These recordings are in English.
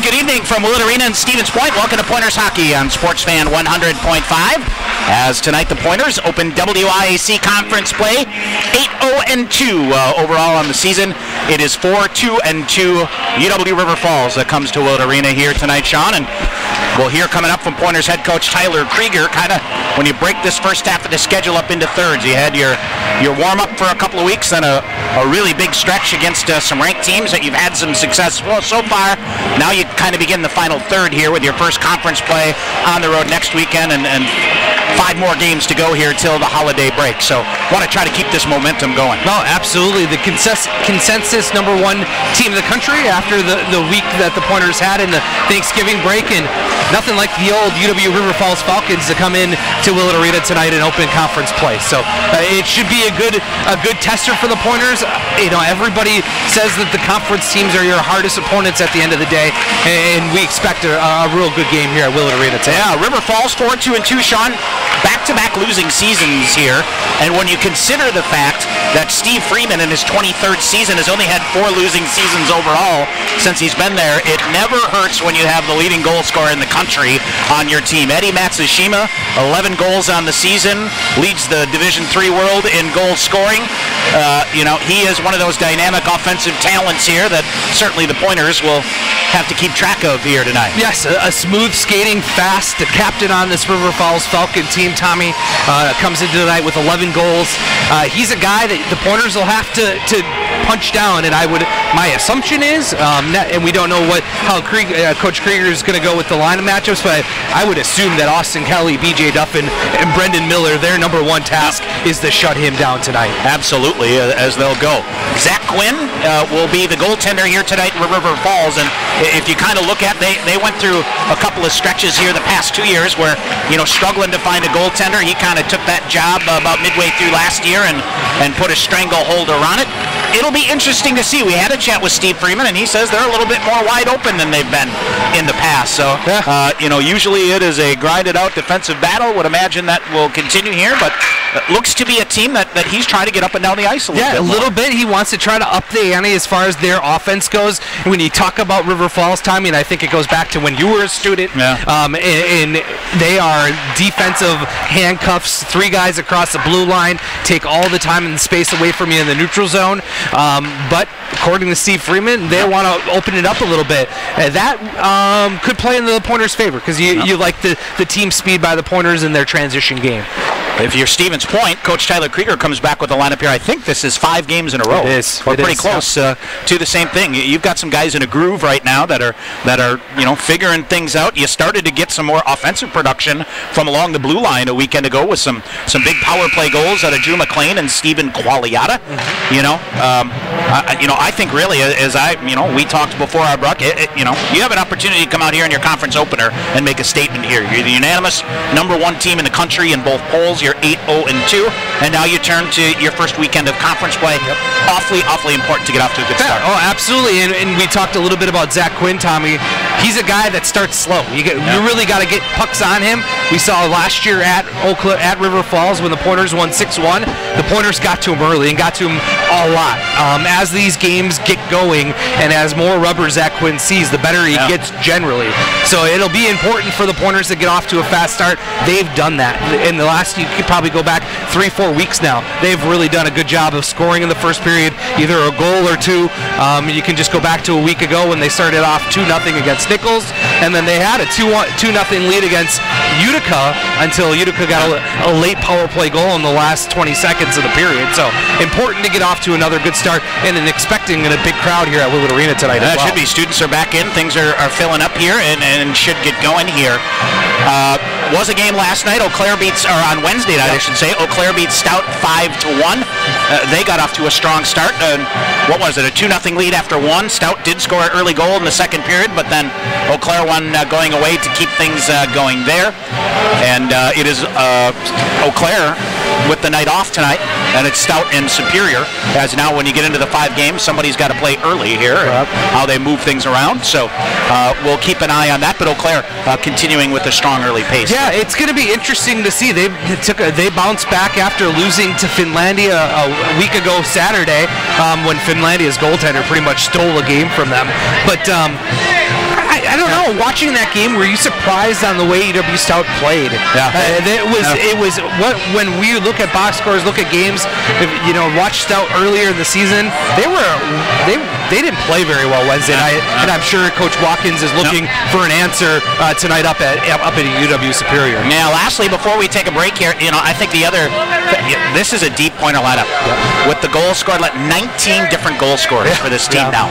good evening from Willett Arena in Stevens Point. Welcome to Pointers Hockey on Sportsfan 100.5. As tonight the Pointers open WIAC conference play 8-0-2 overall on the season. It is 4-2-2 UW River Falls that comes to Willett Arena here tonight, Sean. And we'll hear coming up from Pointers head coach Tyler Krieger, kind of when you break this first half of the schedule up into thirds. You had your warm-up for a couple of weeks and a really big stretch against some ranked teams that you've had some success so far. Now you kind of begin the final third here with your first conference play on the road next weekend and 5 more games to go here till the holiday break. So want to try to keep this momentum going. No, absolutely. The consensus number 1 team in the country after the week that the Pointers had in the Thanksgiving break, and nothing like the old UW River Falls Falcons to come in to Willett Arena tonight and open conference play. So it should be a good tester for the Pointers. You know, everybody says that the conference teams are your hardest opponents at the end of the day, and we expect a real good game here at Willett Arena tonight. Yeah, River Falls 4-2-2, Sean. Back-to-back losing seasons here, and when you consider the fact that Steve Freeman in his 23rd season has only had 4 losing seasons overall since he's been there, it never hurts when you have the leading goal scorer in the country on your team. Eddie Matsushima, 11 goals on the season, leads the Division III world in goal scoring. You know, he is one of those dynamic offensive talents here that certainly the Pointers will have to keep track of here tonight. Yes, a smooth skating, fast captain on this River Falls Falcon team. Tommy comes into tonight with 11 goals. He's a guy that the Pointers will have to punch down, and my assumption is, and we don't know how Coach Krieger is going to go with the line of matchups, but I would assume that Austin Kelly, BJ Duffin, and Brendan Miller, their number 1 task is to shut him down tonight. Absolutely, as they'll go. Zach Quinn will be the goaltender here tonight in River Falls, and if you kind of look at, they went through a couple of stretches here the past 2 years where, you know, struggling to find a goaltender. He kind of took that job about midway through last year and put a stranglehold around it. It'll be interesting to see. We had a chat with Steve Freeman, and he says they're a little bit more wide open than they've been in the past. So, you know, usually it is a grinded-out defensive battle. Would imagine that will continue here, but it looks to be a team that he's trying to get up and down the ice a little bit. Yeah, a little bit. He wants to try to up the ante as far as their offense goes. When you talk about River Falls, Tommy, and I think it goes back to when you were a student, and they are defensive handcuffs, 3 guys across the blue line, take all the time and space away from you in the neutral zone. But according to Steve Freeman, they want to open it up a little bit. That could play in the Pointers' favor because you like the team speed by the Pointers in their transition game. If you're Stevens Point, Coach Tyler Krieger comes back with a lineup here. I think this is 5 games in a row. It is. We're pretty close to the same thing. You've got some guys in a groove right now that are you know, figuring things out. You started to get some more offensive production from along the blue line a weekend ago with some big power play goals out of Drew McLean and Stephen Qualiata. You know, I think really as we talked before our broadcast, you know, you have an opportunity to come out here in your conference opener and make a statement here. You're the unanimous number 1 team in the country in both polls. You're 8-0-2, and now you turn to your first weekend of conference play. Awfully important to get off to a good start. Oh, absolutely, and we talked a little bit about Zach Quinn, Tommy. He's a guy that starts slow. You really got to get pucks on him. We saw last year at River Falls when the Pointers won 6-1. The Pointers got to him early and got to him a lot. As these games get going and as more rubber Zach Quinn sees, the better he gets generally. So it'll be important for the Pointers to get off to a fast start. They've done that in the last. You could probably go back 3-4 weeks now. They've really done a good job of scoring in the first period, either a goal or 2. You can just go back to a week ago when they started off 2-0 against Nichols, and then they had a 2-0 lead against Utica until Utica got a late power play goal in the last 20 seconds of the period. So important to get off to another good start, and expecting a big crowd here at Willett Arena tonight as well. Should be. Students are back in. Things are filling up here and should get going here. Was a game last night. On Wednesday night, I should say. Eau Claire beat Stout 5-1. They got off to a strong start. What was it? A 2-0 lead after 1. Stout did score an early goal in the second period, but then Eau Claire won going away to keep things going there. And it is Eau Claire with the night off tonight, and it's Stout and Superior, as now when you get into the 5 games, somebody's got to play early here, how they move things around. So we'll keep an eye on that, but Eau Claire continuing with a strong early pace. Yeah, it's going to be interesting to see. They bounced back after losing to Finlandia a week ago Saturday, when Finlandia's goaltender pretty much stole a game from them. But I don't know, watching that game, were you surprised on the way UW Stout played? Yeah. It was what when we look at box scores, look at games. Watch Stout earlier in the season. They didn't play very well Wednesday night, and I'm sure Coach Watkins is looking for an answer tonight up at UW Superior. Now, lastly, before we take a break here, I think this is a deep pointer lineup with the goal scored, 19 different goal scorers for this team now.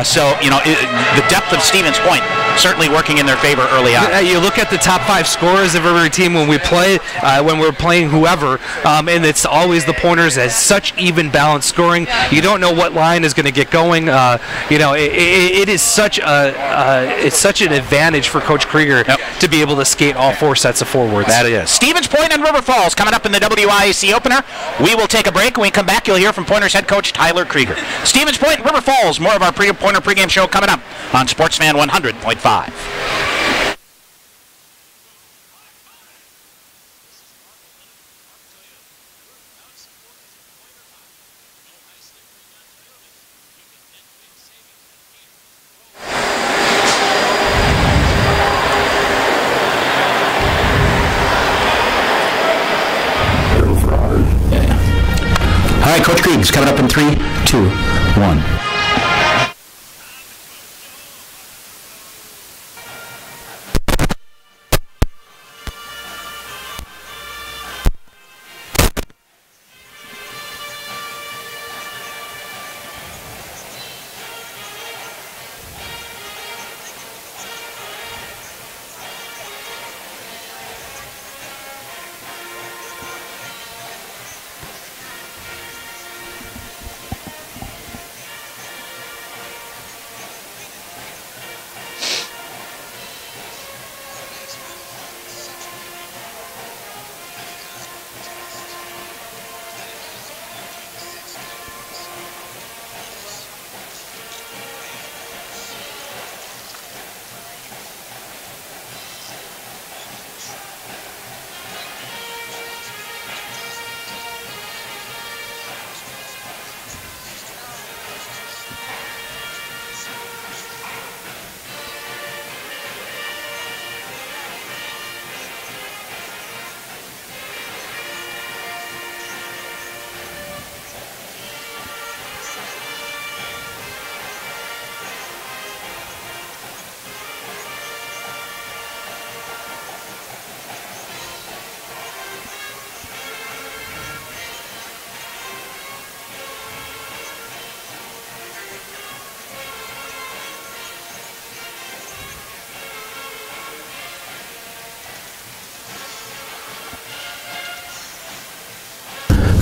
So the depth of Stevens Point certainly working in their favor early on. You look at the top 5 scorers of every team when we play, when we're playing whoever, and it's always the Pointers as such even balanced scoring. You don't know what line is going to get going. It is such an advantage for Coach Krieger to be able to skate all 4 sets of forwards. That is. Stevens Point and River Falls coming up in the WIAC opener. We will take a break. When we come back, you'll hear from Pointers head coach Tyler Krieger. Stevens Point and River Falls, more of our Pointer pregame show coming up on Sportsman 100.5. All right, Coach Krieger's coming up in 3, 2, 1.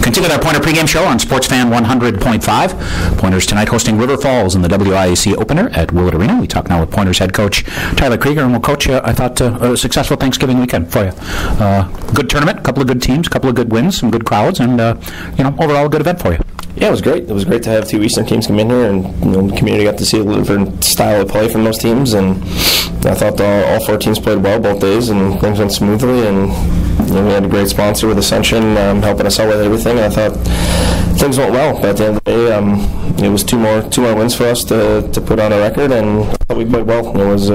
Continue our Pointer pregame show on Sportsfan 100.5. Pointers tonight hosting River Falls in the WIAC opener at Willett Arena. We talk now with Pointers head coach Tyler Krieger, and we'll coach you. I thought a successful Thanksgiving weekend for you. Good tournament, a couple of good teams, a couple of good wins, some good crowds, and overall a good event for you. Yeah, it was great. It was great to have 2 Eastern teams come in here, and the community got to see a little different style of play from those teams. And I thought all 4 teams played well both days, and things went smoothly. And we had a great sponsor with Ascension helping us out with everything. And I thought things went well. But at the end of the day, it was two more wins for us to put on a record, and I thought we played well. It was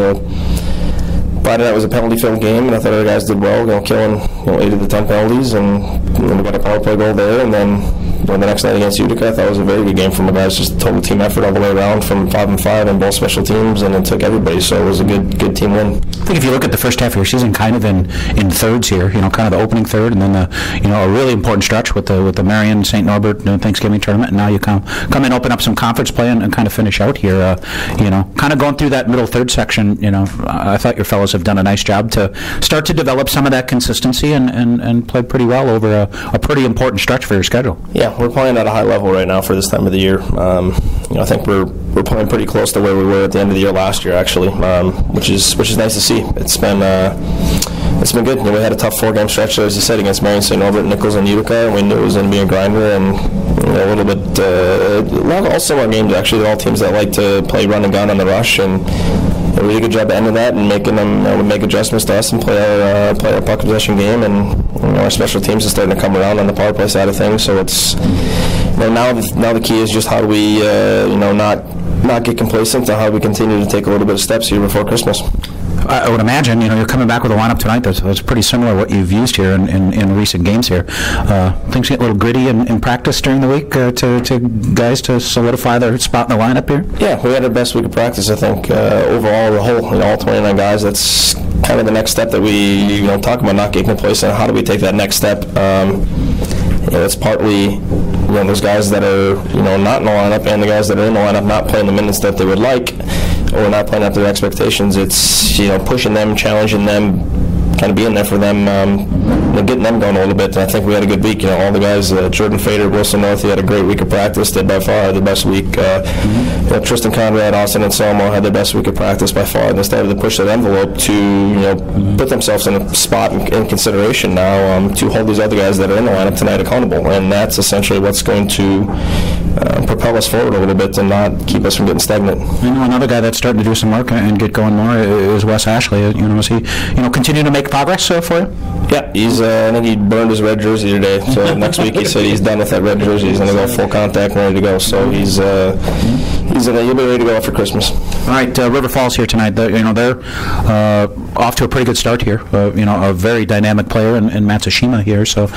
Friday night was a penalty-filled game, and I thought our guys did well, killing 8 of the 10 penalties, and we got a power play goal there, and then the next night against Utica, I thought it was a very good game from the guys, just a total team effort all the way around from 5-5 and both special teams, and it took everybody, so it was a good team win. I think if you look at the first half of your season, kind of in thirds here, kind of the opening third, and then a really important stretch with the Marion St. Norbert Thanksgiving tournament, and now you come in, open up some conference play, and kind of finish out here, kind of going through that middle third section. I thought your fellows have done a nice job to start to develop some of that consistency and play pretty well over a pretty important stretch for your schedule. Yeah, we're playing at a high level right now for this time of the year. I think we're playing pretty close to where we were at the end of the year last year, actually, which is nice to see. It's been good. We had a tough 4-game stretch, as you said, against Marion St. Norbert, Nichols, and Utica, and we knew it was going to be a grinder, and a little bit all similar games, actually. They're all teams that like to play run and gun on the rush, and a really good job at ending that and making them make adjustments to us and play our puck possession game, and our special teams are starting to come around on the power play side of things. So it's now the key is just how do we not get complacent, and how do we continue to take a little bit of steps here before Christmas. I would imagine, you're coming back with a lineup tonight that's pretty similar to what you've used here in recent games here. Things get a little gritty in practice during the week to guys to solidify their spot in the lineup here? Yeah, we had our best week of practice, I think, overall, the whole, all 29 guys. That's kind of the next step that we, talk about not getting in place, and how do we take that next step? It's partly, those guys that are, not in the lineup, and the guys that are in the lineup not playing the minutes that they would like, or not playing up to their expectations. It's, pushing them, challenging them, kind of being there for them, getting them going a little bit. And I think we had a good week. All the guys, Jordan Fader, Wilson North, had a great week of practice. They by far had the best week. Tristan Conrad, Austin, and Selmo had their best week of practice by far. And they started to push that envelope to, put themselves in a spot in consideration now to hold these other guys that are in the lineup tonight accountable. And that's essentially what's going to propel us forward a little bit and not keep us from getting stagnant. Another guy that's starting to do some work and get going more is Wes Ashley. Is he, continue to make progress for you? Yeah, he's. I think he burned his red jersey today. So next week he said he's done with that red jersey. He's going to go full contact and ready to go. So he'll be ready to go after Christmas. All right, River Falls here tonight. They're off to a pretty good start here. A very dynamic player in Matsushima here. So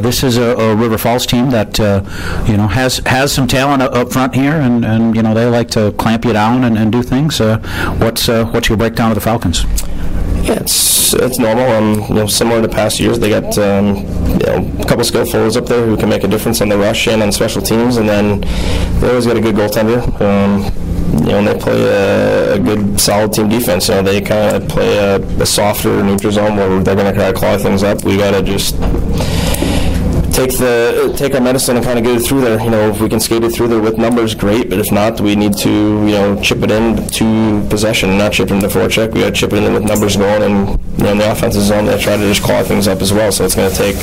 this is a River Falls team that has some talent up front here, and they like to clamp you down and do things. What's your breakdown of the Falcons? Yeah, it's normal. Similar to past years, they got a couple skill forwards up there who can make a difference on the rush and on special teams, and then they always got a good goaltender. And they play a good, solid team defense. They kind of play a softer neutral zone where they're going to try to claw things up. We got to just take our medicine and kind of get it through there. If we can skate it through there with numbers, great. But if not, we need to chip it in to possession, not chip it into forecheck. We got to chip it in with numbers going, and in the offensive zone they try to just claw things up as well. So it's going to take.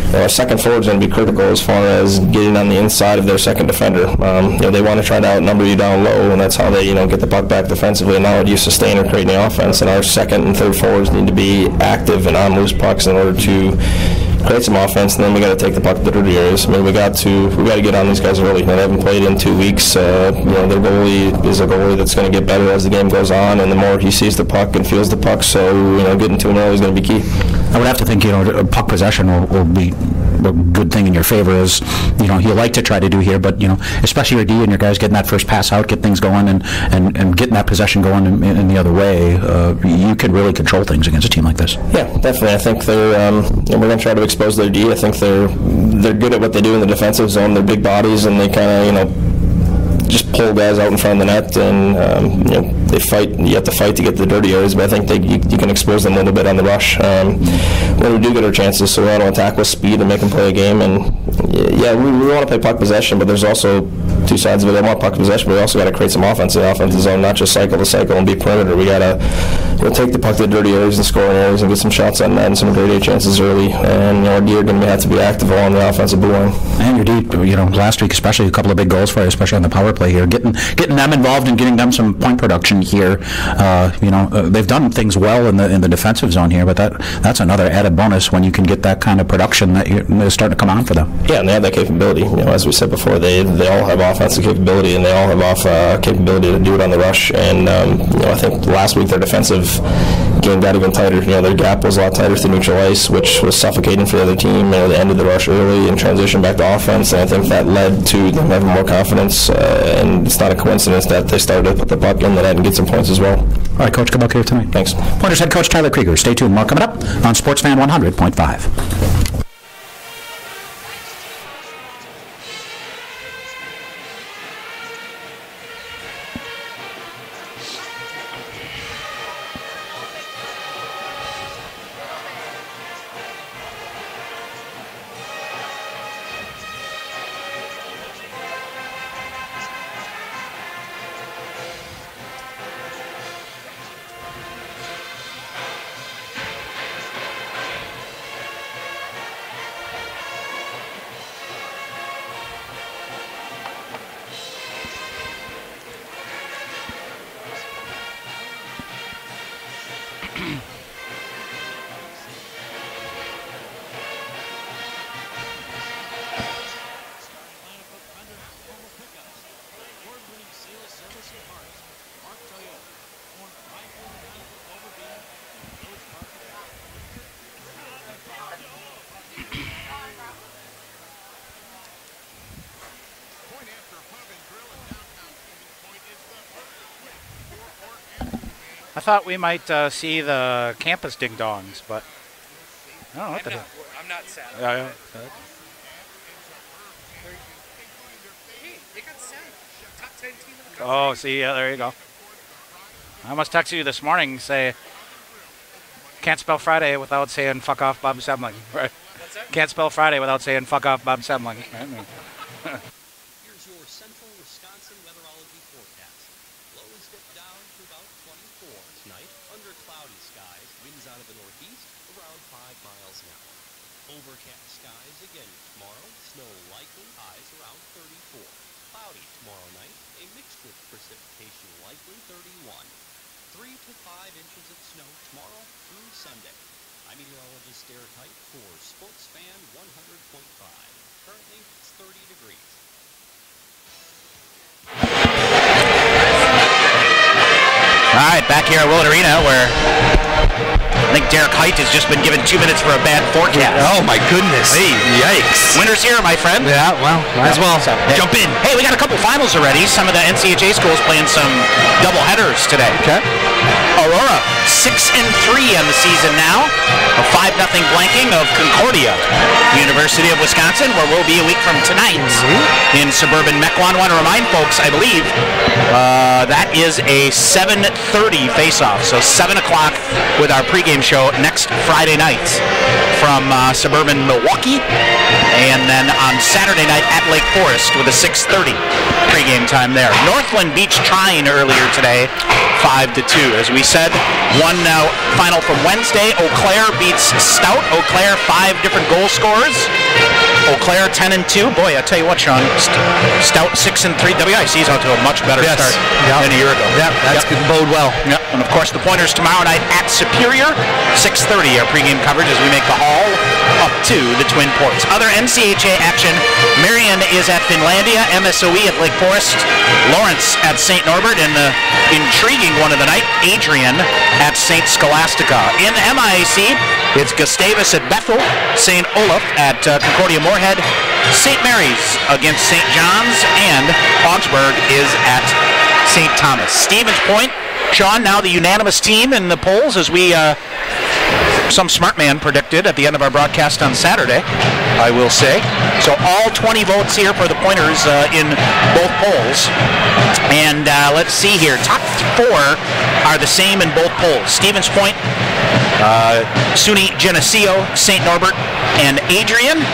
Our second forward is going to be critical as far as getting on the inside of their second defender. They want to try to outnumber you down low, and that's how they get the puck back defensively and not let you sustain or create any offense. And our second and third forwards need to be active and on loose pucks in order to create some offense, and then we got to take the puck to the dirty areas. We got to get on these guys early. They haven't played in 2 weeks. Their goalie is a goalie that's going to get better as the game goes on, and the more he sees the puck and feels the puck, so getting to him early is going to be key. I would have to think puck possession will be a good thing in your favor, as you like to try to do here, but especially your D and your guys getting that first pass out, get things going, and getting that possession going in the other way. You can really control things against a team like this. Yeah, definitely. I think they're we're going to try to expose their D. I think they're good at what they do in the defensive zone. They're big bodies, and they kind of just pull guys out in front of the net, and they fight. You have to fight to get to the dirty areas, but I think you can expose them a little bit on the rush when we do get our chances. So we want to attack with speed and make them play a game. And we want to play puck possession, but there's also two sides of it. They want puck possession, but we also got to create some offense in the offensive zone, not just cycle to cycle and be perimeter. We got to take the puck to the dirty areas and scoring areas and get some shots on net and some grade A chances early. And our D are going to have to be active along the offensive blue line. And your D, last week especially, a couple of big goals for you, especially on the power play here, getting them involved and getting them some point production here. They've done things well in the defensive zone here, but that's another added bonus when you can get that kind of production that is starting to come on for them. Yeah, and they have that capability. As we said before, they all have offensive capability, and they all have capability to do it on the rush. And I think last week their defensive game got even tighter. Their gap was a lot tighter through neutral ice, which was suffocating for the other team. They ended the rush early and transitioned back to offense, and I think that led to them having more confidence. And it's not a coincidence that they started to put the puck in the net and get some points as well. All right, Coach, good luck here tonight. Thanks. Pointers head coach Tyler Krieger. Stay tuned. More coming up on Sportsfan 100.5. I thought we might see the campus ding-dongs, but I don't know what the hell. I'm not sad. Yeah. Hey, they got sent. Top 10 team in the country. Oh, see, yeah, there you go. I almost texted you this morning, say, can't spell Friday without saying fuck off Bob Semling. Right? What's that? Can't spell Friday without saying fuck off Bob Semling. Right? Here's your central Wisconsin weatherology forecast. Lows dip down to about 24 tonight. Under cloudy skies, winds out of the northeast around 5 miles an hour. Overcast skies again tomorrow. Snow likely, highs around 34. Cloudy tomorrow night, a mixed with precipitation likely 31. 3 to 5 inches of snow tomorrow through Sunday. I'm meteorologist Derek Height for Sports Fan 100.5. Currently, it's 30 degrees. All right, back here at Willett Arena, where I think Derek Height has just been given 2 minutes for a bad forecast. Oh, my goodness. Hey. Yikes. Winter's here, my friend. Yeah, well, might as well. Jump in. Hey, we got a couple finals already. Some of the NCHA schools playing some double headers today. Okay. Aurora, 6-3 on the season now. A 5-0 blanking of Concordia, University of Wisconsin, where we'll be a week from tonight in suburban Mequon. I want to remind folks, I believe, that is a 7:30 face-off. So 7 o'clock with our pregame show next Friday night from suburban Milwaukee. And then on Saturday night at Lake Forest with a 6:30 pregame time there. Northland Beach Trine earlier today, 5-2. As we said, one final from Wednesday. Eau Claire beats Stout. Eau Claire, 5 different goal scorers. Eau Claire 10-2. Boy, I tell you what, Sean, Stout 6-3. WIC's out to a much better start than a year ago. Yeah, that's going to bode well. Yep. And of course, the Pointers tomorrow night at Superior, 6:30. Our pregame coverage as we make the haul up to the Twin Ports. Other NCHA action: Marion is at Finlandia, MSOE at Lake Forest, Lawrence at St. Norbert, and the intriguing one of the night, Adrian at St. Scholastica. In MIAC, it's Gustavus at Bethel, St. Olaf at Concordia Moorhead, St. Mary's against St. John's, and Augsburg is at St. Thomas. Stevens Point, Sean, now the unanimous team in the polls, as we some smart man predicted at the end of our broadcast on Saturday, I will say. So all 20 votes here for the Pointers in both polls. And let's see here. Top 4 are the same in both polls. Stevens Point, SUNY Geneseo, St. Norbert, and Adrian.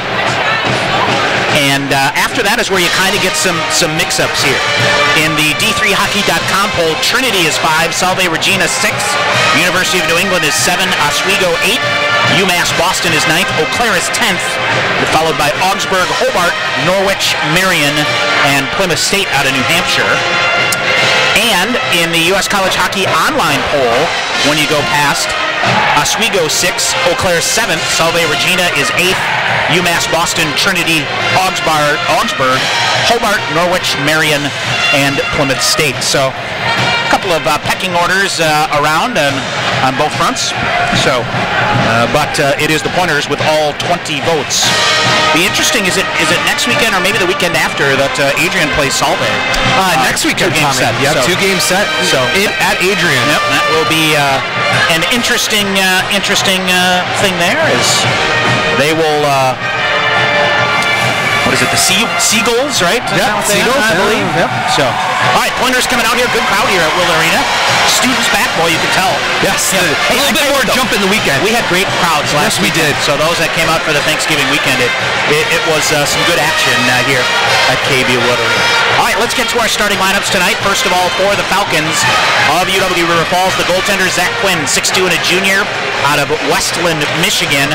And after that is where you kind of get some mix-ups here. In the D3Hockey.com poll, Trinity is 5, Salve Regina 6, University of New England is 7, Oswego 8, UMass Boston is 9th, Eau Claire is 10th, followed by Augsburg, Hobart, Norwich, Marion, and Plymouth State out of New Hampshire. And in the U.S. College Hockey Online poll, when you go past, Oswego 6, Eau Claire 7th, Salve Regina is 8th, UMass Boston, Trinity, Augsburg, Hobart, Norwich, Marion, and Plymouth State. So a couple of pecking orders around on both fronts. So, but it is the Pointers with all 20 votes. Be interesting, is it next weekend or maybe the weekend after that Adrian plays Salve? Next weekend, 2 game set. Yep, So, 2 game set. So At Adrian. Yep, that will be an interesting thing there. Is they will. What is it? The Seagulls, right? Yeah, Seagulls, I believe. Yep. So, all right, Pointers coming out here. Good crowd here at Willett Arena. Students back, boy, you can tell. Yes, Yeah. a little bit more jump in the weekend. We had great crowds last Yes, we weekend. did. So those that came out for the Thanksgiving weekend, it was some good action here at KB Willett Arena. All right, let's get to our starting lineups tonight. First of all, for the Falcons of UW River Falls, the goaltender Zach Quinn, 6'2" and a junior out of Westland, Michigan.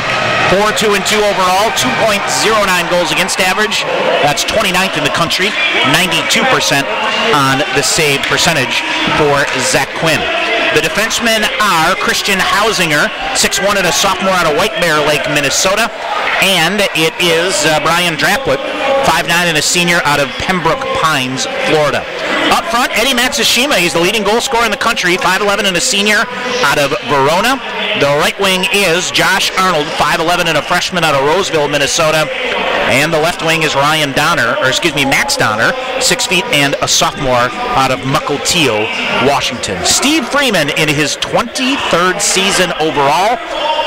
4-2-2 overall, 2.09 goals against average. That's 29th in the country, 92% on the save percentage for Zach Quinn. The defensemen are Christian Hausinger, 6'1" and a sophomore out of White Bear Lake, Minnesota. And it is Brian Draplett, 5'9" and a senior out of Pembroke Pines, Florida. Up front, Eddie Matsushima, he's the leading goal scorer in the country, 5'11" and a senior out of Verona. The right wing is Josh Arnold, 5'11" and a freshman out of Roseville, Minnesota. And the left wing is Max Donner, 6 feet and a sophomore out of Mukilteo, Washington. Steve Freeman in his 23rd season overall,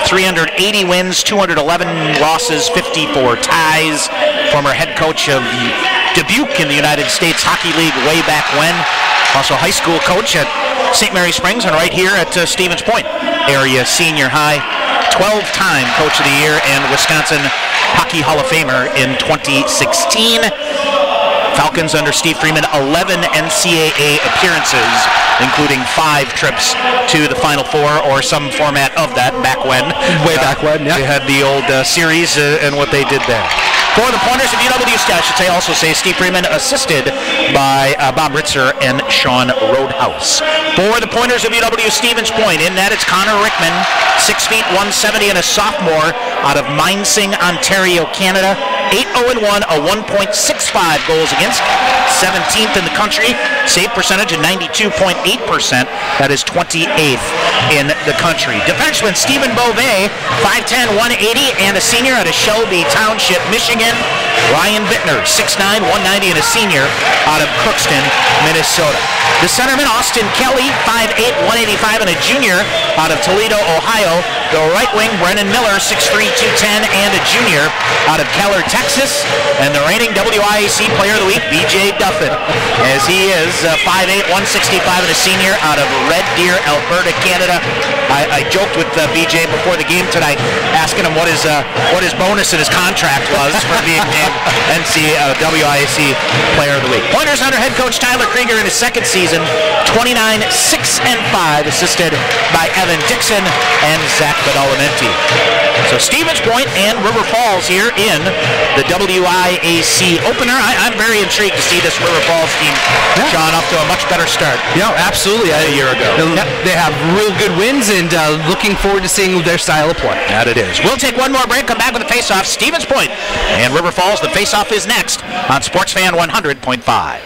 380 wins, 211 losses, 54 ties. Former head coach of Dubuque in the United States Hockey League way back when. Also high school coach at St. Mary Springs and right here at Stevens Point area senior high. 12-time coach of the year and Wisconsin Hockey Hall of Famer in 2016. Falcons under Steve Freeman, 11 NCAA appearances, including 5 trips to the Final Four or some format of that back when. Way back when, yeah. They had the old series and what they did there. For the Pointers of UWSP, I should say, also say Steve Freeman, assisted by Bob Ritzer and Sean Roadhouse. For the Pointers of UW Stevens Point, in that it's Connor Rickman, 6 feet 170 and a sophomore out of Minesing, Ontario, Canada. 8-0-1, a 1.65 goals against, 17th in the country, save percentage of 92.8%. That is 28th in the country. Defenseman Stephen Beauvais, 5'10", 180, and a senior out of Shelby Township, Michigan. Ryan Bittner, 6'9", 190, and a senior out of Crookston, Minnesota. The centerman Austin Kelly, 5'8", 185, and a junior out of Toledo, Ohio. The right wing Brennan Miller, 6'3", 210, and a junior out of Keller, Texas. And the reigning WIAC Player of the Week, BJ Duffin, as he is 5'8", 165, and a senior out of Red Deer, Alberta, Canada. I joked with BJ before the game tonight, asking him what his bonus in his contract was for being named WIAC Player of the Week. Pointers under head coach Tyler Krieger in his second season, 29, 6, and 5, assisted by Evan Dixon and Zach Badalamenti. So Stevens Point and River Falls here in the WIAC opener. I'm very intrigued to see this River Falls team, Sean, off to a much better start. Yeah, absolutely. A year ago. They have real good wins, and looking forward to seeing their style of play. That it is. We'll take one more break, come back with the face-off. Stevens Point and River Falls. The face-off is next on Sportsfan 100.5.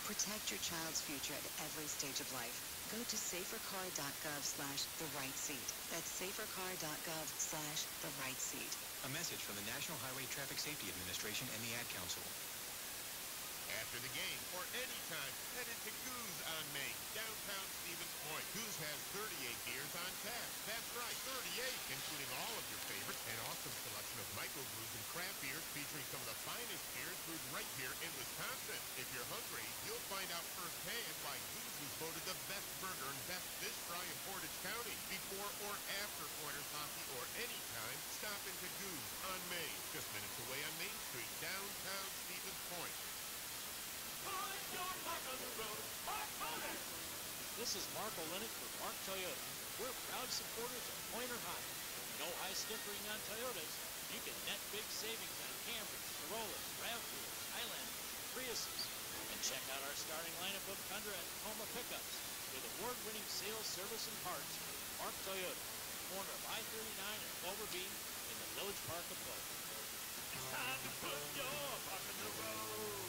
Protect your child's future at every stage of life. Go to safercar.gov/therightseat. That's safercar.gov/therightseat. A message from the National Highway Traffic Safety Administration and the Ad Council. After the game or any time, head into Goose on Main, downtown Stevens Point. Goose has 38 beers on tap. That's right, 38, including all of your favorites. An awesome selection of microbrews and craft beers featuring some of the finest beers brewed right here in Wisconsin. If you're hungry, you'll find out firsthand why Goose was voted the best burger and best fish fry in Portage County. Before or after Pointers hockey or any time, stop into Goose on Main, just minutes away on Main Street, downtown Stevens Point. This is Mark Olenek for Mark Toyota. We're proud supporters of Pointer Hockey. No high stickering on Toyotas. You can net big savings on Camrys, Corollas, RAV4s, Highlanders, Priuses. And check out our starting lineup of Tundra and Tacoma pickups with award-winning sales, service, and parts. Mark Toyota, corner of I-39 and Clover Bean in the Village Park of Clover. It's time to put your puck in the road.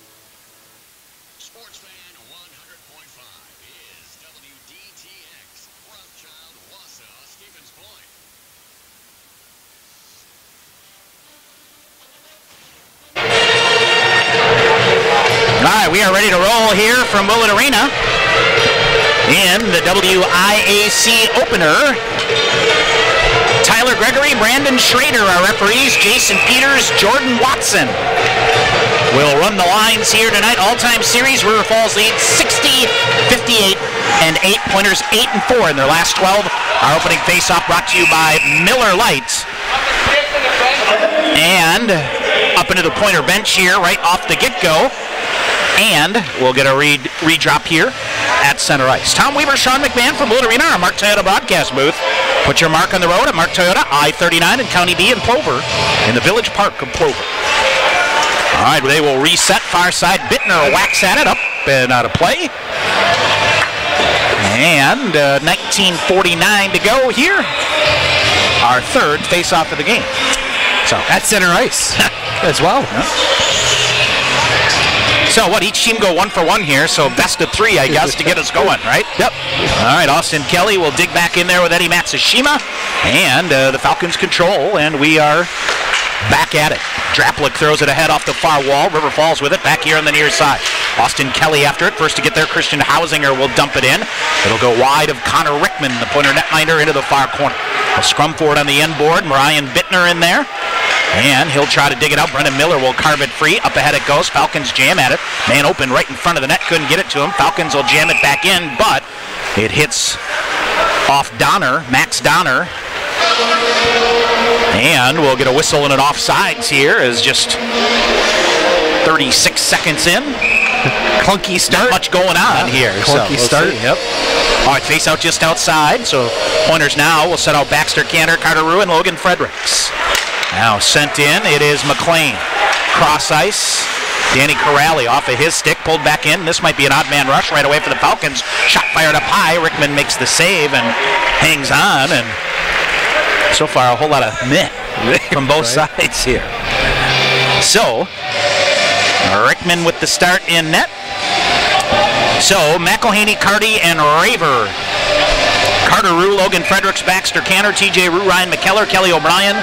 Sportsfan 100.5 is WDTX, Rothschild, Wausau, Stevens Point. All right, we are ready to roll here from Willett Arena in the WIAC opener. Tyler Gregory, Brandon Schrader, our referees, Jason Peters, Jordan Watson. will run the lines here tonight. All-time series, River Falls leads 60, 58, and 8. Pointers 8 and 4 in their last 12. Our opening face-off brought to you by Miller Lite. And up into the Pointer bench here, right off the get-go. And we'll get a redrop here at center ice. Tom Weaver, Sean McMahon from Blue Arena, our Mark Toyota broadcast booth. Put your mark on the road at Mark Toyota, I-39 in County B in Plover, in the Village Park of Plover. All right, they will reset far side. Bittner whacks at it, up and out of play. And 19:49 to go here. Our third face-off of the game. So at center ice as well. Yeah. So what, each team go 1 for 1 here, so best of 3, I guess, to get us going, right? Yep. All right, Austin Kelly will dig back in there with Eddie Matsushima, and the Falcons control, and we are back at it. Draplik throws it ahead off the far wall. River Falls with it back here on the near side. Austin Kelly after it. First to get there, Christian Hausinger will dump it in. It'll go wide of Connor Rickman, the Pointer netminder, into the far corner. A scrum forward on the end board. Ryan Bittner in there. And he'll try to dig it out. Brendan Miller will carve it free. Up ahead it goes. Falcons jam at it. Man open right in front of the net. Couldn't get it to him. Falcons will jam it back in, but it hits off Donner, Max Donner. And we'll get a whistle and an offsides here as just 36 seconds in. Clunky start. Not much going on here. Clunky start. Yep. All right, face out just outside. So Pointers now will set out Baxter Cantor, Carter Rue, and Logan Fredericks. Now sent in, it is McLean. Cross ice. Danny Corrali off of his stick, pulled back in. This might be an odd man rush right away for the Falcons. Shot fired up high. Rickman makes the save and hangs on. And so far, a whole lot of meh from both sides here. So, Rickman with the start in net. So, McElhaney, Carty, and Raver. Carter Rue, Logan Fredericks, Baxter Cantor, TJ Rue, Ryan McKellar, Kelly O'Brien,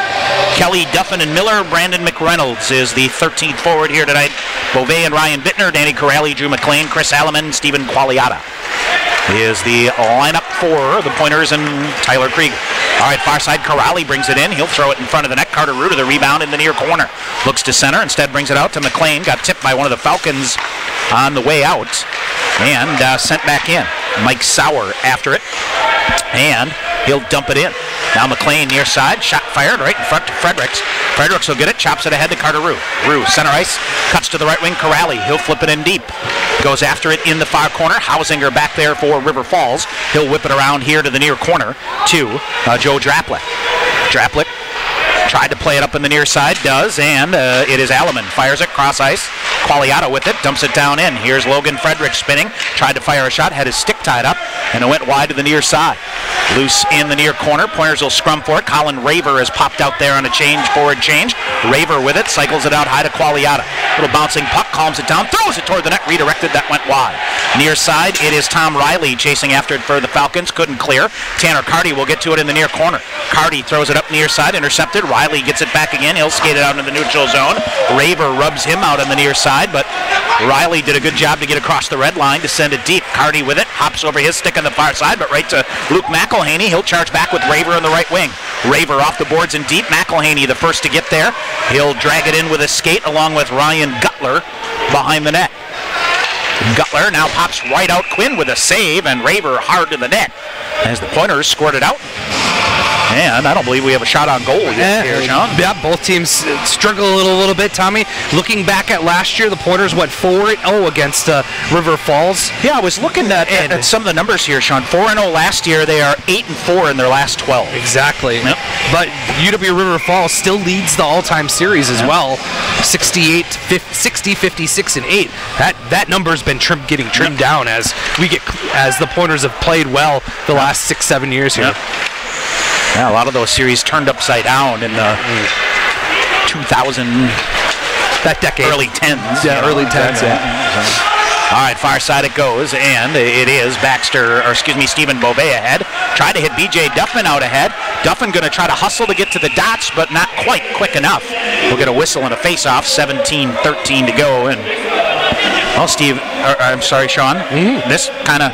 Kelly Duffin and Miller. Brandon McReynolds is the 13th forward here tonight. Beauvais and Ryan Bittner, Danny Corrali, Drew McLean, Chris Alleman, Stephen Qualiata is the lineup for the Pointers and Tyler Krieger. All right, far side, Corrali brings it in. He'll throw it in front of the net. Carter Rue to the rebound in the near corner. Looks to center, instead brings it out to McLean. Got tipped by one of the Falcons on the way out and sent back in. Mike Sauer after it, and he'll dump it in. Now McLean near side, shot fired right in front to Fredericks. Fredericks will get it, chops it ahead to Carter Rue. Rue, center ice, cuts to the right wing, Corrali. He'll flip it in deep. Goes after it in the far corner. Hausinger back there for River Falls. He'll whip it around here to the near corner to Joe Draplik. Draplik tried to play it up in the near side, does, and it is Alleman. Fires it, cross ice. Qualiata with it, dumps it down in. Here's Logan Fredericks spinning. Tried to fire a shot, had his stick tied up, and it went wide to the near side. Loose in the near corner. Pointers will scrum for it. Colin Raver has popped out there on a forward change. Raver with it, cycles it out high to Qualiata. Little bouncing puck, calms it down, throws it toward the net, redirected, that went wide. Near side, it is Tom Riley chasing after it for the Falcons, couldn't clear. Tanner Carty will get to it in the near corner. Carty throws it up near side, intercepted. Riley gets it back again, he'll skate it out into the neutral zone. Raver rubs him out on the near side, but Riley did a good job to get across the red line to send it deep. Carty with it, hops over his stick on the far side, but right to Luke McElhaney. He'll charge back with Raver on the right wing. Raver off the boards and deep. McElhaney the first to get there. He'll drag it in with a skate along with Ryan Gutler behind the net. Gutler now pops right out Quinn with a save, and Raver hard to the net as the Pointers scored it out. And I don't believe we have a shot on goal yet here, Sean. Yeah, both teams struggle a little bit, Tommy. Looking back at last year, the Pointers went 4-0 against River Falls. Yeah, I was looking at some of the numbers here, Sean. 4-0 last year. They are 8-4 in their last 12. Exactly. Yep. But UW River Falls still leads the all-time series as well. 60, 56, and 8. That number's been getting trimmed down as the Pointers have played well the last 6-7 years here. Yeah, a lot of those series turned upside down in the 2000, that decade, early 10s. Yeah, early 10s. Yeah. All right, far side it goes, and it is Stephen Beauvais ahead. Tried to hit B.J. Duffin out ahead. Duffin going to try to hustle to get to the dots, but not quite quick enough. We'll get a whistle and a face-off. 17-13 to go, and Sean. This kind of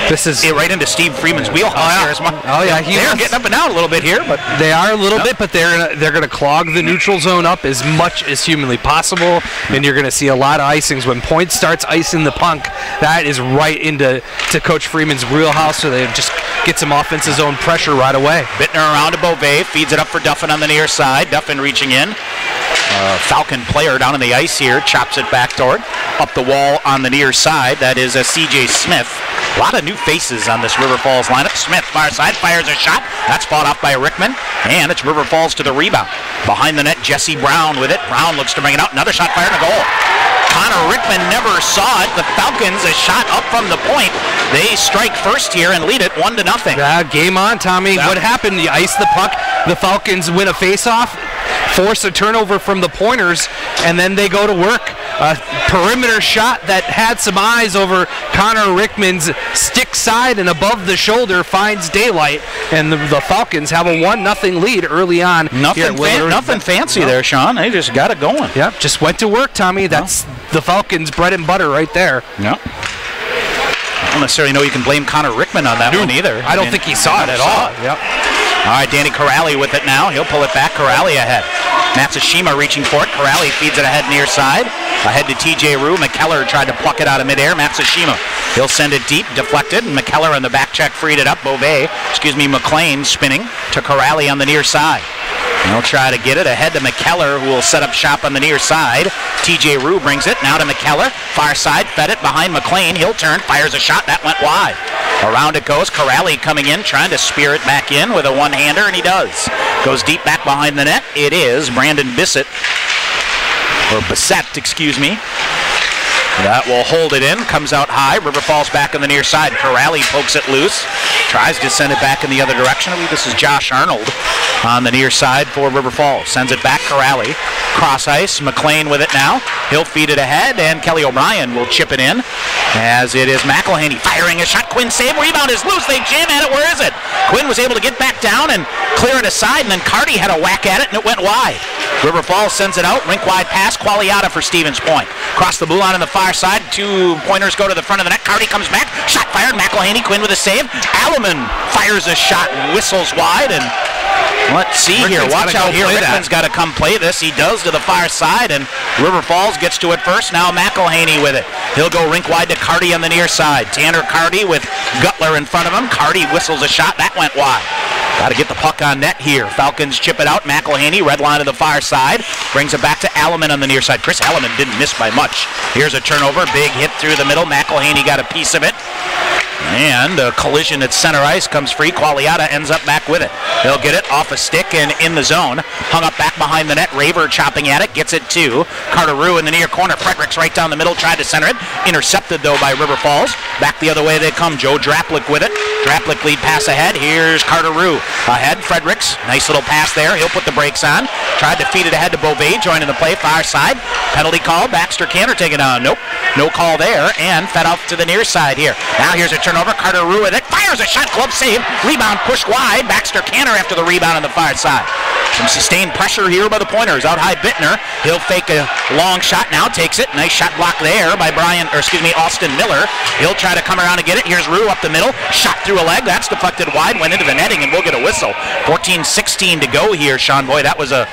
This is right into Steve Freeman's wheelhouse here. They're getting up and down a little bit here, but they are a little bit. But they're gonna clog the neutral zone up as much as humanly possible, and you're gonna see a lot of icings when Point starts icing the punk. That is right into Coach Freeman's wheelhouse, so they just get some offensive zone pressure right away. Bittner around to Beauvais, feeds it up for Duffin on the near side. Duffin reaching in. Falcon player down on the ice here, chops it back toward up the wall on the near side. That is C.J. Smith. A lot of new faces on this River Falls lineup. Smith, far side, fires a shot. That's fought off by Rickman, and it's River Falls to the rebound. Behind the net, Jesse Brown with it. Brown looks to bring it out. Another shot fired, a goal. Connor Rickman never saw it. The Falcons, a shot up from the point. They strike first here and lead it 1-0. Game on, Tommy. What happened? You ice the puck. The Falcons win a face-off, force a turnover from the Pointers, and then they go to work. A perimeter shot that had some eyes over Connor Rickman's stick side and above the shoulder finds daylight, and the Falcons have a 1-0 lead early on. Nothing fancy there, Sean. They just got it going. Yep, just went to work, Tommy. That's the Falcons' bread and butter right there. Yep. I don't necessarily know you can blame Connor Rickman on that one either. I don't think he saw it at all. Yep. All right, Danny Corrali with it now. He'll pull it back. Corrali ahead. Matsushima reaching for it. Corrali feeds it ahead near side. Ahead to TJ Rue. McKellar tried to pluck it out of midair. Matsushima. He'll send it deep, deflected, and McKellar on the back check freed it up. McLean spinning to Corrali on the near side. He'll try to get it ahead to McKellar, who will set up shop on the near side. TJ Rue brings it now to McKellar. Far side, fed it behind McLean. He'll turn, fires a shot. That went wide. Around it goes. Corrali coming in, trying to spear it back in with a one-hander, and he does. Goes deep back behind the net. It is Brandon Bissett, excuse me. That will hold it in. Comes out high. River Falls back on the near side. Corrali pokes it loose. Tries to send it back in the other direction. I believe this is Josh Arnold on the near side for River Falls. Sends it back. Corrali. Cross ice. McLean with it now. He'll feed it ahead, and Kelly O'Brien will chip it in as it is McElhaney firing a shot. Quinn save. Rebound is loose. They jam at it. Where is it? Quinn was able to get back down and clear it aside, and then Carty had a whack at it, and it went wide. River Falls sends it out. Rink wide pass. Qualiata for Stevens Point. Cross the blue line on the far side. 2 pointers go to the front of the net. Carty comes back. Shot fired. McElhaney. Quinn with a save. Alleman fires a shot and whistles wide. And let's see here. Watch out here. Rickman's got to come play this. He does to the far side, and River Falls gets to it first. Now McElhaney with it. He'll go rink wide to Carty on the near side. Tanner Carty with Gutler in front of him. Carty whistles a shot. That went wide. Got to get the puck on net here. Falcons chip it out. McElhaney, red line to the far side. Brings it back to Alleman on the near side. Chris Alleman didn't miss by much. Here's a turnover. Big hit through the middle. McElhaney got a piece of it. And a collision at center ice comes free. Qualiata ends up back with it. They'll get it off a stick and in the zone. Hung up back behind the net. Raver chopping at it. Gets it to Carter Rue in the near corner. Fredericks right down the middle. Tried to center it. Intercepted though by River Falls. Back the other way they come. Joe Draplick with it. Draplick lead pass ahead. Here's Carter Rue. Ahead. Fredericks. Nice little pass there. He'll put the brakes on. Tried to feed it ahead to Beauvais. Joining the play. Far side. Penalty call. Baxter Canner taking on. Nope. No call there. And fed off to the near side here. Now here's a turnover. Carter Rue with it. Fires a shot. Glove save. Rebound pushed wide. Baxter Canner after the rebound on the far side. Some sustained pressure here by the Pointers. Out high Bittner. He'll fake a long shot now. Takes it. Nice shot block there by Austin Miller. He'll try to come around and get it. Here's Rue up the middle. Shot through a leg. That's deflected wide. Went into the netting, and we'll get a whistle. 14-16 to go here, Sean. Boy, that was a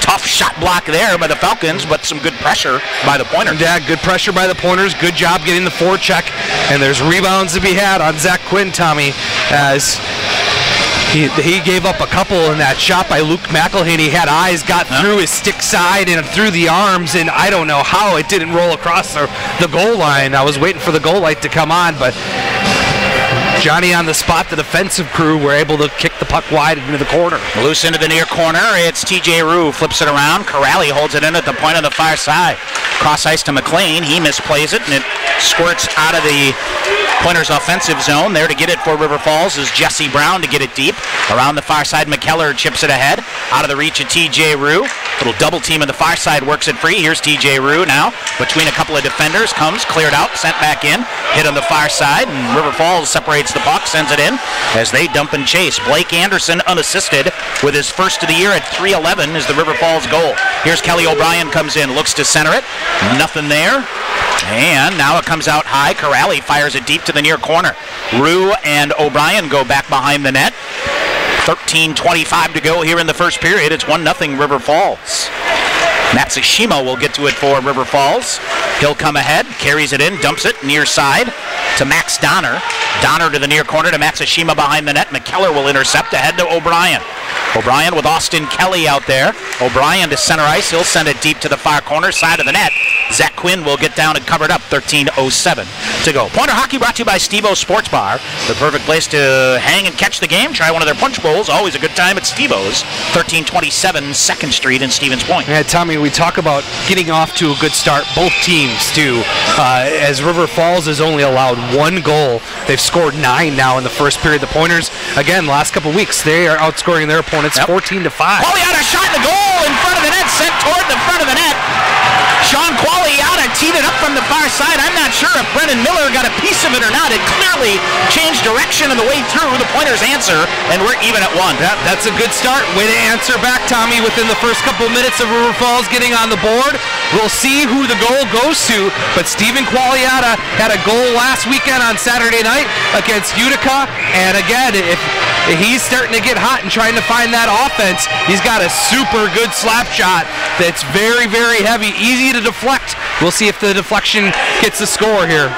tough shot block there by the Falcons, but some good pressure by the Pointers. Yeah, good pressure by the Pointers. Good job getting the forecheck. And there's rebounds to be had on Zach Quinn, Tommy, as he gave up a couple in that shot by Luke McElhaney. Had eyes, got through his stick side and through the arms, and I don't know how it didn't roll across the goal line. I was waiting for the goal light to come on, but Johnny on the spot, the defensive crew were able to kick the puck wide into the corner. Loose into the near corner. It's TJ Rue. Flips it around. Corrali holds it in at the point on the far side. Cross ice to McLean. He misplays it, and it squirts out of the Pointers offensive zone. There to get it for River Falls is Jesse Brown to get it deep. Around the far side, McKellar chips it ahead. Out of the reach of TJ Rue. Little double team on the far side works it free. Here's TJ Rue now. Between a couple of defenders. Comes, cleared out, sent back in. Hit on the far side, and River Falls separates the puck, sends it in as they dump and chase. Blake Anderson unassisted with his first of the year at 3-11 is the River Falls goal. Here's Kelly O'Brien comes in, looks to center it. Nothing there. And now it comes out high. Corrali fires it deep to the near corner. Rue and O'Brien go back behind the net. 13:25 to go here in the first period. It's 1-0 River Falls. Matsushima will get to it for River Falls. He'll come ahead, carries it in, dumps it near side to Max Donner. Donner to the near corner to Matsushima behind the net. McKellar will intercept ahead to O'Brien. O'Brien with Austin Kelly out there. O'Brien to center ice. He'll send it deep to the far corner side of the net. Zach Quinn will get down and cover it up. 13:07 to go. Pointer Hockey brought to you by Steve-O's Sports Bar. The perfect place to hang and catch the game. Try one of their punch bowls. Always a good time at Steve-O's. 1327 2nd Street in Stevens Point. Yeah, Tommy, we talk about getting off to a good start. Both teams do. As River Falls has only allowed 1 goal. They've scored 9 now in the first period. The Pointers, again, last couple weeks, they are outscoring their opponents 14-5. Qualiata shot the goal in front of the net, sent toward the front of the net. Sean Qualiata teed it up from the far side. I'm not sure if Brennan Miller got a piece of it or not. It clearly changed direction on the way through. The Pointers answer, and we're even at 1. Yeah, that's a good start. Way to answer back, Tommy, within the first couple minutes of River Falls getting on the board. We'll see who the goal goes to, but Stephen Qualiata had a goal last weekend on Saturday night against Utica, and again, if he's starting to get hot and trying to find that offense, he's got a super good slap shot that's very, very heavy, easy to deflect. We'll see if the deflection gets the score here.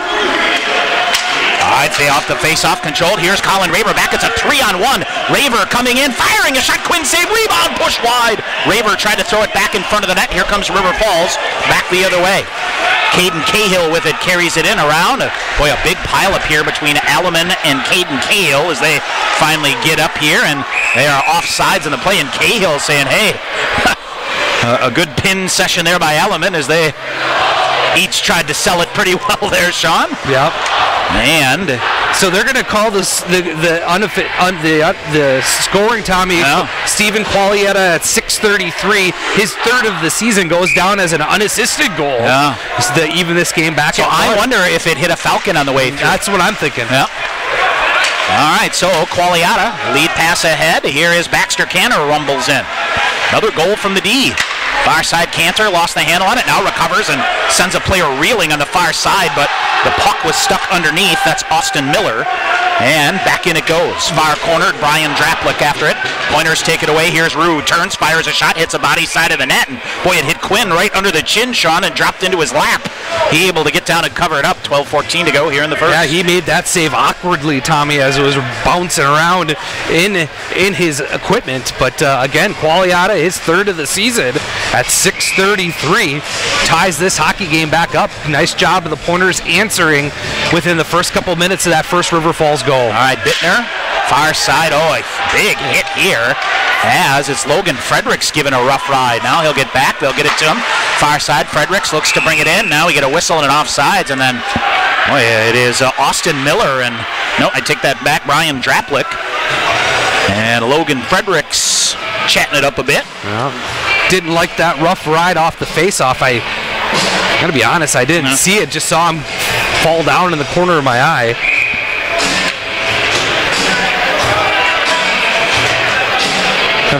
I'd say off the face-off, controlled. Here's Colin Raver back. It's a 3-on-1. Raver coming in, firing a shot. Quinn save, rebound, push wide. Raver tried to throw it back in front of the net. Here comes River Falls back the other way. Caden Cahill with it, carries it in around. Boy, a big pile up here between Alleman and Caden Cahill as they finally get up here, and they are off sides in the play, and Cahill saying, hey, a good pin session there by Alleman as they each tried to sell it pretty well there, Sean. Yep. And so they're going to call this the scoring, Tommy. Yeah. Stephen Qualiata at 6:33. His third of the season goes down as an unassisted goal. Yeah. To even this game back. So I wonder if it hit a Falcon on the way through. That's what I'm thinking. Yeah. All right, so Qualiata, lead pass ahead. Here is Baxter Cantor rumbles in. Another goal from the D. Far side Cantor lost the handle on it, now recovers and sends a player reeling on the far side, but the puck was stuck underneath. That's Austin Miller. And back in it goes. Far cornered, Brian Draplick after it. Pointers take it away. Here's Rue. Turns, fires a shot, hits a body side of the net. And boy, it hit Quinn right under the chin, Sean, and dropped into his lap. He able to get down and cover it up. 12:14 to go here in the first. Yeah, he made that save awkwardly, Tommy, as it was bouncing around in his equipment. But again, Qualiata, his third of the season at 6:33, ties this hockey game back up. Nice job of the Pointers answering within the first couple minutes of that first River Falls goal. All right, Bittner, far side. Oh, a big hit here as it's Logan Fredericks giving a rough ride. Now he'll get back. They'll get it to him. Far side, Fredericks looks to bring it in. Now we get a whistle and an offsides, and then oh yeah, it is Austin Miller. And no, I take that back. Brian Draplick and Logan Fredericks chatting it up a bit. Well, didn't like that rough ride off the face-off. I gotta be honest, I didn't see it. Just saw him fall down in the corner of my eye.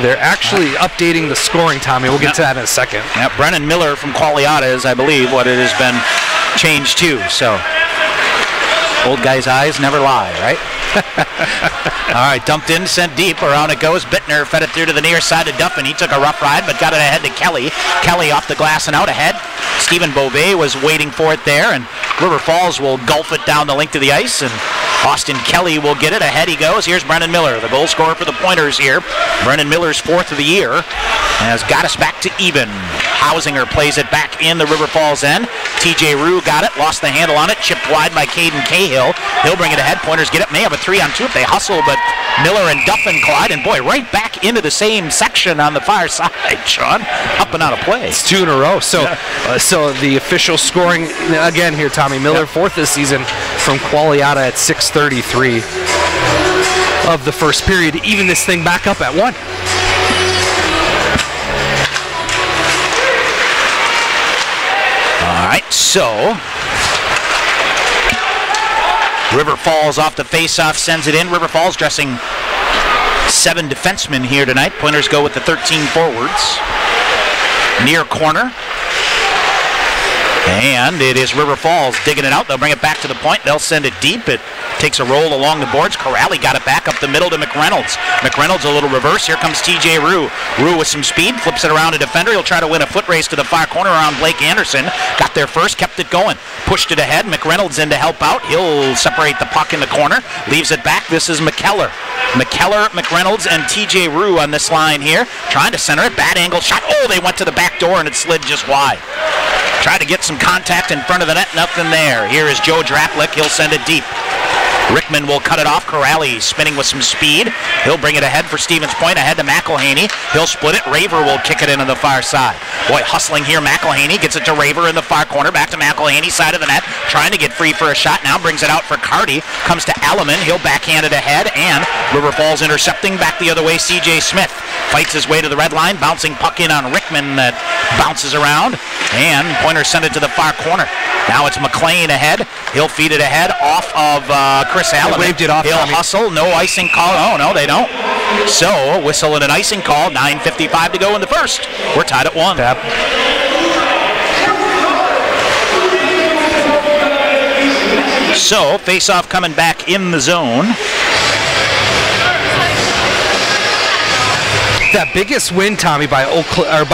They're actually updating the scoring, Tommy. We'll get to that in a second. Yeah, Brennan Miller from Qualiata is, I believe, what it has been changed to. So, old guy's eyes never lie, right? All right, dumped in, sent deep. Around it goes. Bittner fed it through to the near side of Duffin. He took a rough ride, but got it ahead to Kelly. Kelly off the glass and out ahead. Stephen Beauvais was waiting for it there, and River Falls will gulf it down the length of the ice, and Austin Kelly will get it. Ahead he goes. Here's Brennan Miller, the goal scorer for the Pointers here. Brennan Miller's fourth of the year has got us back to even. Hausinger plays it back in the River Falls end. TJ Rue got it, lost the handle on it, chipped wide by Caden Cahill. He'll bring it ahead. Pointers get it, may have a 3-on-2 if they hustle, but Miller and Duffin collide, and boy, right back into the same section on the far side, Sean. Up and out of play. It's 2 in a row. So, so the official scoring again here, Tommy Miller, fourth this season from Qualiata at 6:33 of the first period, even this thing back up at 1. All right, so River Falls off the face-off, sends it in. River Falls dressing 7 defensemen here tonight. Pointers go with the 13 forwards. Near corner. And it is River Falls digging it out. They'll bring it back to the point. They'll send it deep. It takes a roll along the boards. Corrali got it back up the middle to McReynolds. McReynolds a little reverse. Here comes TJ Rue. Rue with some speed. Flips it around a defender. He'll try to win a foot race to the far corner around Blake Anderson. Got there first. Kept it going. Pushed it ahead. McReynolds in to help out. He'll separate the puck in the corner. Leaves it back. This is McKellar. McKellar, McReynolds, and TJ Rue on this line here. Trying to center it. Bad angle shot. Oh, they went to the back door and it slid just wide. Tried to get some contact in front of the net. Nothing there. Here is Joe Draplik. He'll send it deep. Rickman will cut it off. Corrali spinning with some speed. He'll bring it ahead for Stevens Point, ahead to McElhaney. He'll split it. Raver will kick it in on the far side. Boy, hustling here. McElhaney gets it to Raver in the far corner. Back to McElhaney, side of the net. Trying to get free for a shot. Now brings it out for Carty. Comes to Alleman. He'll backhand it ahead. And River Falls intercepting. Back the other way, C.J. Smith. Fights his way to the red line. Bouncing puck in on Rickman that bounces around. And Pointers send it to the far corner. Now it's McLean ahead. He'll feed it ahead off of Chris Allen. Waved it off. He'll hustle. No icing call. Oh, no, they don't. So, whistle and an icing call. 9:55 to go in the first. We're tied at 1. Yep. So, face-off coming back in the zone. That biggest win, Tommy, by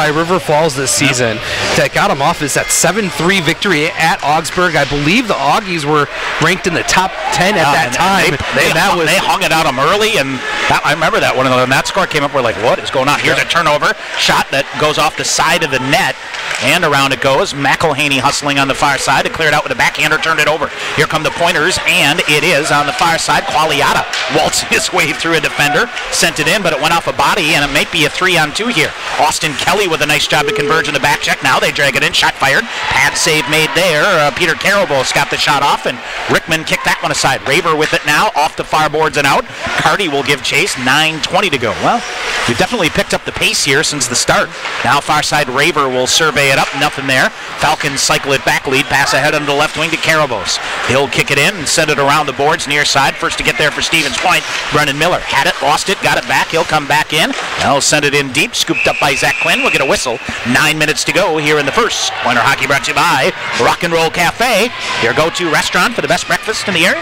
River Falls this season that got them off is that 7-3 victory at Augsburg. I believe the Augies were ranked in the top 10 at that time. They hung it out them early, and I remember that one of them. And that score came up. We're like, what is going on? Here's a turnover shot that goes off the side of the net, and around it goes. McElhaney hustling on the far side to clear it out with a backhander, turned it over. Here come the Pointers, and it is on the far side. Qualiata waltzing his way through a defender, sent it in, but it went off a body, and it may be a 3-on-2 here. Austin Kelly with a nice job to converge in the back check. Now they drag it in. Shot fired. Pad save made there. Peter Karabos got the shot off, and Rickman kicked that one aside. Raver with it now. Off the far boards and out. Carty will give chase. 9:20 to go. Well, we've definitely picked up the pace here since the start. Now far side Raver will survey it up. Nothing there. Falcons cycle it back. Lead pass ahead on the left wing to Karabos. He'll kick it in and send it around the boards near side. First to get there for Stevens Point. Brennan Miller had it, lost it, got it back. He'll come back in. Now send it in deep. Scooped up by Zach Quinn. We'll get a whistle. 9 minutes to go here in the first. Pointer Hockey brought to you by Rock and Roll Cafe, your go-to restaurant for the best breakfast in the area.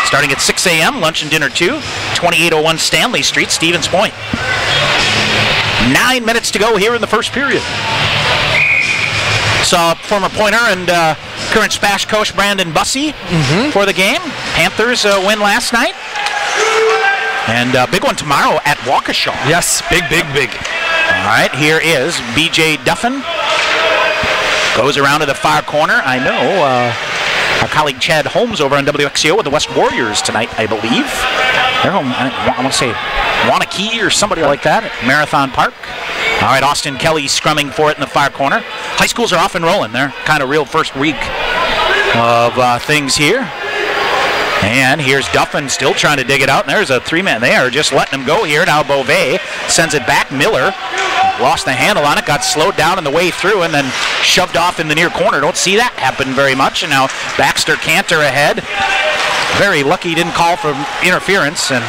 Starting at 6 a.m., lunch and dinner too. 2801 Stanley Street, Stevens Point. 9 minutes to go here in the first period. Saw former Pointer and current Spash coach Brandon Bussey for the game. Panthers win last night. And big one tomorrow at Waukesha. Yes, big. All right, here is B.J. Duffin. Goes around to the far corner. I know our colleague Chad Holmes over on WXCO with the West Warriors tonight, I believe. They're home, I want to say Wanakee or somebody like that at Marathon Park. All right, Austin Kelly scrumming for it in the far corner. High schools are off and rolling. They're kind of real first week of things here. And here's Duffin still trying to dig it out. And there's a 3-man. They are just letting him go here. Now Beauvais sends it back. Miller lost the handle on it, got slowed down on the way through, and then shoved off in the near corner. Don't see that happen very much. And now Baxter Cantor ahead. Very lucky he didn't call for interference. And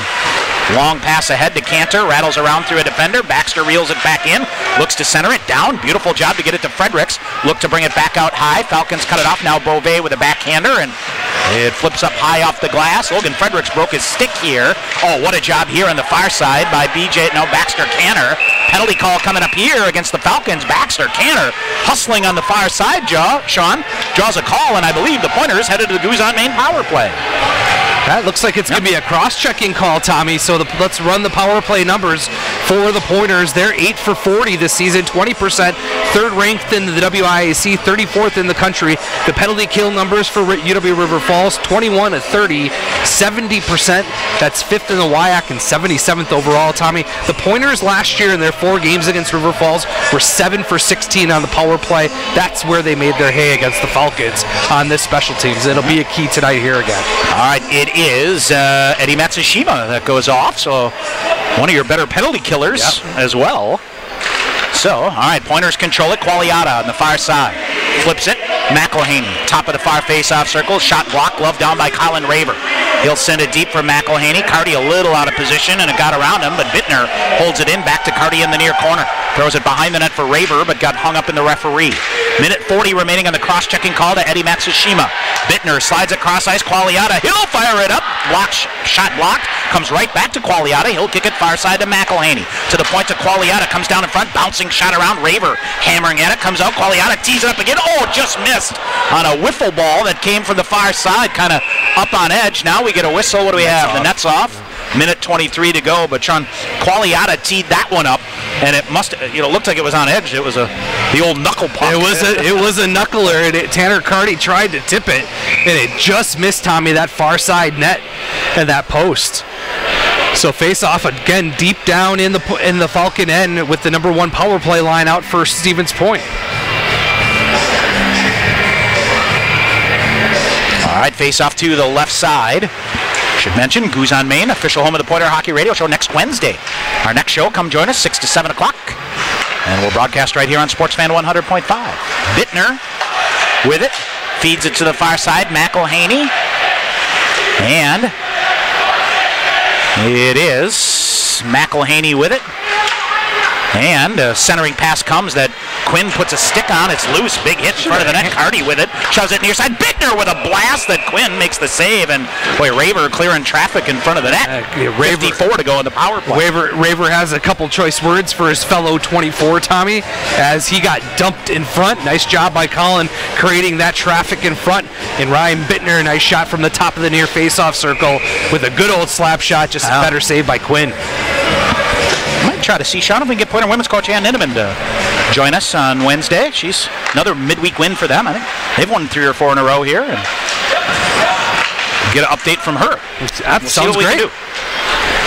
long pass ahead to Cantor, rattles around through a defender. Baxter reels it back in, looks to center it down. Beautiful job to get it to Fredericks. Look to bring it back out high. Falcons cut it off. Now Beauvais with a backhander, and it flips up high off the glass. Logan Fredericks broke his stick here. Oh, what a job here on the far side by Baxter Cantor. Penalty call coming up here against the Falcons. Baxter Cantor hustling on the far side, Sean. Draws a call, and I believe the Pointers headed to the Guzan main power play. That looks like it's going to be a cross-checking call, Tommy. So let's run the power play numbers for the Pointers. They're 8 for 40 this season, 20%, third ranked in the WIAC, 34th in the country. The penalty kill numbers for UW River Falls, 21 to 30, 70%. That's 5th in the WIAC and 77th overall, Tommy. The Pointers last year in their 4 games against River Falls were 7 for 16 on the power play. That's where they made their hay against the Falcons on this special teams. It'll be a key tonight here again. All right, it is Eddie Matsushima that goes off, so one of your better penalty killers as well. So, all right, Pointers control it. Qualiata on the far side. Flips it. McElhaney, top of the far face-off circle. Shot blocked, glove down by Colin Raver. He'll send it deep for McElhaney. Carty a little out of position, and it got around him, but Bittner holds it in back to Carty in the near corner. Throws it behind the net for Raver, but got hung up in the referee. Minute 40 remaining on the cross-checking call to Eddie Matsushima. Bittner slides across ice. Qualiata, he'll fire it up. Shot blocked. Comes right back to Qualiata. He'll kick it far side to McElhaney. To the point to Qualiata. Comes down in front. Bouncing shot around. Raver hammering at it. Comes out. Qualiata tees it up again. Oh, just missed on a wiffle ball that came from the far side. Kind of up on edge. Now we get a whistle. What do we have? The net's off. Minute 23 to go, but Qualiata teed that one up, and it looked like it was on edge. It was the old knuckle puck. It was a knuckler, and Tanner Carty tried to tip it, and it just missed Tommy that far side net and that post. So face off again deep down in the Falcon end with the number 1 power play line out for Stevens Point. All right, face off to the left side. Should mention, Goose on Main, official home of the Pointer Hockey Radio Show next Wednesday. Our next show, come join us, 6 to 7 o'clock. And we'll broadcast right here on Sportsfan 100.5. Bittner with it, feeds it to the far side, McElhaney. And it is McElhaney with it. And a centering pass comes that Quinn puts a stick on. It's loose. Big hit in front of the net. Carty with it. Shoves it near side. Bittner with a blast that Quinn makes the save. And boy, Raver clearing traffic in front of the net. 54 to go in the power play. Raver has a couple choice words for his fellow 24, Tommy, as he got dumped in front. Nice job by Colin creating that traffic in front. And Ryan Bittner, nice shot from the top of the near face-off circle with a good old slap shot. Just a better save by Quinn. Might try to see Sean if we can get Pointer women's coach Ann Ninneman to join us on Wednesday. She's another midweek win for them. I think they've won 3 or 4 in a row here, and get an update from her. That sounds great.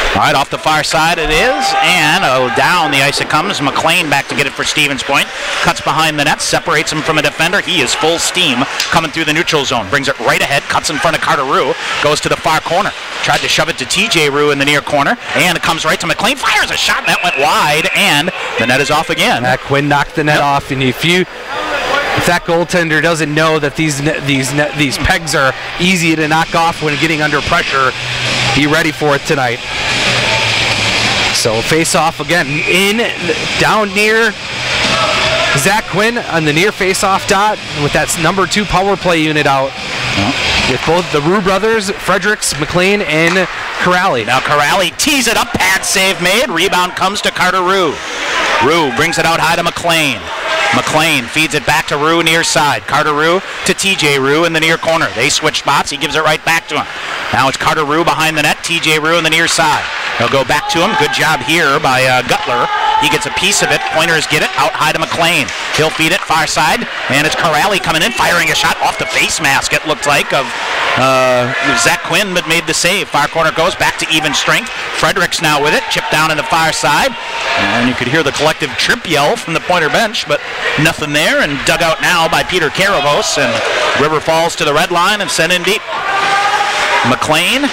All right, off the far side it is, and down the ice it comes. McLean back to get it for Stevens Point. Cuts behind the net, separates him from a defender. He is full steam coming through the neutral zone. Brings it right ahead, cuts in front of Carter Rue. Goes to the far corner. Tried to shove it to TJ Rue in the near corner, and it comes right to McLean. Fires a shot, that went wide, and the net is off again. Quinn knocked the net off, and if that goaltender doesn't know that these pegs are easy to knock off when getting under pressure, be ready for it tonight. So face off again down near Zach Quinn on the near face off dot with that number 2 power play unit out. With both the Rue brothers, Fredericks, McLean, and Corrali. Now Corrali tees it up, pad save made. Rebound comes to Carter Rue. Rue brings it out high to McLean. McLean feeds it back to Rue near side. Carter Rue to TJ Rue in the near corner. They switch spots. He gives it right back to him. Now it's Carter Rue behind the net. TJ Rue in the near side. He'll go back to him. Good job here by Gutler. He gets a piece of it. Pointers get it out high to McLean. He'll feed it far side, and it's Corrali coming in, firing a shot off the face mask, it looked like, of Zach Quinn, but made the save. Far corner goes back to even strength. Fredericks now with it, chipped down in the far side, and you could hear the collective trip yell from the Pointer bench, but nothing there, and dug out now by Peter Caravos, and River Falls to the red line and sent in deep. McLean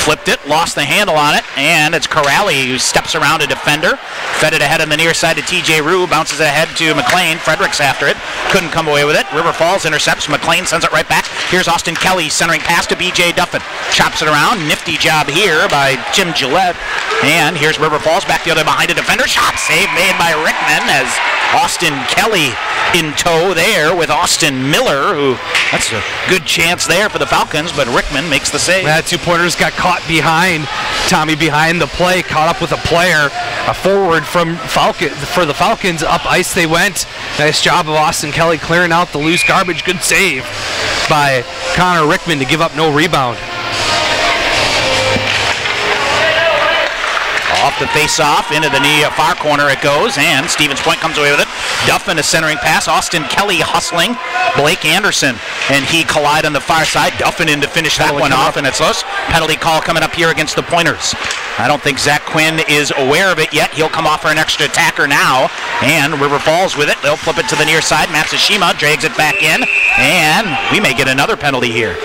flipped it, lost the handle on it, and it's Corrali who steps around a defender. Fed it ahead on the near side to TJ Rue, bounces ahead to McLean. Fredericks after it, couldn't come away with it. River Falls intercepts, McLean sends it right back. Here's Austin Kelly centering pass to BJ Duffin. Chops it around, nifty job here by Jim Gillette. And here's River Falls back the other behind a defender. Shot save made by Rickman as Austin Kelly in tow there with Austin Miller, who, that's a good chance there for the Falcons, but Rickman makes the save. Yeah, 2 pointers got caught behind, Tommy behind the play, caught up with a player, a forward for the Falcons, up ice they went. Nice job of Austin Kelly clearing out the loose garbage. Good save by Connor Rickman to give up no rebound. Off the face-off, into the knee far corner it goes, and Stevens Point comes away with it. Duffin a centering pass, Austin Kelly hustling, Blake Anderson, and he collide on the far side. Duffin in to finish that one off, and it's us. Penalty call coming up here against the Pointers. I don't think Zach Quinn is aware of it yet. He'll come off for an extra attacker now, and River Falls with it. They'll flip it to the near side. Matsushima drags it back in, and we may get another penalty here.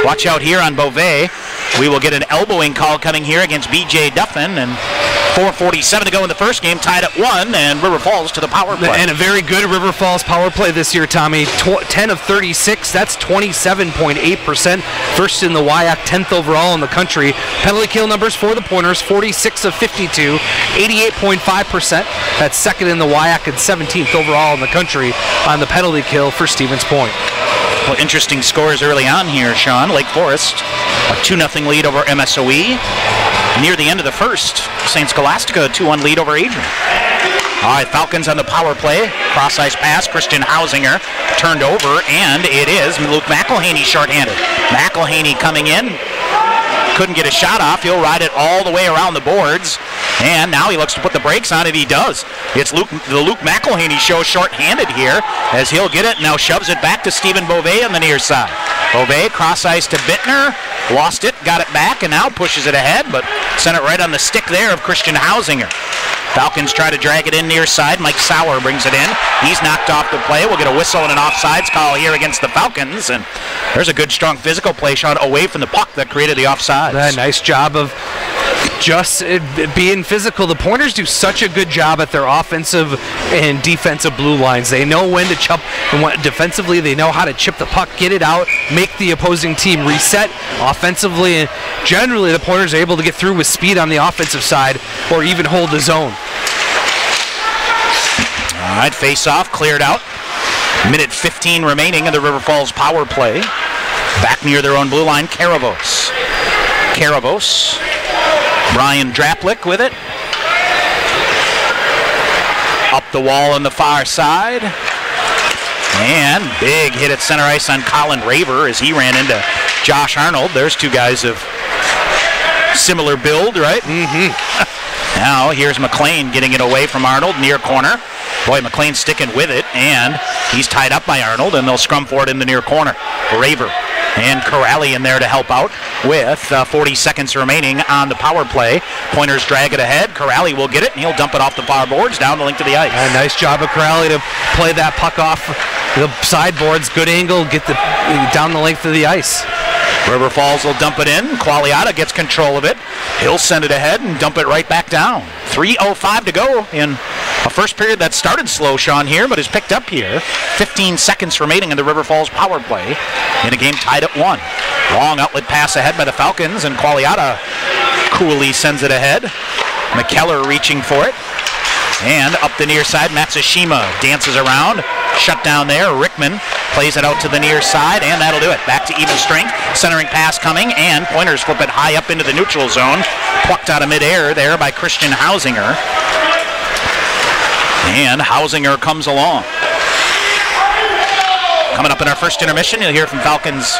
Watch out here on Beauvais. We will get an elbowing call coming here against BJ Duffin, and 4:47 to go in the first game, tied at 1, and River Falls to the power play. And a very good River Falls power play this year, Tommy. 10 of 36, that's 27.8%. First in the WIAC, 10th overall in the country. Penalty kill numbers for the Pointers, 46 of 52, 88.5%. That's second in the WIAC and 17th overall in the country on the penalty kill for Stevens Point. Well, interesting scores early on here, Sean. Lake Forest, a 2-0 lead over MSOE. Near the end of the first, St. Scholastica, a 2-1 lead over Adrian. All right, Falcons on the power play. Cross-ice pass, Christian Hausinger turned over, and it is Luke McElhaney shorthanded. McElhaney coming in. Couldn't get a shot off. He'll ride it all the way around the boards. And now he looks to put the brakes on it. He does. It's the Luke McElhaney show short-handed here as he'll get it. Now shoves it back to Stephen Beauvais on the near side. Beauvais cross-ice to Bittner. Lost it, got it back, and now pushes it ahead, but sent it right on the stick there of Christian Hausinger. Falcons try to drag it in near side. Mike Sauer brings it in. He's knocked off the play. We'll get a whistle and an offsides call here against the Falcons. And there's a good, strong physical play, Sean, away from the puck that created the offsides. Nice job of just being physical. The Pointers do such a good job at their offensive and defensive blue lines. They know when to chip, and defensively they know how to chip the puck, get it out, make the opposing team reset. Offensively, and generally the Pointers are able to get through with speed on the offensive side or even hold the zone. All right, face-off cleared out. Minute 15 remaining in the River Falls power play. Back near their own blue line, Caravos. Brian Draplick with it. Up the wall on the far side. And big hit at center ice on Colin Raver as he ran into Josh Arnold. There's two guys of similar build, right? Now here's McLean getting it away from Arnold, near corner. Boy, McLean sticking with it, and he's tied up by Arnold, and they'll scrum for it in the near corner. Raver and Corrali in there to help out with 40 seconds remaining on the power play. Pointers drag it ahead. Corrali will get it, and he'll dump it off the far boards down the link to the ice. Nice job of Corrali to play that puck off the sideboards. Good angle, get the down the length of the ice. River Falls will dump it in. Qualiata gets control of it. He'll send it ahead and dump it right back down. 3:05 to go in a first period that started slow, Sean, here, but is picked up here. 15 seconds remaining in the River Falls power play in a game tied at 1. Long outlet pass ahead by the Falcons, and Qualiata coolly sends it ahead. McKellar reaching for it. And up the near side, Matsushima dances around. Shut down there. Rickman plays it out to the near side, and that'll do it. Back to even strength. Centering pass coming, and Pointers flip it high up into the neutral zone. Plucked out of midair there by Christian Hausinger. And Hausinger comes along. Coming up in our first intermission, you'll hear from Falcons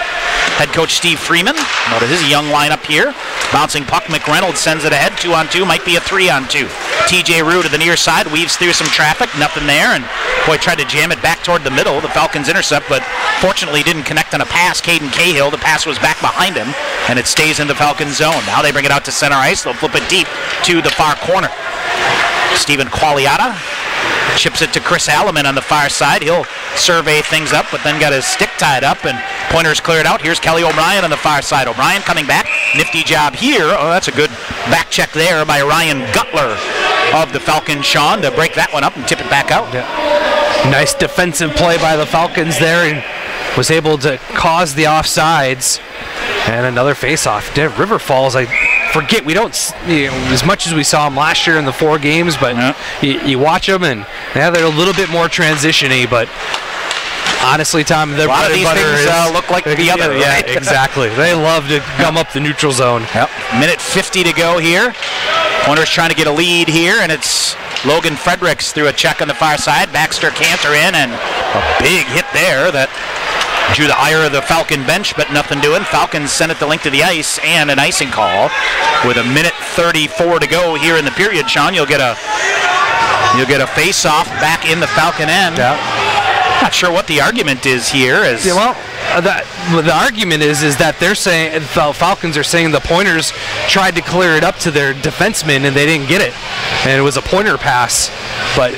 head coach Steve Freeman about his young lineup here. Bouncing puck, McReynolds sends it ahead. 2-on-2, might be a 3-on-2. TJ Rue to the near side, weaves through some traffic, nothing there, and boy, tried to jam it back toward the middle. The Falcons intercept, but fortunately didn't connect on a pass. Caden Cahill, the pass was back behind him, and it stays in the Falcons zone. Now they bring it out to center ice. They'll flip it deep to the far corner. Stephen Qualiata chips it to Chris Alleman on the far side. He'll survey things up, but then got his stick tied up, and Pointers cleared out. Here's Kelly O'Brien on the far side. O'Brien coming back. Nifty job here. Oh, that's a good back check there by Ryan Gutler of the Falcons, Sean, to break that one up and tip it back out. Yeah. Nice defensive play by the Falcons there, and was able to cause the offsides. And another face-off. River Falls, I forget, we don't, as much as we saw them last year in the 4 games, but you watch them, and they're a little bit more transition-y, but honestly, Tom, their bread and butter look like the other. Yeah, right? Exactly. They love to come up the neutral zone. Yep. Minute 50 to go here. Pointers trying to get a lead here, and it's Logan Fredericks through a check on the far side. Baxter Cantor in, and a big hit there that drew the ire of the Falcon bench, but nothing doing. Falcons send it the link to the ice, and an icing call with a minute 34 to go here in the period. Sean, you'll get a face-off back in the Falcon end. Yeah. Not sure what the argument is here. The argument is that they're saying, the Falcons are saying the Pointers tried to clear it up to their defensemen and they didn't get it, and it was a pointer pass. But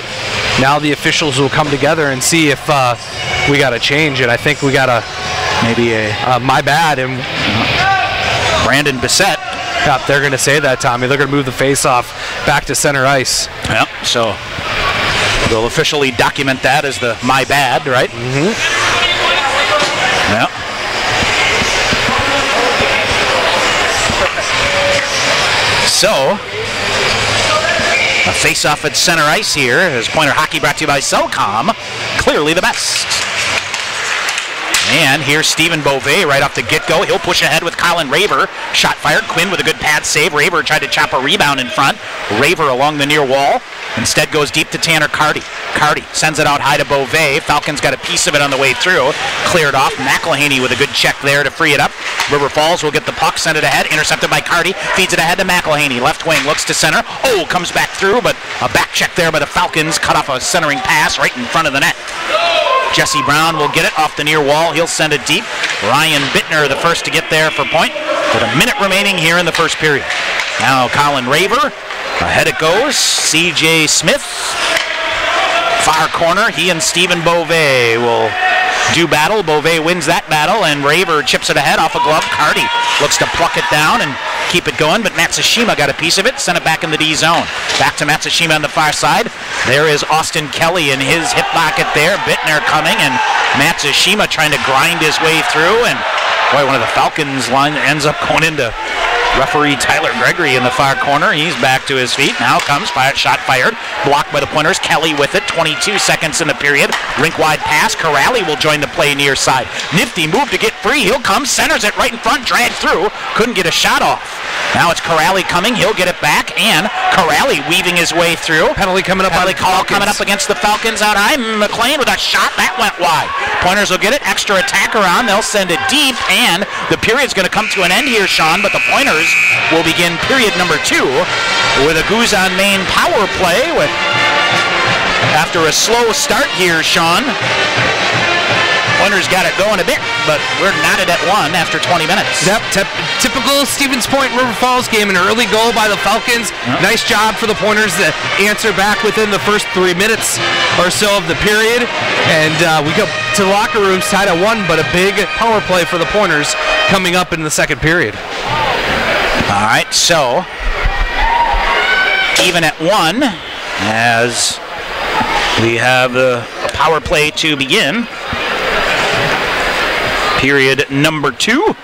now the officials will come together and see if we got to change it. I think we got to maybe a my bad. And Brandon Bissett Yep, they're going to say that, Tommy. They're going to move the face-off back to center ice. Yep, so we'll officially document that as the my bad, right? Mm-hmm. Yep. So, a face-off at center ice here as Pointer Hockey brought to you by Cellcom. Clearly the best. And here's Stephen Beauvais right off the get-go. He'll push ahead with Colin Raver. Shot fired. Quinn with a good pad save. Raver tried to chop a rebound in front. Raver along the near wall. Instead goes deep to Tanner Carty. Carty sends it out high to Beauvais. Falcons got a piece of it on the way through. Cleared off. McElhaney with a good check there to free it up. River Falls will get the puck. Send it ahead. Intercepted by Carty. Feeds it ahead to McElhaney. Left wing looks to center. Oh, comes back through, but a back check there by the Falcons. Cut off a centering pass right in front of the net. Jesse Brown will get it off the near wall. He'll send it deep. Ryan Bittner the first to get there for point. With a minute remaining here in the first period. Now Colin Raver. Ahead it goes. C.J. Smith. Far corner. He and Stephen Beauvais will do battle. Beauvais wins that battle, and Raver chips it ahead off a glove. Carty looks to pluck it down and keep it going, but Matsushima got a piece of it, sent it back in the D zone. Back to Matsushima on the far side. There is Austin Kelly in his hip pocket there. Bittner coming, and Matsushima trying to grind his way through, and boy, one of the Falcons line ends up going into referee Tyler Gregory in the far corner. He's back to his feet. Now comes shot fired. Blocked by the Pointers. Kelly with it. 22 seconds in the period. Rink-wide pass. Corrali will join the play near side. Nifty move to get free. He'll come. Centers it right in front. Dragged through. Couldn't get a shot off. Now it's Corrali coming. He'll get it back. And Corrali weaving his way through. Penalty coming up. Penalty call coming up against the Falcons out high. McLean with a shot. That went wide. Pointers will get it. Extra attacker on. They'll send it deep. And the period's going to come to an end here, Sean. But the Pointers will begin period number 2 with a Guzan main power play with, after a slow start here, Sean. Pointers got it going a bit, but we're knotted at 1 after 20 minutes. Yep, typical Stevens Point River Falls game. An early goal by the Falcons. Yep. Nice job for the Pointers to answer back within the first 3 minutes or so of the period. And we go to the locker rooms tied at 1, but a big power play for the Pointers coming up in the second period. All right, so even at 1 as we have a power play to begin. Period number 2.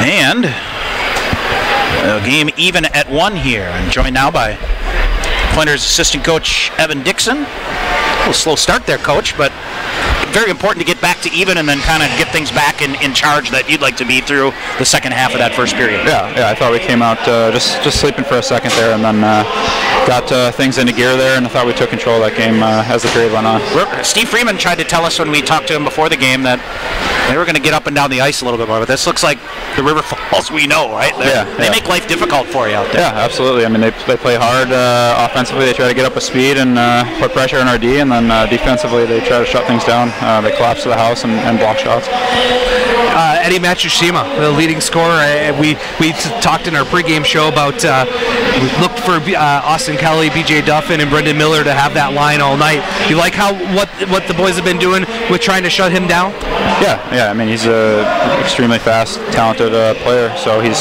And a game even at 1 here. And joined now by Pointers assistant coach Evan Dixon. A little slow start there, coach, but very important to get back to even and then kind of get things back in charge that you'd like to be through the second half of that first period. Yeah, I thought we came out just sleeping for a second there, and then got things into gear there, and I thought we took control of that game as the period went on. Steve Freeman tried to tell us when we talked to him before the game that they were going to get up and down the ice a little bit more, but this looks like the River Falls we know, right? They make life difficult for you out there. Yeah, absolutely. I mean, they play hard offensively. They try to get up a speed and put pressure on our D, and then defensively they try to shut things down. They collapse to the house and block shots. Eddie Matsushima, the leading scorer. We talked in our pregame show about we looked for Austin Kelly, B.J. Duffin, and Brendan Miller to have that line all night. You like what the boys have been doing with trying to shut him down? Yeah. I mean, he's a extremely fast, talented player. So he's,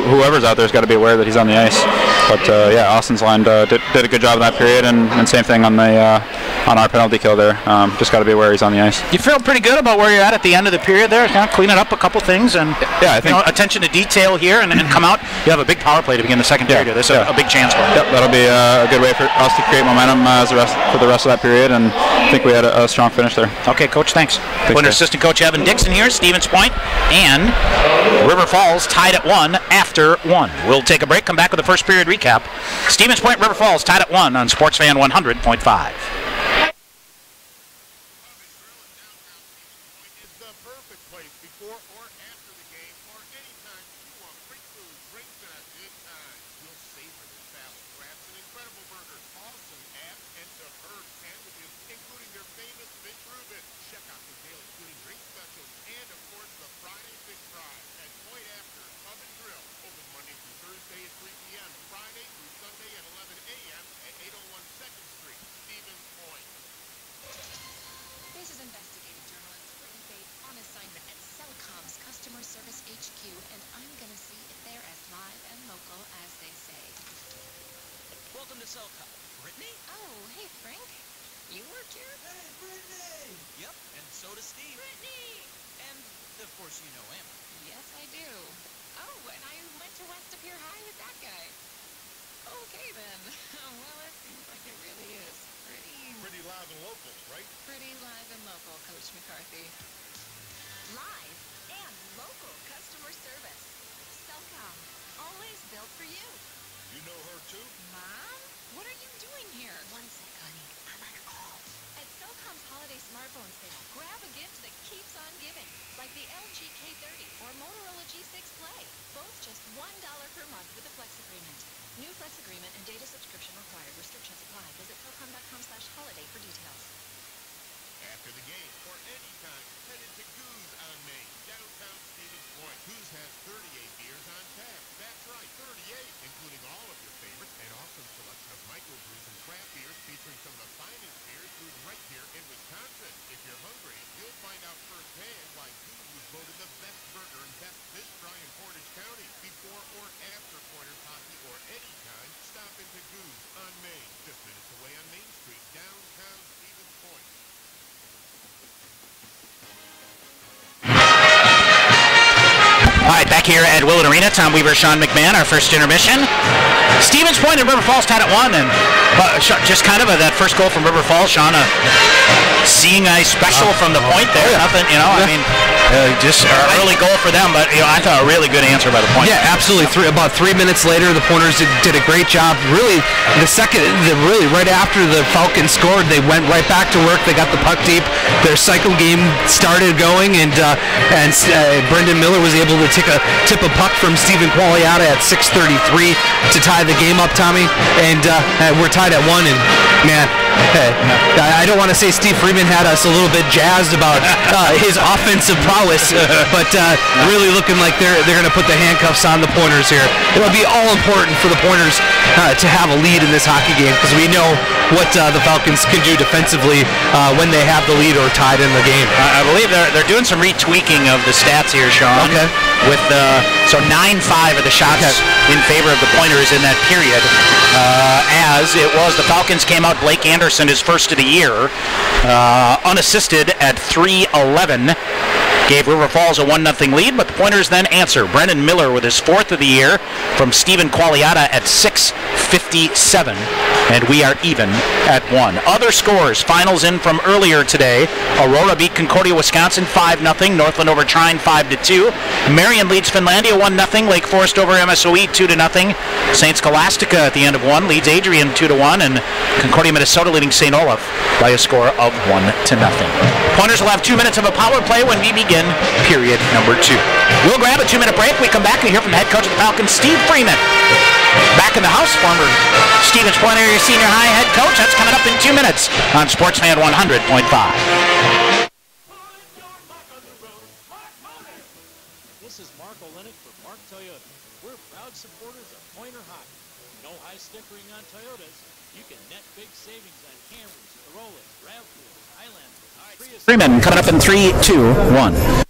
whoever's out there's got to be aware that he's on the ice. But Austin's line did a good job in that period, and same thing on the on our penalty kill there. Just got to be aware he's on the ice. You feel pretty good about where you're at the end of the period there, kind of cleaning up a couple things and I think attention to detail here and come out. You have a big power play to begin the second period. There's a big chance for it. Yep, that'll be a good way for us to create momentum for the rest of that period, and I think we had a strong finish there. Okay, Coach, thanks. Pointer assistant coach Evan Dixon here, Stevens Point, and River Falls tied at 1 after 1. We'll take a break, come back with the first period recap. Stevens Point, River Falls tied at 1 on Sportsfan 100.5. This is investigative journalist Brittany Bates on assignment at Cellcom's customer Service HQ, and I'm going to see if they're as live and local as they say. Welcome to Cellcom. Brittany? Oh, hey, Frank. You work here? Hey, Brittany! Yep, and so does Steve. Brittany! And, of course, you know Emma. Yes, I do. Oh, and I went to West Up here High with that guy. Okay, then. Well, it seems like it really is Pretty live and local, right? pretty live and local, Coach McCarthy. Live and local customer service. Cellcom, always built for you. You know her too? Mom? What are you doing here? One sec, honey. I'm on a call. At Cellcom's holiday smartphone sale, grab a gift that keeps on giving, like the LG K30 or Motorola G6 Play. Both just $1 per month with a Flex Agreement. New Flex Agreement and data subscription required. Restrictions apply. Visit Cellcom.com/holiday for details. After the game or anytime, head into Goose on Main, downtown Stevens Point. Goose has 38 beers on tap. That's right, 38, including all of your favorites. An awesome selection of microbrews and craft beers featuring some of the finest beers brewed right here in Wisconsin. If you're hungry, you'll find out firsthand why Goose was voted the best burger and best fish fry in Portage County. Before or after Pointers hockey or anytime, stop into Goose on Main, just minutes away on Main Street, downtown Stevens Point. All right, back here at Willett Arena, Tom Weaver, Sean McMahon, our first intermission. Stevens Point and River Falls tied at 1, and just kind of that first goal from River Falls, Sean, seeing a special from the point there. Nothing, I mean, just an early goal for them, but I thought a really good answer by the point. Yeah, absolutely. About 3 minutes later, the Pointers did a great job. Really, right after the Falcons scored, they went right back to work. They got the puck deep. Their cycle game started going, and Brendan Miller was able to tip a puck from Stephen Qualiata at 6:33 to tie the game up, Tommy. And we're tied at 1. And man, I don't want to say Steve Freeman had us a little bit jazzed about his offensive prowess, but really looking like they're going to put the handcuffs on the Pointers here. It'll be all important for the Pointers to have a lead in this hockey game, because we know what the Falcons can do defensively when they have the lead or tied in the game. I believe they're doing some retweaking of the stats here, Sean. Okay. With so 9-5 of the shots in favor of the Pointers in that period. As it was, the Falcons came out Blake Anderson, his first of the year, unassisted at 3-11. Gave River Falls a 1-0 lead, but the Pointers then answer. Brendan Miller with his fourth of the year from Stephen Qualiata at 6:57, and we are even at 1. Other scores, finals in from earlier today. Aurora beat Concordia, Wisconsin 5-0. Northland over Trine 5-2. Marion leads Finlandia 1-0. Lake Forest over MSOE 2-0. St. Scholastica at the end of 1 leads Adrian 2-1, and Concordia, Minnesota leading St. Olaf by a score of 1-0. Pointers will have 2 minutes of a power play when we begin period number 2. We'll grab a 2-minute break. We come back and hear from the head coach of the Falcons, Steve Freeman. Back in the house, former Stevens Point area senior high head coach. That's coming up in 2 minutes on Sportsman 100.5. This is Mark Olenek for Mark Toyota. We're proud supporters of Pointer hockey. No high stickering on Toyotas. You can net big savings on Camrys, Corollas, RAV4s, Highlanders, Prius. Freeman coming up in 3, 2, 1.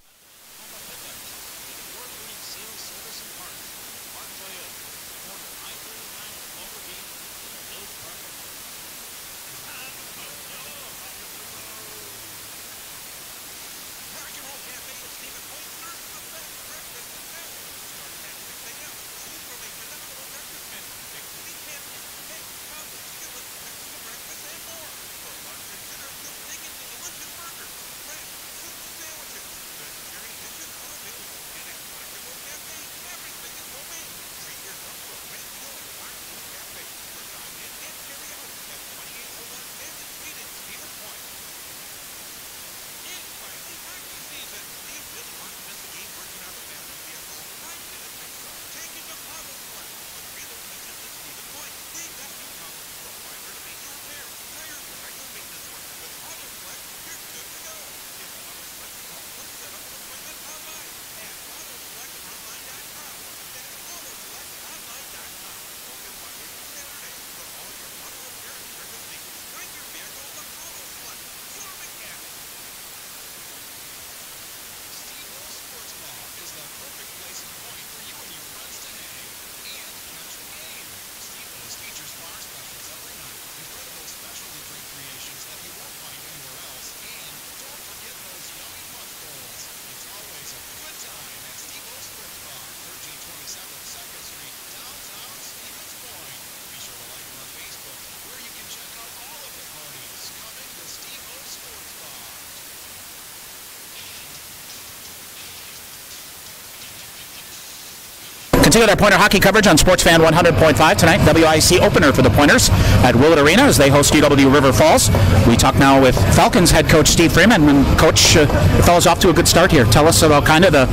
Continue with our Pointer hockey coverage on Sportsfan 100.5 tonight. WIC opener for the Pointers at Willett Arena as they host UW River Falls. We talk now with Falcons head coach Steve Freeman. And Coach, the fellas off to a good start here. Tell us about kind of the,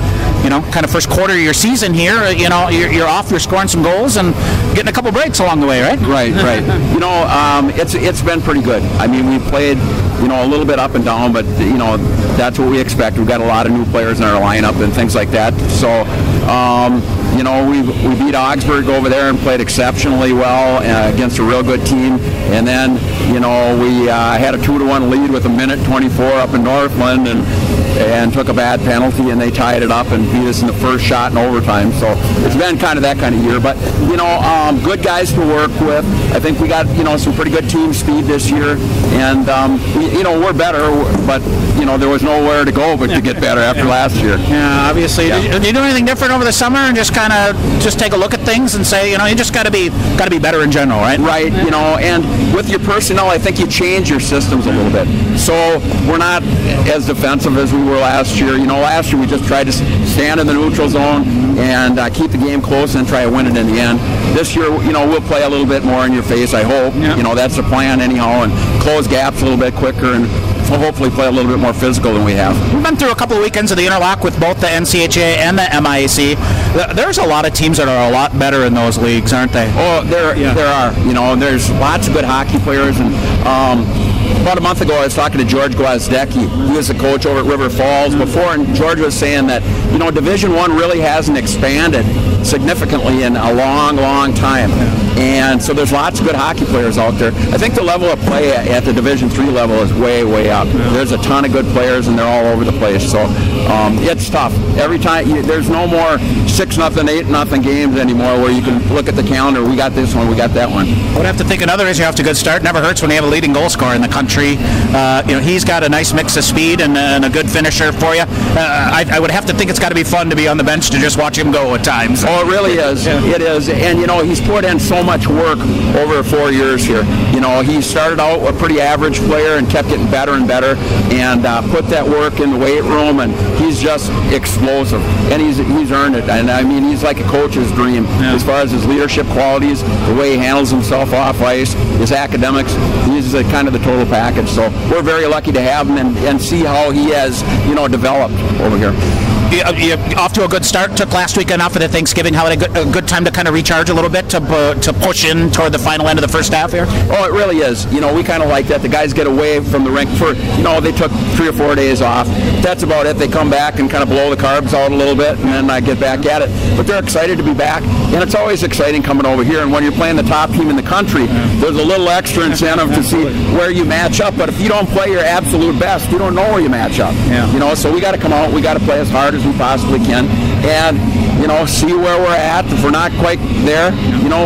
kind of first quarter of your season here. You're off, you're scoring some goals and getting a couple breaks along the way, right? Right. It's been pretty good. I mean, we played, a little bit up and down, but that's what we expect. We've got a lot of new players in our lineup and things like that. So, we beat Augsburg over there and played exceptionally well against a real good team. And then, we had a 2-1 lead with 1:24 up in Northland and took a bad penalty, and they tied it up and beat us in the first shot in overtime. So it's been kind of that kind of year. But, good guys to work with. I think we got, some pretty good team speed this year. And, we're better, but, there was nowhere to go but to get better after last year. Yeah, obviously. Yeah. Did you do anything different over the summer and just kind of take a look at things and say, you just got to be better in general, right? Right, and with your personnel, I think you change your systems a little bit. So we're not as defensive as we were last year. Last year we just tried to stand in the neutral zone and keep the game close and try to win it in the end. This year, we'll play a little bit more in your face, I hope. Yeah. That's the plan anyhow, and close gaps a little bit quicker and we'll hopefully play a little bit more physical than we have. We've been through a couple of weekends of the interlock with both the NCHA and the MIAC. There's a lot of teams that are a lot better in those leagues, aren't they? Oh, there are. There's lots of good hockey players, and about a month ago I was talking to George Gwozdecki. He was the coach over at River Falls before, and George was saying that Division I really hasn't expanded significantly in a long, long time. And so there's lots of good hockey players out there. I think the level of play at the Division III level is way, way up. There's a ton of good players, and they're all over the place. So it's tough. Every time, there's no more 6-0, 8-0 games anymore where you can look at the calendar. We got this one, we got that one. I would have to think another is you have to good start. Never hurts when you have a leading goal scorer in the country. He's got a nice mix of speed and a good finisher for you. I would have to think it's got to be fun to be on the bench to just watch him go at times. Oh, it really is. Yeah. It is. And, he's put in so much work over 4 years here. He started out a pretty average player and kept getting better and better and put that work in the weight room, and he's just explosive. And he's earned it. And, I mean, he's like a coach's dream as far as his leadership qualities, the way he handles himself off ice, his academics. He's kind of the total package. So we're very lucky to have him and see how he has, developed over here. You're off to a good start. Took last weekend off of Thanksgiving. How a good time to kind of recharge a little bit to push in toward the final end of the first half here? Oh, it really is. We kind of like that. The guys get away from the rink for, they took 3 or 4 days off. That's about it. They come back and kind of blow the carbs out a little bit, and then I get back at it. But they're excited to be back, and it's always exciting coming over here. And when you're playing the top team in the country, there's a little extra incentive to see where you match up. But if you don't play your absolute best, you don't know where you match up. Yeah. So we got to come out. We got to play as hard as we possibly can, and see where we're at. If we're not quite there,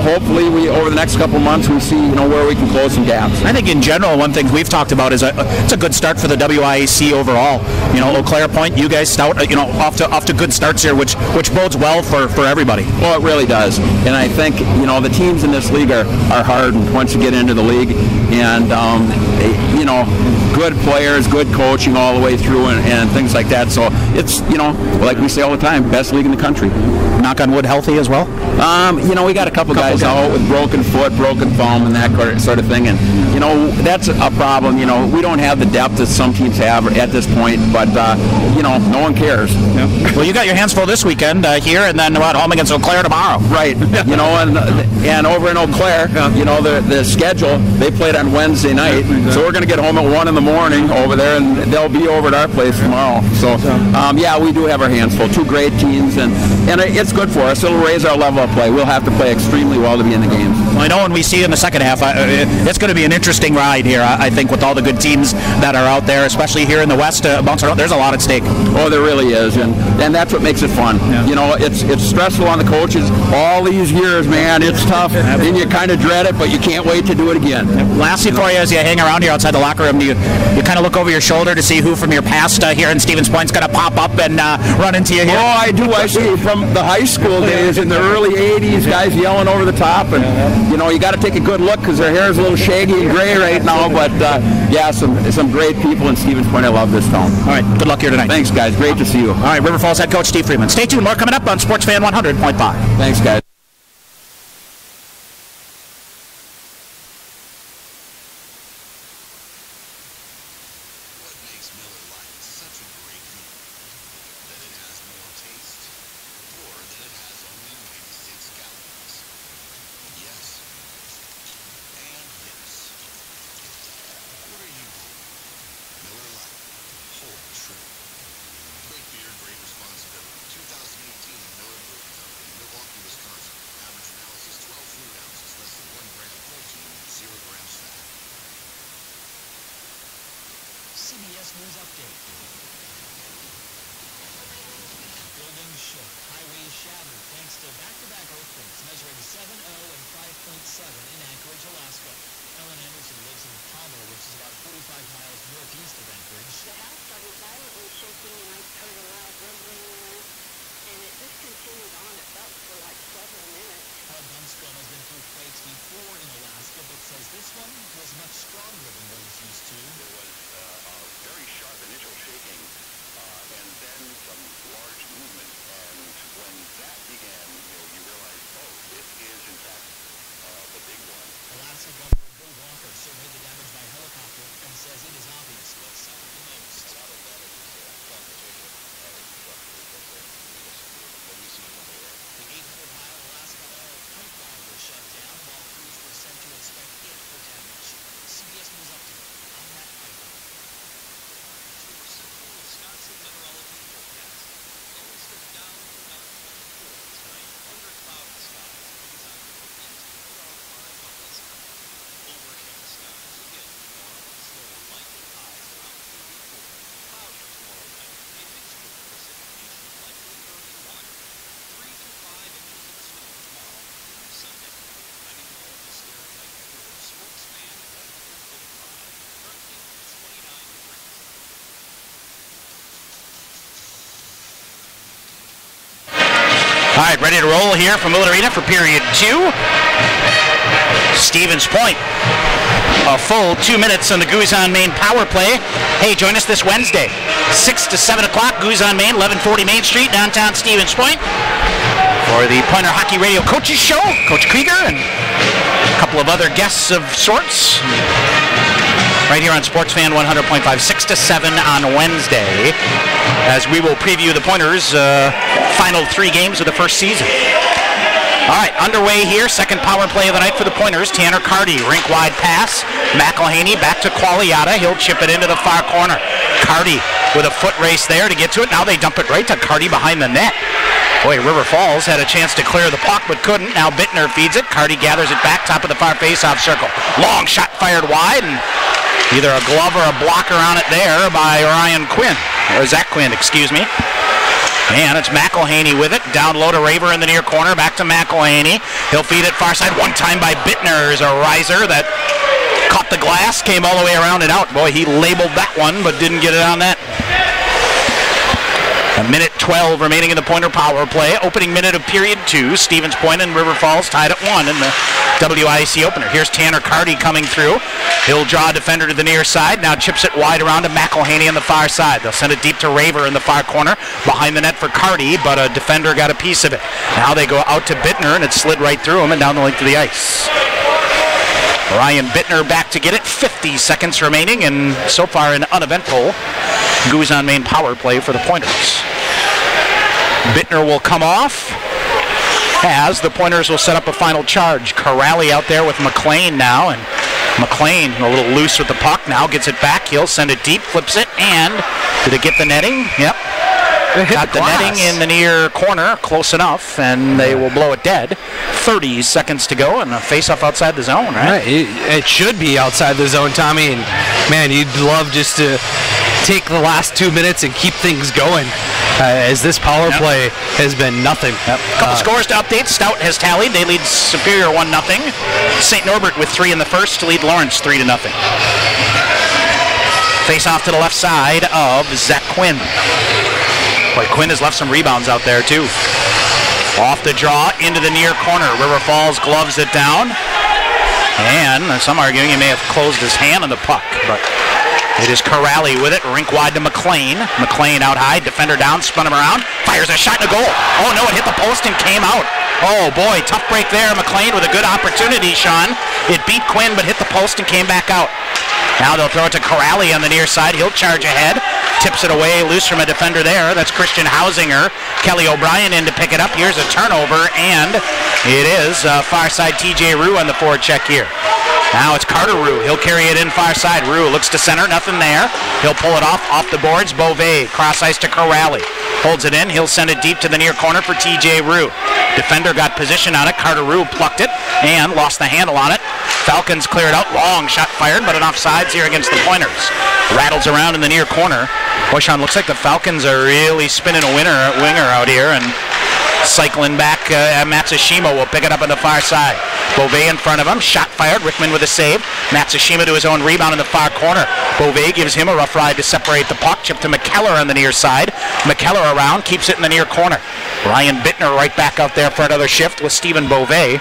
hopefully we over the next couple months we see where we can close some gaps. I think in general one thing we've talked about is it's a good start for the WIAC overall. Eau Claire Point, you guys stout, off to good starts here, which bodes well for everybody. Well, it really does, and I think the teams in this league are hardened once you get into the league, and good players, good coaching all the way through, and things like that. So it's like we say all the time, best league in the country. Knock on wood, healthy as well? We got a couple guys out with broken foot, broken thumb, and that sort of thing, and that's a problem. We don't have the depth that some teams have at this point, but no one cares. Yeah. Well, you got your hands full this weekend here, and then home against Eau Claire tomorrow. Right. And over in Eau Claire, the schedule, they played on Wednesday night, so we're going to get home at 1 in the morning over there, and they'll be over at our place tomorrow. So we do have our hands full. 2 great teams, and it's good for us. It'll raise our level of play. We'll have to play extremely well to be in the games. Well, I know when we see in the second half, it's going to be an interesting ride here, I think, with all the good teams that are out there, especially here in the West. There's a lot at stake. Oh, there really is, and that's what makes it fun. Yeah. It's stressful on the coaches all these years, man. It's tough, and you kind of dread it, but you can't wait to do it again. Lastly for you, as you hang around here outside the locker room, do you kind of look over your shoulder to see who from your past here in Stevens Point's going to pop up and run into you here? Oh, I do. I see from the high school days in the early 80s, guys yelling over the top. And, you know, you got to take a good look because their hair is a little shaggy and gray right now. But, yeah, some great people in Stevens Point. I love this town. All right. Good luck here tonight. Thanks, guys. Great to see you. All right. River Falls head coach Steve Freeman. Stay tuned. More coming up on Sports Fan 100.5. Thanks, guys. CBS News Update. Buildings shook, highways shattered thanks to back-to-back earthquakes measuring 7.0 and 5.7 in Anchorage, Alaska. Ellen Anderson lives in Palmer, which is about 45 miles northeast of Anchorage. The house started violently shaking and I heard a loud rumbling and it just continued on. It felt for like several minutes. Howard Lundstrom has been through quakes before in Alaska, but says this one was much stronger than what he's used to. There was very sharp initial shaking and then some large movement. And when that began, you realize, oh, this is in fact the big one. Alaska Governor Bill Walker surveyed the damage by helicopter and says it is obvious what suffered the most. A lot of damage is transportation and infrastructure that we see from the air. The 800-mile Alaska oil pipeline was shut down while crews were sent to inspect it for damage. CBS News Update on that pipeline. Your Central Wisconsin meteorology forecast. Lows dip down to about 24 tonight under cloudy skies. Winds out of the northeast around 5 miles an hour. Overcast skies again tomorrow. Snow likely highs around 34. Cloudy tomorrow night. A mixture of precipitation likely early water. 3 to 5 inches of snow tomorrow through Sunday. I'm in all of the Night for Sports Fan 100.5. Currently 29 degrees. All right, ready to roll here from Millett Arena for period 2. Stevens Point, a full 2 minutes on the Goose on Main power play. Hey, join us this Wednesday, 6 to 7 o'clock, Goose on Main, 1140 Main Street, downtown Stevens Point, for the Pointer Hockey Radio Coaches Show. Coach Krieger and a couple of other guests of sorts. Right here on Sports Fan 100.5, 6 to 7 on Wednesday, as we will preview the Pointers' final 3 games of the first season. All right, underway here, second power play of the night for the Pointers. Tanner Carty, rink-wide pass. McElhaney back to Qualiata. He'll chip it into the far corner. Carty with a foot race there to get to it. Now they dump it right to Carty behind the net. Boy, River Falls had a chance to clear the puck but couldn't. Now Bittner feeds it. Carty gathers it back, top of the far face-off circle. Long shot fired wide, and either a glove or a blocker on it there by Ryan Quinn, or Zach Quinn, excuse me. And it's McElhaney with it. Down low to Raver in the near corner. Back to McElhaney. He'll feed it far side. One time by Bittner is a riser that caught the glass, came all the way around and out. Boy, he labeled that one, but didn't get it on that. A minute 12 remaining in the Pointer power play. Opening minute of period 2. Stevens Point and River Falls tied at 1 in the WIAC opener. Here's Tanner Carty coming through. He'll draw a defender to the near side. Now chips it wide around to McElhaney on the far side. They'll send it deep to Raver in the far corner. Behind the net for Carty, but a defender got a piece of it. Now they go out to Bittner, and it slid right through him and down the length of the ice. Ryan Bittner back to get it. 50 seconds remaining, and so far an uneventful Goose on Main power play for the Pointers. Bittner will come off as the Pointers will set up a final charge. Corrali out there with McLean now, and McLean a little loose with the puck. Now gets it back. He'll send it deep, flips it, and did it get the netting? Yep. Got the netting in the near corner, close enough, and they will blow it dead. 30 seconds to go, and a face-off outside the zone, right? It should be outside the zone, Tommy, and man, you'd love just to take the last 2 minutes and keep things going, as this power play has been nothing. Couple scores to update. Stout has tallied. They lead Superior 1-0. St. Norbert with 3 in the first to lead Lawrence 3-0. Face off to the left side of Zach Quinn. Boy, Quinn has left some rebounds out there too. Off the draw, into the near corner. River Falls gloves it down. And some arguing he may have closed his hand on the puck, but it is Corrali with it, rink wide to McLean. McLean out high, defender down, spun him around, fires a shot and a goal. Oh no, it hit the post and came out. Oh boy, tough break there. McLean with a good opportunity, Sean. It beat Quinn, but hit the post and came back out. Now they'll throw it to Corrali on the near side. He'll charge ahead. Tips it away, loose from a defender there. That's Christian Hausinger. Kelly O'Brien in to pick it up. Here's a turnover, and it is far side TJ Rue on the forward check here. Now it's Carter Rue. He'll carry it in far side. Rue looks to center, nothing there. He'll pull it off the boards. Beauvais, cross ice to Corrali. Holds it in. He'll send it deep to the near corner for TJ Rue. Defender got position on it. Carter Rue plucked it and lost the handle on it. Falcons cleared out. Long shot fired, but an offsides here against the Pointers. Rattles around in the near corner. Boy, Sean, looks like the Falcons are really spinning a winger out here and cycling back. Matsushima will pick it up on the far side. Beauvais in front of him. Shot fired. Rickman with a save. Matsushima to his own rebound in the far corner. Beauvais gives him a rough ride to separate the puck. Chip to McKellar on the near side. McKellar around. Keeps it in the near corner. Ryan Bittner right back out there for another shift with Stephen Beauvais.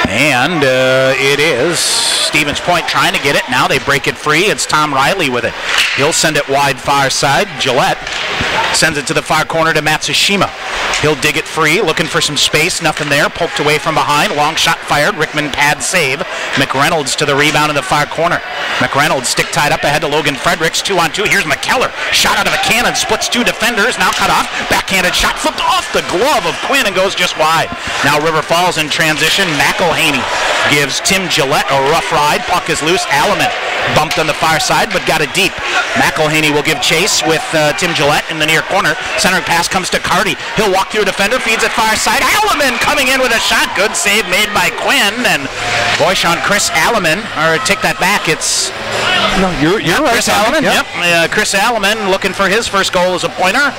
And it is Stevens Point trying to get it. Now they break it free. It's Tom Riley with it. He'll send it wide far side. Gillette sends it to the far corner to Matsushima. He'll dig it free, looking for some space. Nothing there. Poked away from behind. Long shot fired. Rickman pad save. McReynolds to the rebound in the far corner. McReynolds stick tied up ahead to Logan Fredericks. 2-on-2. Here's McKellar. Shot out of a cannon. Splits two defenders. Now cut off. Backhanded shot. Flipped off the glove of Quinn and goes just wide. Now River Falls in transition. McElhaney gives Tim Gillette a rough ride. Puck is loose. Alleman bumped on the far side but got it deep. McElhaney will give chase with Tim Gillette in the near corner. Centering pass comes to Carty. He'll walk through a defender, feeds it far side. Alleman coming in with a shot. Good save made by Quinn. And boy, Sean, Chris Alleman, or take that back, it's... No, you're right. Chris Alleman, yep. Chris Alleman looking for his first goal as a Pointer.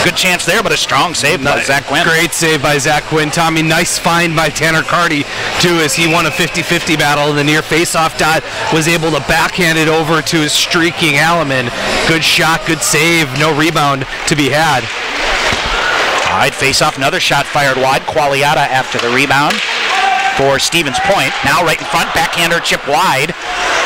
Good chance there, but a strong save by Zach Quinn. Great save by Zach Quinn. Tommy, nice find by Tanner Carty, too, as he won a 50-50 battle in the near face-off dot, was able to backhand it over to his streaking Alleman. Good shot, good save, no rebound to be had. All right, face-off, another shot fired wide. Qualiata after the rebound for Stevens Point. Now right in front, backhander chip wide.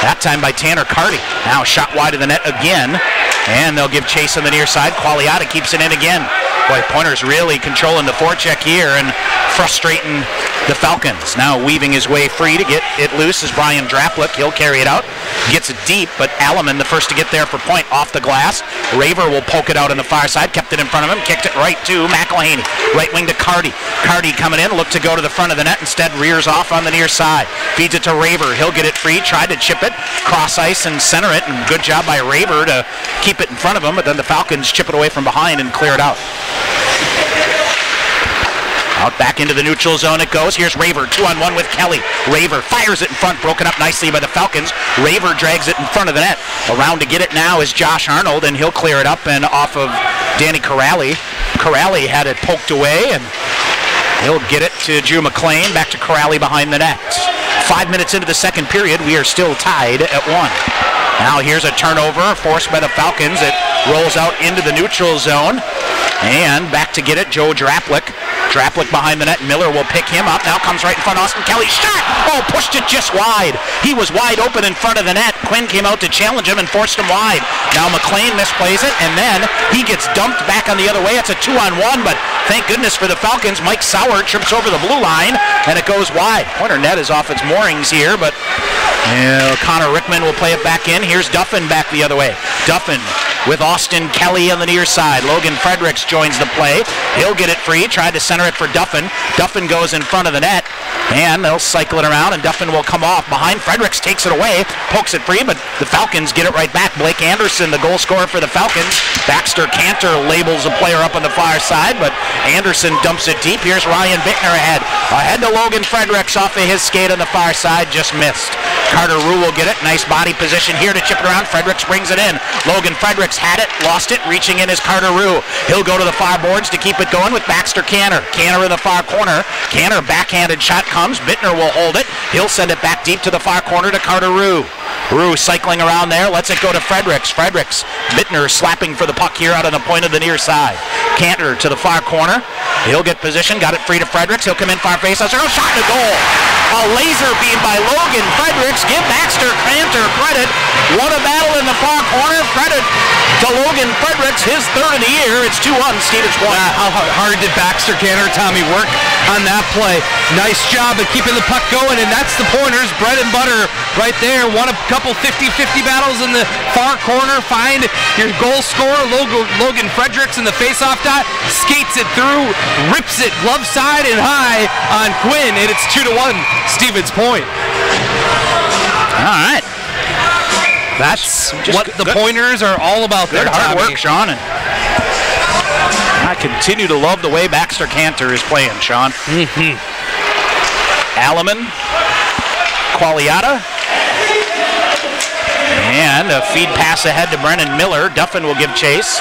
That time by Tanner Carty. Now shot wide of the net again. And they'll give chase on the near side. Qualiata keeps it in again. Boy, Pointer's really controlling the forecheck here and frustrating the Falcons. Now weaving his way free to get it loose is Brian Draplick. He'll carry it out. Gets it deep, but Alleman the first to get there for Point off the glass. Raver will poke it out on the far side. Kept it in front of him. Kicked it right to McElhaney. Right wing to Carty. Carty coming in. Looked to go to the front of the net. Instead rears off on the near side. Feeds it to Raver. He'll get it free. Tried to chip it. Cross ice and center it. And good job by Raver to keep it in front of him. But then the Falcons chip it away from behind and clear it out. Out back into the neutral zone it goes. Here's Raver, 2-on-1 with Kelly. Raver fires it in front, broken up nicely by the Falcons. Raver drags it in front of the net. Around to get it now is Josh Arnold, and he'll clear it up and off of Danny Corrali. Corrali had it poked away, and he'll get it to Drew McLean. Back to Corrali behind the net. 5 minutes into the second period, we are still tied at 1. Now here's a turnover forced by the Falcons. It rolls out into the neutral zone. And back to get it, Joe Draplick. Draplick behind the net. Miller will pick him up. Now comes right in front. Austin Kelly shot. Oh, pushed it just wide. He was wide open in front of the net. Quinn came out to challenge him and forced him wide. Now McLean misplays it, and then he gets dumped back on the other way. It's a 2-on-1, but thank goodness for the Falcons. Mike Sauer trips over the blue line, and it goes wide. Pointer net is off its moorings here, but Connor Rickman will play it back in. Here's Duffin back the other way. Duffin with Austin Kelly on the near side. Logan Fredericks joins the play. He'll get it free. Tried to center it for Duffin. Duffin goes in front of the net, and they'll cycle it around, and Duffin will come off behind. Fredericks takes it away, pokes it free, but the Falcons get it right back. Blake Anderson, the goal scorer for the Falcons. Baxter Cantor labels a player up on the far side, but Anderson dumps it deep. Here's Ryan Bittner ahead. Ahead to Logan Fredericks off of his skate on the far side, just missed. Carter Rue will get it. Nice body position here to chip it around. Fredericks brings it in. Logan Fredericks had it, lost it. Reaching in is Carter Rue. He'll go to the far boards to keep it going with Baxter Cantor. Cantor in the far corner. Cantor backhanded shot comes. Bittner will hold it. He'll send it back deep to the far corner to Carter Rue. Rue cycling around there, lets it go to Fredericks. Bittner slapping for the puck here out on the point of the near side. Cantor to the far corner. He'll get position, got it free to Fredericks. He'll come in far face. Shot in the goal. A laser beam by Logan Fredericks. Give Baxter Cantor credit. What a battle in the far corner. Credit to Logan Fredericks, his third of the year. It's 2-1, Stevens Point. How hard did Baxter Cantor, Tommy, work on that play? Nice job of keeping the puck going, and that's the Pointers' bread and butter right there. Won a couple 50-50 battles in the far corner. Find your goal scorer, Logan Fredericks, in the face-off dot. Skates it through, rips it glove side and high on Quinn, and it's 2-1, Stevens Point. All right. That's what the Pointers are all about. Good hard work, Sean. And I continue to love the way Baxter Cantor is playing, Sean. Alleman, Qualiata, and a feed pass ahead to Brennan Miller. Duffin will give chase.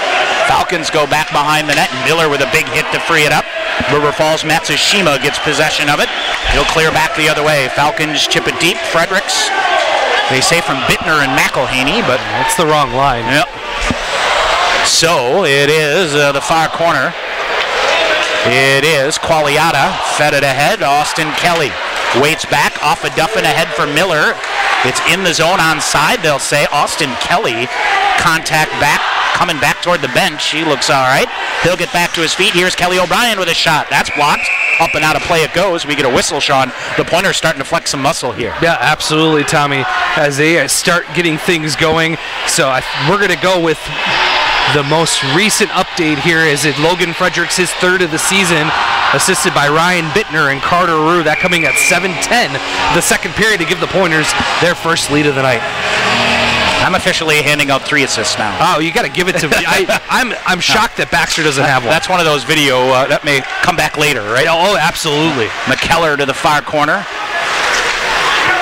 Falcons go back behind the net. Miller with a big hit to free it up. River Falls Matsushima gets possession of it. He'll clear back the other way. Falcons chip it deep. Fredericks, they say from Bittner and McElhaney, but that's the wrong line. Yep. So it is the far corner. It is Qualiata, fed it ahead. Austin Kelly waits back off of Duffin ahead for Miller. It's in the zone onside, they'll say. Austin Kelly, contact back, coming back toward the bench. He looks all right. He'll get back to his feet. Here's Kelly O'Brien with a shot. That's blocked. Up and out of play it goes. We get a whistle, Sean. The Pointers starting to flex some muscle here. Yeah, absolutely, Tommy, as they start getting things going. So we're going to go with the most recent update here. Is it Logan Fredericks, his third of the season, assisted by Ryan Bittner and Carter Rue. That coming at 7:10, the second period, to give the Pointers their first lead of the night. I'm officially handing out 3 assists now. Oh, you got to give it to me. I'm shocked that Baxter doesn't have one. That's one of those video that may come back later, right? Oh, absolutely. McKellar to the far corner.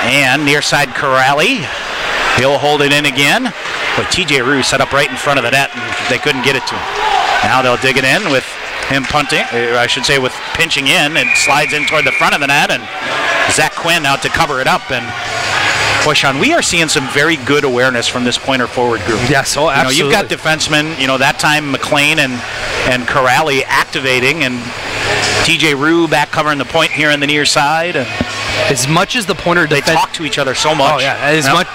And near side Corrali. He'll hold it in again. But TJ Rue set up right in front of the net, and they couldn't get it to him. Now they'll dig it in with him punting, I should say with pinching in, and slides in toward the front of the net, and Zach Quinn out to cover it up. And boy, Sean, we are seeing some very good awareness from this Pointer forward group. Yes, oh, absolutely. You've got defensemen, that time McLean and Corrali activating, and TJ Rue back covering the point here on the near side. As much as the Pointer they talk to each other so much. Oh yeah,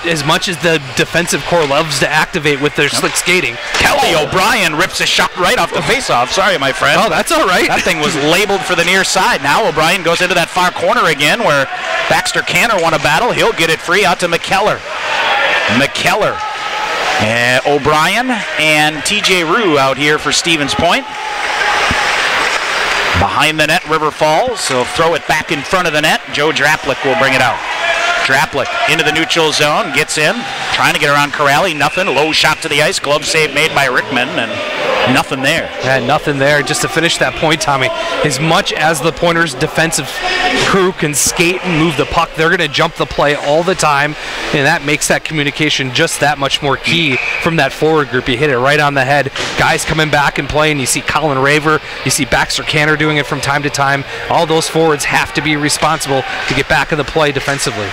as much as the defensive core loves to activate with their slick skating. Kelly O'Brien rips a shot right off the faceoff. Sorry, my friend. Oh, that's all right. That thing was labeled for the near side. Now O'Brien goes into that far corner again, where Baxter Cantor won a battle. He'll get it free out to McKellar. O'Brien and TJ Rue out here for Stevens Point. Behind the net, River Falls. So throw it back in front of the net. Joe Draplick will bring it out. Draplick into the neutral zone, gets in, trying to get around Corrali. Nothing. Low shot to the ice. Glove save made by Rickman, and nothing there. Yeah, nothing there. Just to finish that point, Tommy, as much as the Pointers' defensive crew can skate and move the puck, they're going to jump the play all the time, and that makes that communication just that much more key from that forward group. You hit it right on the head. Guys coming back and playing. You see Colin Raver. You see Baxter Cantor doing it from time to time. All those forwards have to be responsible to get back in the play defensively.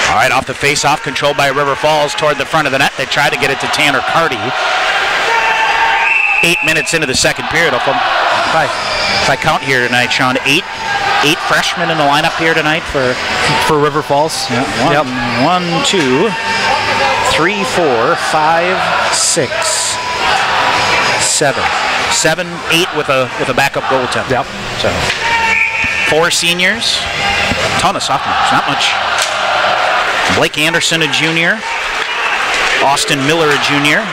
All right, off the face-off, controlled by River Falls toward the front of the net. They try to get it to Tanner Carty. 8 minutes into the second period. If I count here tonight, Sean, eight freshmen in the lineup here tonight for River Falls. Yeah, 1, 2, 3, 4, 5, 6, 7, 8 with a backup goaltender. Yep. So 4 seniors, a ton of sophomores, not much. Blake Anderson, a junior. Austin Miller, a junior.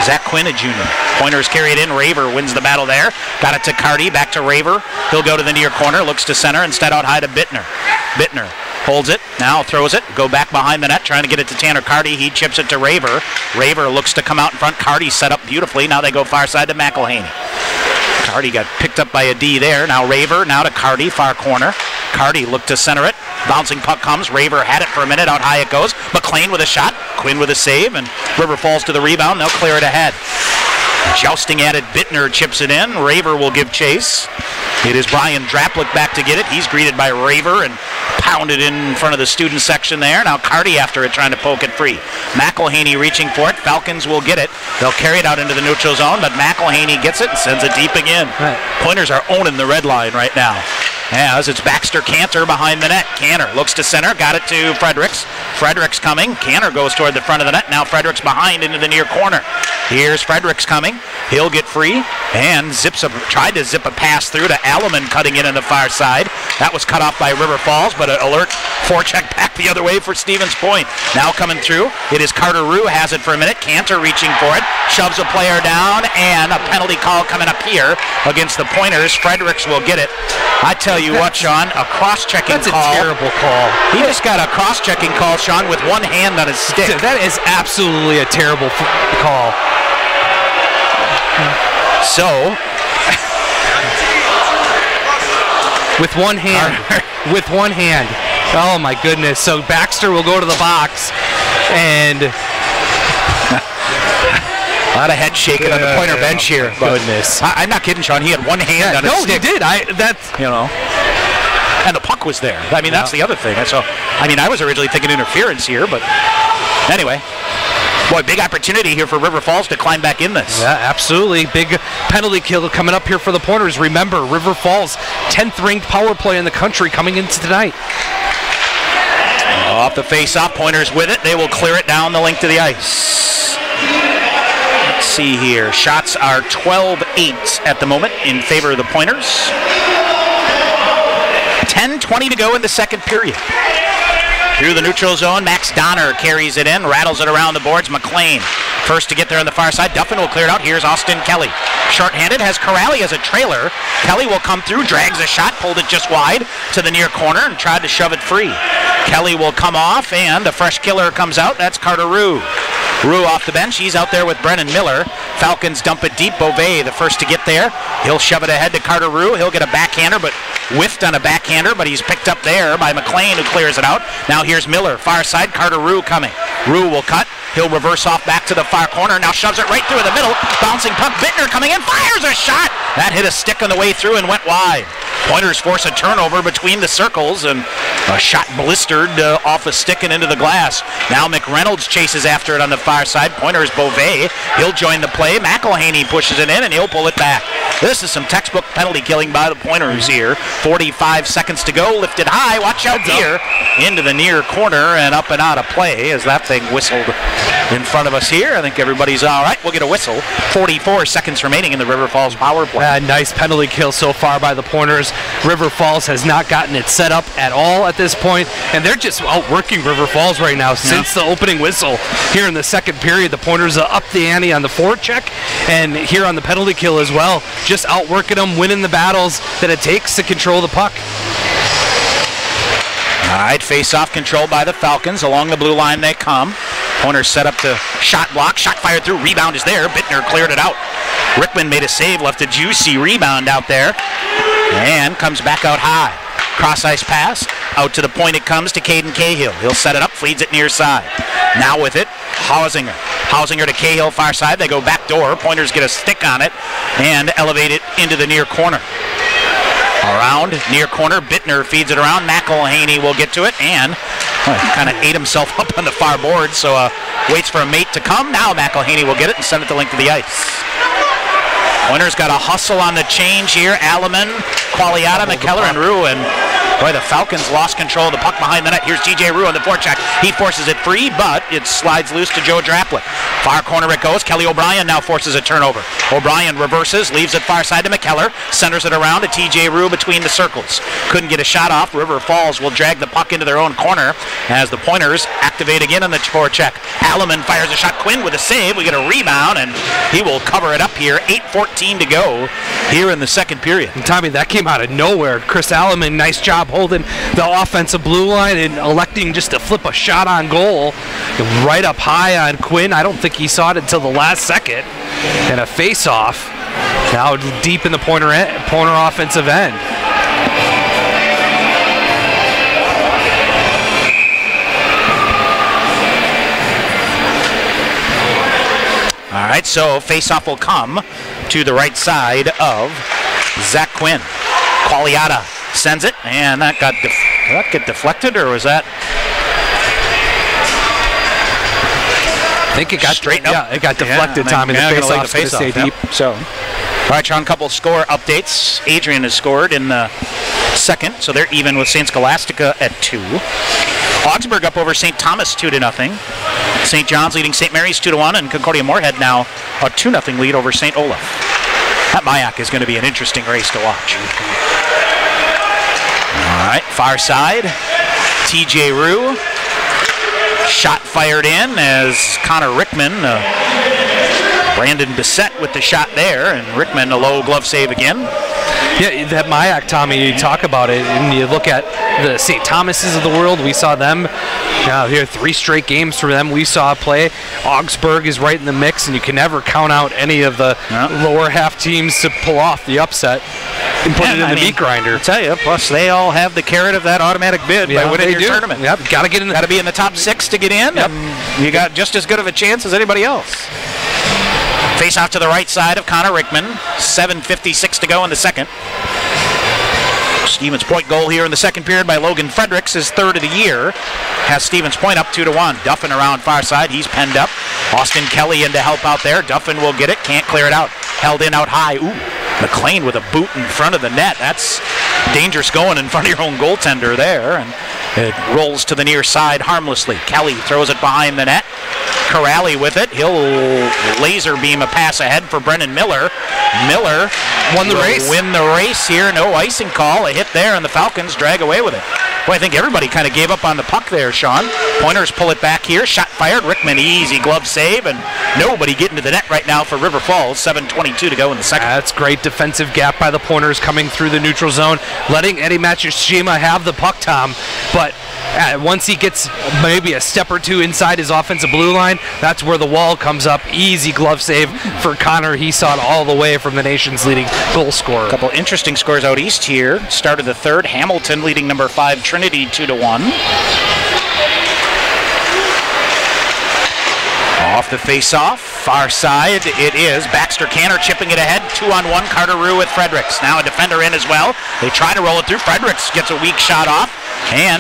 Zach Quinn, a junior. Pointers carry it in. Raver wins the battle there. Got it to Carty. Back to Raver. He'll go to the near corner. Looks to center. Instead out high to Bittner. Bittner holds it. Now throws it. Go back behind the net. Trying to get it to Tanner Carty. He chips it to Raver. Raver looks to come out in front. Carty set up beautifully. Now they go far side to McElhaney. Carty got picked up by a D there. Now Raver. Now to Carty. Far corner. Carty looked to center it. Bouncing puck comes. Raver had it for a minute. Out high it goes. McLean with a shot. Quinn with a save. And River Falls to the rebound. They'll clear it ahead. Jousting at it. Bittner chips it in. Raver will give chase. It is Brian Draplick back to get it. He's greeted by Raver and pounds pounded in front of the student section there. Now Carty after it, trying to poke it free. McElhaney reaching for it. Falcons will get it. They'll carry it out into the neutral zone, but McElhaney gets it and sends it deep again. Right. Pointers are owning the red line right now. As it's Baxter Cantor behind the net. Cantor looks to center, got it to Fredericks. Fredericks coming. Cantor goes toward the front of the net. Now Fredericks behind into the near corner. Here's Fredericks coming. He'll get free and tried to zip a pass through to Alleman cutting in on the far side. That was cut off by River Falls, but an alert forecheck back the other way for Stevens Point. Now coming through, it is Carter Rue, has it for a minute. Cantor reaching for it, shoves a player down, and a penalty call coming up here against the Pointers. Fredericks will get it. I tell you what, Sean, a cross-checking call. That's a terrible call. He just got a cross-checking call, Sean, with one hand on his stick. That is absolutely a terrible call. So, with one hand. With one hand. Oh, my goodness. So Baxter will go to the box, and a lot of head shaking on the Pointer bench here. Goodness. I'm not kidding, Sean. He had one hand on his stick. No, he did. And the puck was there. I mean, that's the other thing. So, I was originally thinking interference here, but anyway. Boy, big opportunity here for River Falls to climb back in this. Yeah, absolutely. Big penalty kill coming up here for the Pointers. Remember, River Falls, 10th ranked power play in the country coming into tonight. Off the face-off, Pointers with it. They will clear it down the length of the ice. Let's see here. Shots are 12-8 at the moment in favor of the Pointers. 10:20 to go in the second period. Through the neutral zone, Max Donner carries it in, rattles it around the boards. McLean first to get there on the far side. Duffin will clear it out. Here's Austin Kelly. Short-handed, has Corrali as a trailer. Kelly will come through, drags a shot, pulled it just wide to the near corner and tried to shove it free. Kelly will come off, and a fresh killer comes out. That's Carter Rue. Rue off the bench. He's out there with Brennan Miller. Falcons dump it deep. Beauvais the first to get there. He'll shove it ahead to Carter Rue. He'll get a backhander, but whiffed on a backhander, but he's picked up there by McLean, who clears it out. Now here's Miller, far side. Carter Rue coming. Rue will cut. He'll reverse off back to the far corner. Now shoves it right through in the middle. Bouncing puck. Bittner coming in. Fires a shot. That hit a stick on the way through and went wide. Pointers force a turnover between the circles, and a shot blistered off a stick and into the glass. Now McReynolds chases after it on the far side. Pointers Beauvais. He'll join the play. McElhaney pushes it in, and he'll pull it back. This is some textbook penalty killing by the Pointers here. 45 seconds to go. Lifted high. Watch out here. Into the near corner and up and out of play as that thing whistled in front of us here. I think everybody's all right. We'll get a whistle. 44 seconds remaining in the River Falls power play. Nice penalty kill so far by the Pointers. River Falls has not gotten it set up at all at this point, and they're just outworking River Falls right now since the opening whistle. Here in the second period, the Pointers are up the ante on the forecheck, and here on the penalty kill as well. Just outworking them, winning the battles that it takes to control the puck. All right, face-off controlled by the Falcons. Along the blue line they come. Pointers set up to shot block. Shot fired through. Rebound is there. Bittner cleared it out. Rickman made a save, left a juicy rebound out there, and comes back out high. Cross-ice pass. Out to the point it comes to Caden Cahill. He'll set it up, feeds it near side. Now with it, Hausinger. Hausinger to Cahill, far side. They go back door. Pointers get a stick on it and elevate it into the near corner. Around, near corner, Bittner feeds it around. McElhaney will get to it and kind of ate himself up on the far board, so waits for a mate to come. Now McElhaney will get it and send it the length of the ice. Pointers got a hustle on the change here. Alleman, Qualiata, McKellar, and Rue. And boy, the Falcons lost control of the puck behind the net. Here's TJ Rue on the forecheck. He forces it free, but it slides loose to Joe Draplick. Far corner it goes. Kelly O'Brien now forces a turnover. O'Brien reverses, leaves it far side to McKellar, centers it around to TJ Rue between the circles. Couldn't get a shot off. River Falls will drag the puck into their own corner as the Pointers activate again on the forecheck. Alleman fires a shot. Quinn with a save. We get a rebound, and he will cover it up here. 8:14 to go here in the second period. And Tommy, that came out of nowhere. Chris Alleman, nice job holding the offensive blue line and electing just to flip a shot on goal right up high on Quinn. I don't think he saw it until the last second. And a face-off now deep in the Pointer offensive end. All right, so face-off will come to the right side of Zach Quinn. Qualiata sends it, and that got did that get deflected, or was that? I think it got straight up. Yeah, it got deflected, Yeah, Tommy. the The face-off stay deep. So, all right, Sean, a couple of score updates. Adrian has scored in the second, so they're even with St. Scholastica at 2. Augsburg up over St. Thomas 2-0. St. John's leading St. Mary's 2-1, and Concordia Moorhead now a 2-0 lead over St. Olaf. That Mayak is going to be an interesting race to watch. All right, far side, TJ Rue. Shot fired in as Connor Rickman, Brandon Bissett with the shot there, and Rickman a low glove save again. Yeah, that Mayak, Tommy, you talk about it, and you look at the St. Thomases of the world. We saw them, here 3 straight games for them we saw play. Augsburg is right in the mix, and you can never count out any of the lower half teams to pull off the upset and put it in the meat grinder. I'll tell you, plus they all have the carrot of that automatic bid by winning your tournament. Yep, got to be in the top 6 to get in, and you got just as good of a chance as anybody else. Face off to the right side of Connor Rickman. 7:56 to go in the second. Stevens Point goal here in the second period by Logan Fredericks, his 3rd of the year. Has Stevens Point up 2-1. Duffin around far side. He's penned up. Austin Kelly in to help out there. Duffin will get it. Can't clear it out. Held in out high. Ooh. McLean with a boot in front of the net. That's dangerous going in front of your own goaltender there. And it rolls to the near side harmlessly. Kelly throws it behind the net. Corrali with it. He'll laser beam a pass ahead for Brennan Miller. Miller won the race. Win the race here. No icing call. A hit there, and the Falcons drag away with it. Boy, I think everybody kind of gave up on the puck there, Sean. Pointers pull it back here. Shot fired. Rickman easy glove save, and nobody getting to the net right now for River Falls. 7:22 to go in the second. That's great defensive gap by the Pointers coming through the neutral zone, letting Eddie Matsushima have the puck, Tom. But once he gets maybe a step or two inside his offensive blue line, that's where the wall comes up. Easy glove save for Connor. He saw it all the way from the nation's leading goal scorer. A couple interesting scores out east here. Started the third. Hamilton leading number 5 Trinity 2-1. Off the face-off, far side it is. Baxter Canner chipping it ahead. 2-on-1, Carter Rue with Fredericks. Now a defender in as well. They try to roll it through. Fredericks gets a weak shot off,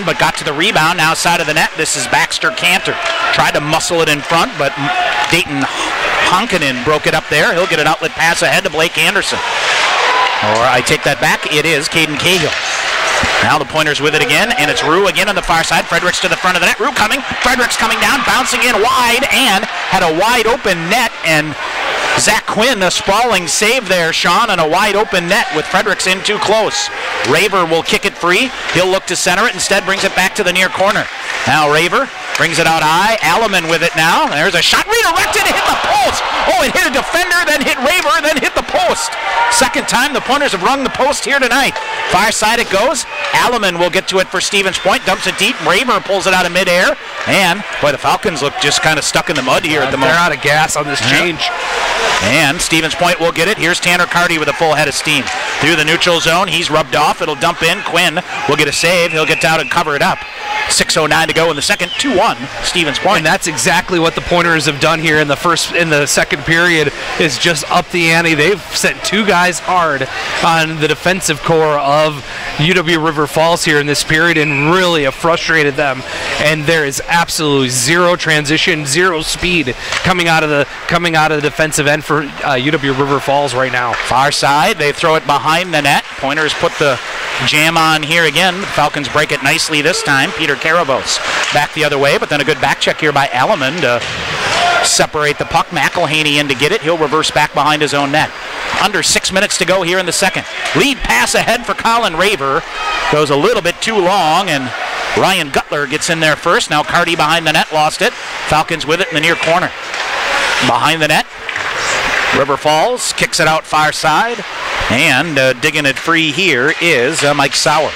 but got to the rebound now side of the net. This is Baxter Cantor. Tried to muscle it in front, but Dayton Honkinen broke it up there. He'll get an outlet pass ahead to Blake Anderson. Or I take that back, it is Caden Cahill. Now the Pointers with it again, and it's Rue again on the far side. Fredericks to the front of the net. Rue coming. Fredericks coming down, bouncing in wide, and had a wide open net. And Zach Quinn, a sprawling save there, Sean, on a wide open net with Fredericks in too close. Raver will kick it free. He'll look to center it. Instead brings it back to the near corner. Now Raver brings it out high. Alleman with it now. There's a shot redirected. It hit the post. Oh, it hit a defender, then hit Raver, then hit the post. Second time the Pointers have rung the post here tonight. Far side it goes. Alleman will get to it for Stevens Point. Dumps it deep. Raver pulls it out of midair. And, boy, the Falcons look just kind of stuck in the mud here at the moment. They're out of gas on this change. And Stevens Point will get it. Here's Tanner Carty with a full head of steam. Through the neutral zone. He's rubbed off. It'll dump in. Quinn will get a save. He'll get down and cover it up. 6:09 to go in the second. 2-1 Stevens Point. And that's exactly what the Pointers have done here in the second period, is just up the ante. They've sent 2 guys hard on the defensive core of UW River Falls here in this period, and really have frustrated them. And there is absolutely zero transition, zero speed coming out of the defensive end for UW River Falls right now. Far side, they throw it behind the net. Pointers put the jam on here again. Falcons break it nicely this time. Peter Karabos back the other way, but then a good back check here by Alleman to separate the puck. McElhaney in to get it. He'll reverse back behind his own net. Under 6 minutes to go here in the second. Lead pass ahead for Colin Raver. Goes a little bit too long, and Ryan Gutler gets in there first. Now Carty behind the net, lost it. Falcons with it in the near corner. Behind the net, River Falls kicks it out far side, and digging it free here is Mike Sauer.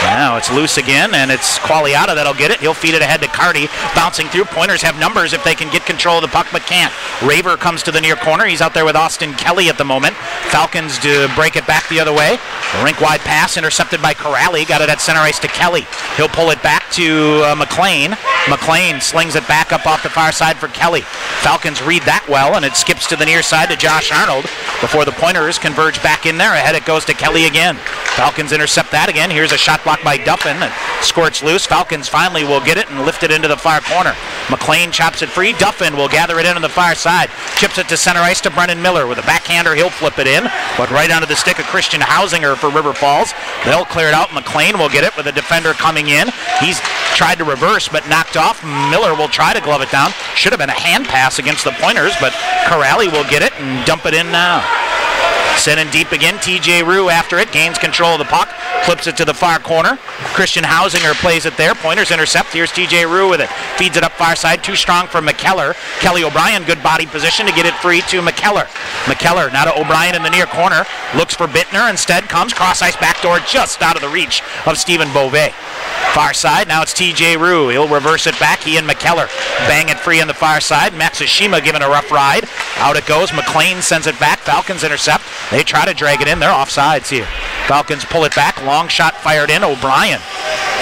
Now it's loose again, and it's Qualiata that'll get it. He'll feed it ahead to Carty. Bouncing through. Pointers have numbers if they can get control of the puck, but can't. Raver comes to the near corner. He's out there with Austin Kelly at the moment. Falcons to break it back the other way. A rink-wide pass intercepted by Corrali. Got it at center ice to Kelly. He'll pull it back. back to McLean. McLean slings it back up off the far side for Kelly. Falcons read that well, and it skips to the near side to Josh Arnold before the Pointers converge back in there. Ahead it goes to Kelly again. Falcons intercept that again. Here's a shot block by Duffin and squirts loose. Falcons finally will get it and lift it into the far corner. McLean chops it free. Duffin will gather it in on the far side. Chips it to center ice to Brennan Miller. With a backhander, he'll flip it in, but right onto the stick of Christian Hausinger for River Falls. They'll clear it out. McLean will get it with a defender coming in. He's tried to reverse, but knocked off. Miller will try to glove it down. Should have been a hand pass against the Pointers, but Corrali will get it and dump it in now. Sent in deep again. TJ Rue after it. Gains control of the puck. Flips it to the far corner. Christian Hausinger plays it there. Pointers intercept. Here's TJ Rue with it. Feeds it up far side. Too strong for McKellar. Kelly O'Brien, good body position to get it free to McKellar. McKellar now to O'Brien in the near corner. Looks for Bittner. Instead comes cross ice backdoor just out of the reach of Stephen Beauvais. Far side. Now it's TJ Rue. He'll reverse it back. He and McKellar bang it free on the far side. Matsushima giving a rough ride. Out it goes. McLean sends it back. Falcons intercept. They try to drag it in. They're offsides here. Falcons pull it back. Long shot fired in. O'Brien.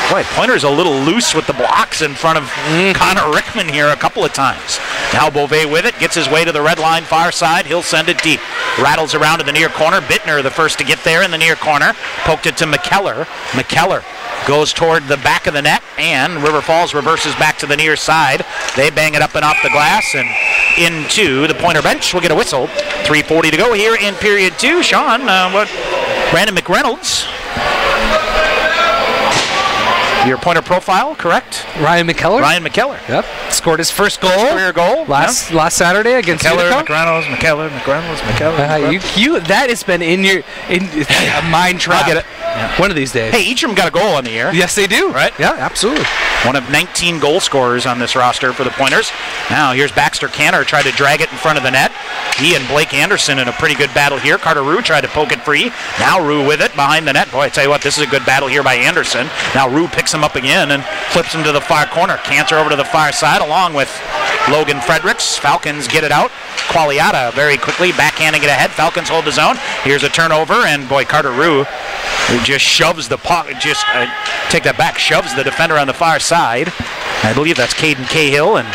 Boy, Pointer's a little loose with the blocks in front of Connor Rickman here a couple of times. Now Beauvais with it. Gets his way to the red line far side. He'll send it deep. Rattles around to the near corner. Bittner the first to get there in the near corner. Poked it to McKellar. McKellar goes toward the back of the net, and River Falls reverses back to the near side. They bang it up and off the glass and into the Pointer bench. We'll get a whistle. 3:40 to go here in period 2. Sean, Brandon McReynolds. Your Pointer profile, correct? Ryan McKellar. Ryan McKellar. Yep. Scored his first goal. Career goal. Last Saturday against Utica. McReynolds, McKellar. You that has been in a mind trap. I'll get it. Yeah. One of these days. Hey, each of them got a goal on the year. Yes, they do. Right? Yeah, absolutely. One of 19 goal scorers on this roster for the Pointers. Now here's Baxter Canner, tried to drag it in front of the net. He and Blake Anderson in a pretty good battle here. Carter Rue tried to poke it free. Now Rue with it behind the net. Boy, I tell you what, this is a good battle here by Anderson. Now Rue picks him up again and flips him to the far corner. Cantor over to the far side along with Logan Fredericks. Falcons get it out. Qualiata very quickly backhanding it ahead. Falcons hold the zone. Here's a turnover, and boy, Carter Rue just shoves the puck, take that back, shoves the defender on the far side. I believe that's Caden Cahill, and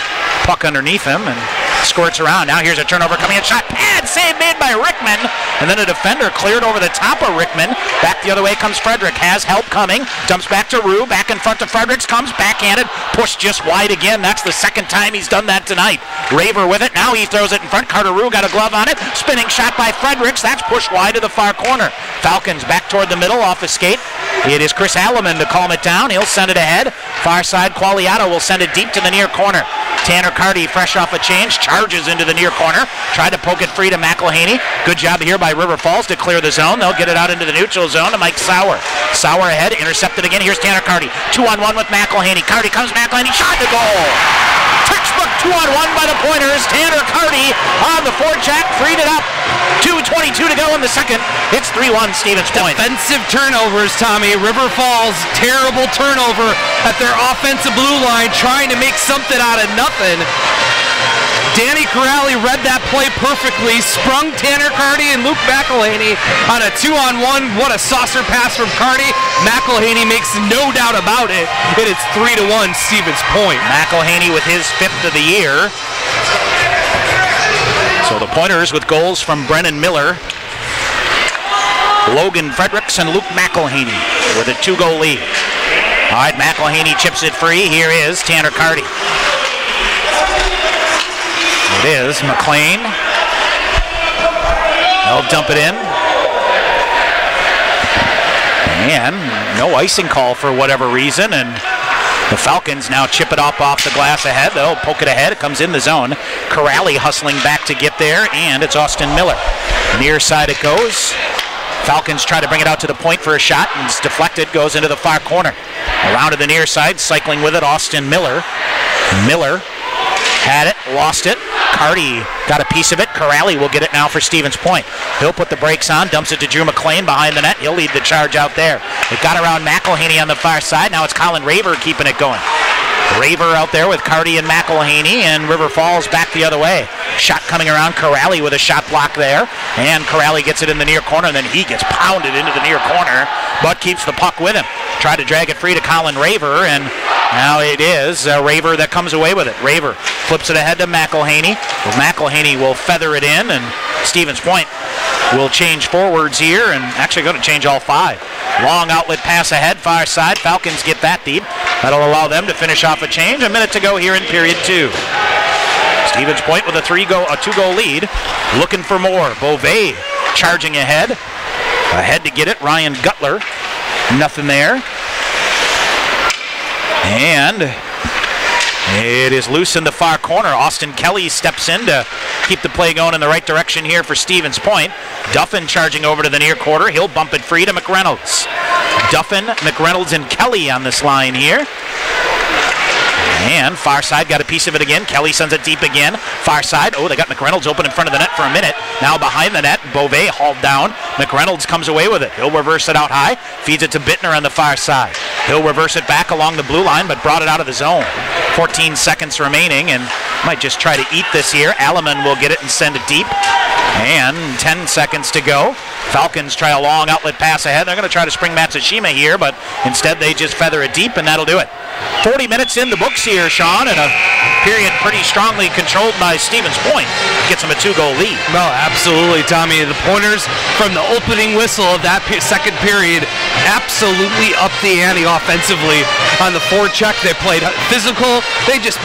puck underneath him, and squirts around. Now here's a turnover coming in. Shot pad save made by Rickman, and then a defender cleared over the top of Rickman. Back the other way comes Frederick. Has help coming. Dumps back to Rue. Back in front to Fredericks. Comes backhanded. Pushed just wide again. That's the second time he's done that tonight. Raver with it. Now he throws it in front. Carter Rue got a glove on it. Spinning shot by Fredericks. That's pushed wide to the far corner. Falcons back toward the middle off the skate. It is Chris Alleman to calm it down. He'll send it ahead. Far side, Qualiata will send it deep to the near corner. Tanner Carty, fresh off a change, charges into the near corner. Tried to poke it free to McElhaney. Good job here by River Falls to clear the zone. They'll get it out into the neutral zone to Mike Sauer. Sauer ahead, intercepted again. Here's Tanner Carty. 2-on-1 with McElhaney. Carty comes, McElhaney, shot to goal. Textbook 2-on-1 by the Pointers. Tanner Carty on the forecheck, freed it up. 2:22 to go in the second. It's 3-1 Stevens Point. Defensive turnovers, Tommy. River Falls, terrible turnover at their offensive blue line, trying to make something out of nothing. Danny Corrali read that play perfectly, sprung Tanner Carty and Luke McElhaney on a 2-on-1. What a saucer pass from Carty. McElhaney makes no doubt about it. It is 3-1 Stevens Point. McElhaney with his 5th of the year. So the Pointers with goals from Brennan Miller, Logan Fredericks, and Luke McElhaney with a 2-goal lead. All right, McElhaney chips it free. Here is Tanner Carty. It is McLean. They'll dump it in. And no icing call for whatever reason, and the Falcons now chip it off the glass ahead. They'll poke it ahead. It comes in the zone. Corrali hustling back to get there, and it's Austin Miller. Near side it goes. Falcons try to bring it out to the point for a shot, and it's deflected, goes into the far corner. Around to the near side, cycling with it, Austin Miller. Miller had it, lost it. Carty got a piece of it. Corrali will get it now for Stevens Point. He'll put the brakes on, dumps it to Drew McLean behind the net. He'll lead the charge out there. It got around McElhaney on the far side. Now it's Colin Raver keeping it going. Raver out there with Carty and McElhaney, and River Falls back the other way. Shot coming around, Corrali with a shot block there, and Corrali gets it in the near corner, and then he gets pounded into the near corner, but keeps the puck with him. Tried to drag it free to Colin Raver, and Now it is Raver that comes away with it. Raver flips it ahead to McElhaney. Well, McElhaney will feather it in, and Stevens Point will change forwards here, and actually going to change all 5. Long outlet pass ahead, far side. Falcons get that lead. That'll allow them to finish off a change. A minute to go here in period 2. Stevens Point with a 2-goal lead. Looking for more. Beauvais charging ahead. Ahead to get it, Ryan Gutler. Nothing there. And it is loose in the far corner. Austin Kelly steps in to keep the play going in the right direction here for Stevens Point. Duffin charging over to the near quarter. He'll bump it free to McReynolds. Duffin, McReynolds, and Kelly on this line here. And far side got a piece of it again. Kelly sends it deep again. Far side. Oh, they got McReynolds open in front of the net for a minute. Now behind the net, Beauvais hauled down. McReynolds comes away with it. He'll reverse it out high. Feeds it to Bittner on the far side. He'll reverse it back along the blue line, but brought it out of the zone. 14 seconds remaining, and might just try to eat this here. Alleman will get it and send it deep. And 10 seconds to go. Falcons try a long outlet pass ahead. They're going to try to spring Matsushima here, but instead they just feather it deep, and that'll do it. 40 minutes in the books here, Sean, and a period pretty strongly controlled by Stevens Point. Gets them a 2-goal lead. No, absolutely, Tommy. The Pointers, from the opening whistle of that second period, absolutely upped the ante offensively. On the forecheck, they played physical. They just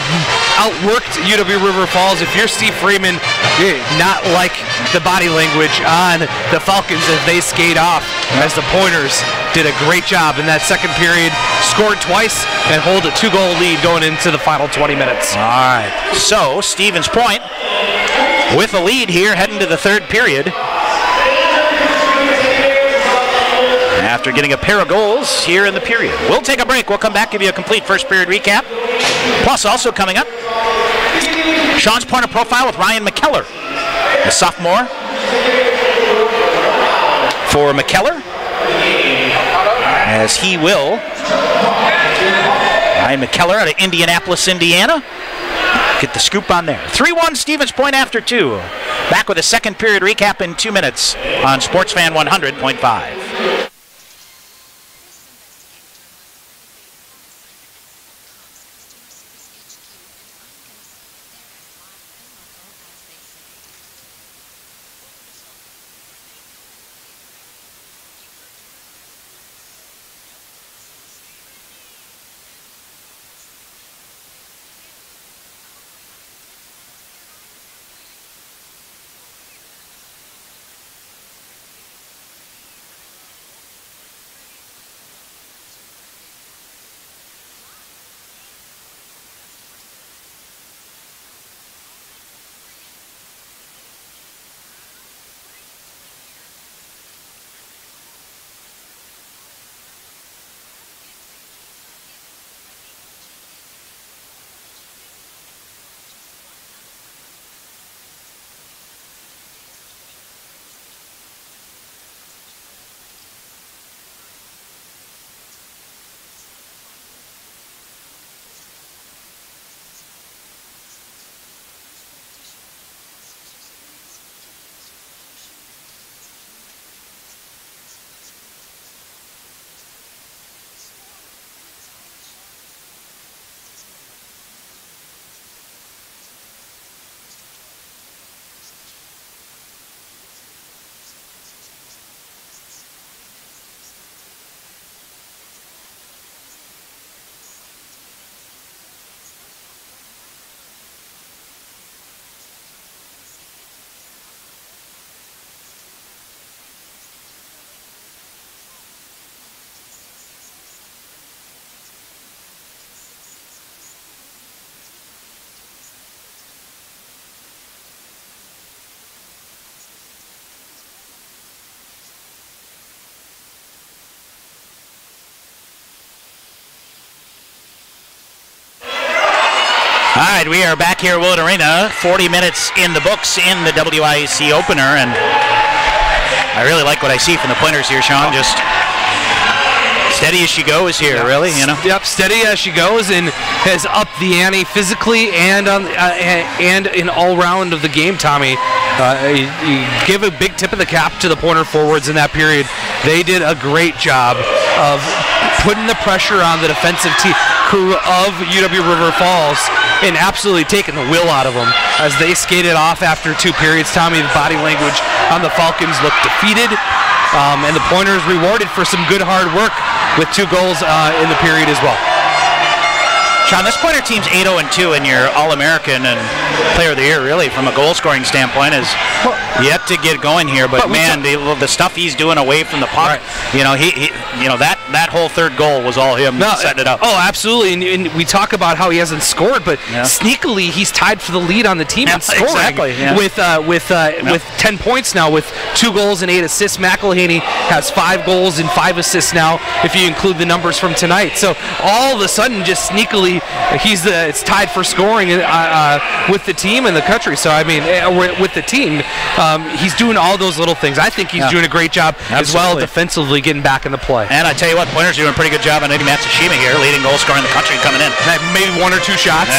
outworked UW River Falls. If you're Steve Freeman, you're not like the body language on the Falcons as they skate off, as the Pointers did a great job in that second period, scored twice, and hold a 2-goal lead going into the final 20 minutes. All right, so Stevens Point with a lead here heading to the third period. After getting a pair of goals here in the period. We'll take a break. We'll come back, give you a complete first period recap. Plus, also coming up, Sean's Pointer Profile with Ryan McKellar, the sophomore. For McKellar, as he will, Ryan McKellar out of Indianapolis, Indiana. Get the scoop on there. 3-1 Stevens Point after 2. Back with a second period recap in 2 minutes on Sportsfan 100.5. All right, we are back here at Willett Arena. 40 minutes in the books in the WIAC opener, and I really like what I see from the Pointers here, Sean. Just steady as she goes here, yeah. Really, you know. Yep, steady as she goes, and has upped the ante physically and on and in all round of the game, Tommy. You give a big tip of the cap to the Pointer forwards in that period. They did a great job of putting the pressure on the defensive crew of UW River Falls and absolutely taking the will out of them as they skated off after 2 periods. Tommy, the body language on the Falcons looked defeated, and the Pointers rewarded for some good hard work with 2 goals in the period as well. Sean, this Pointer team's 8-0-2 in your All-American and Player of the Year, really, from a goal-scoring standpoint, is yet to get going here. But man, the stuff he's doing away from the puck, that whole third goal was all him setting it up. Oh, absolutely. And we talk about how he hasn't scored, but sneakily he's tied for the lead on the team in scoring. Exactly, with 10 points now, with 2 goals and 8 assists. McElhaney has 5 goals and 5 assists now, if you include the numbers from tonight. So all of a sudden, just sneakily, it's tied for scoring with the team and the country. So I mean, with the team, he's doing all those little things. I think he's doing a great job as well defensively, getting back in the play. And I tell you what, Pointer's doing a pretty good job on Eddie Matsushima here, leading goal scorer in the country coming in. Maybe 1 or 2 shots.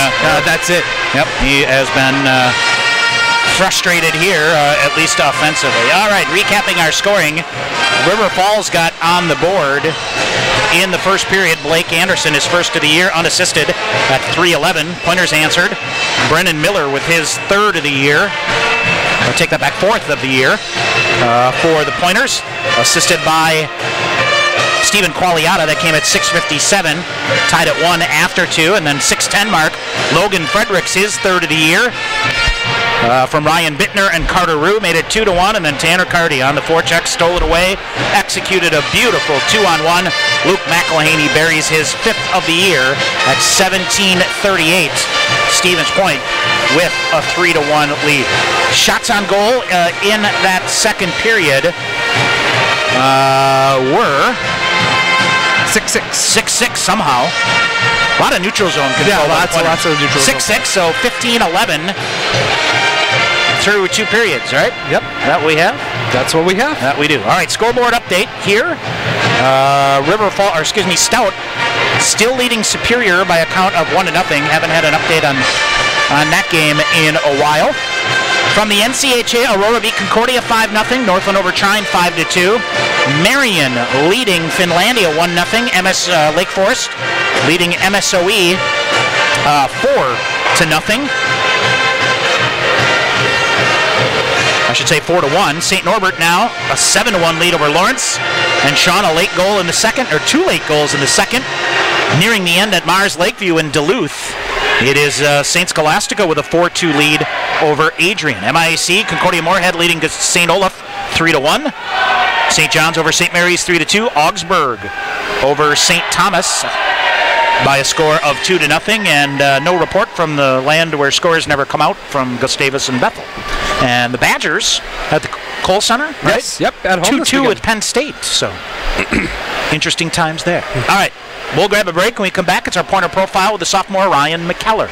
That's it. Yep, he has been frustrated here, at least offensively. All right, recapping our scoring. River Falls got on the board in the first period. Blake Anderson, his first of the year, unassisted at 3:11. Pointers answered. Brennan Miller with his 3rd of the year. I'll take that back, 4th of the year for the Pointers, assisted by Stephen Qualiata. That came at 6:57, tied at 1 after 2, and then 6:10 mark. Logan Fredericks, his 3rd of the year. From Ryan Bittner and Carter Rue, made it 2-1, and then Tanner Carty on the forecheck, stole it away, executed a beautiful 2-on-1. Luke McElhaney buries his 5th of the year at 17:38. Stevens Point with a 3-1 lead. Shots on goal in that second period were 6-6. 6-6 somehow. A lot of neutral zone control. Yeah, lots of neutral zone. 6-6, so 15-11 through 2 periods, right? Yep. That we have? That's what we have. That we do. All right, scoreboard update here. Stout still leading Superior by a count of 1-0. Haven't had an update on that game in a while. From the NCHA, Aurora beat Concordia 5-0. Northland over Trine 5-2. Marion leading Finlandia 1-0. MS Lake Forest leading MSOE 4-0. I should say 4-1. St. Norbert now a 7-1 lead over Lawrence. And Sean, a late goal in the second, or 2 late goals in the second. Nearing the end at Mars Lakeview in Duluth, it is St. Scholastica with a 4-2 lead over Adrian. MIAC, Concordia Moorhead leading St. Olaf 3-1. St. John's over St. Mary's 3-2. Augsburg over St. Thomas by a score of 2-0, and no report from the land where scores never come out from Gustavus and Bethel. And the Badgers at the Kohl Center, right? Yes, yep, at home 2-2 with Penn State, so interesting times there. All right, we'll grab a break. When we come back, it's our Pointer Profile with the sophomore Ryan McKellar.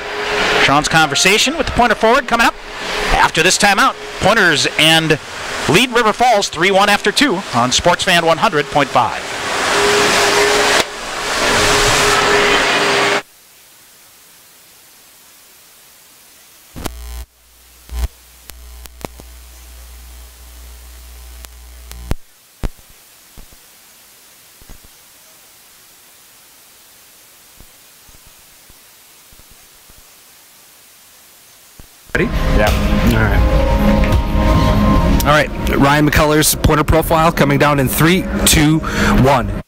Sean's conversation with the Pointer forward coming up after this timeout. Pointers and lead River Falls 3-1 after 2 on Sportsfan 100.5. Ready? Yeah. All right. Ryan McCullers Pointer Profile coming down in 3, 2, 1.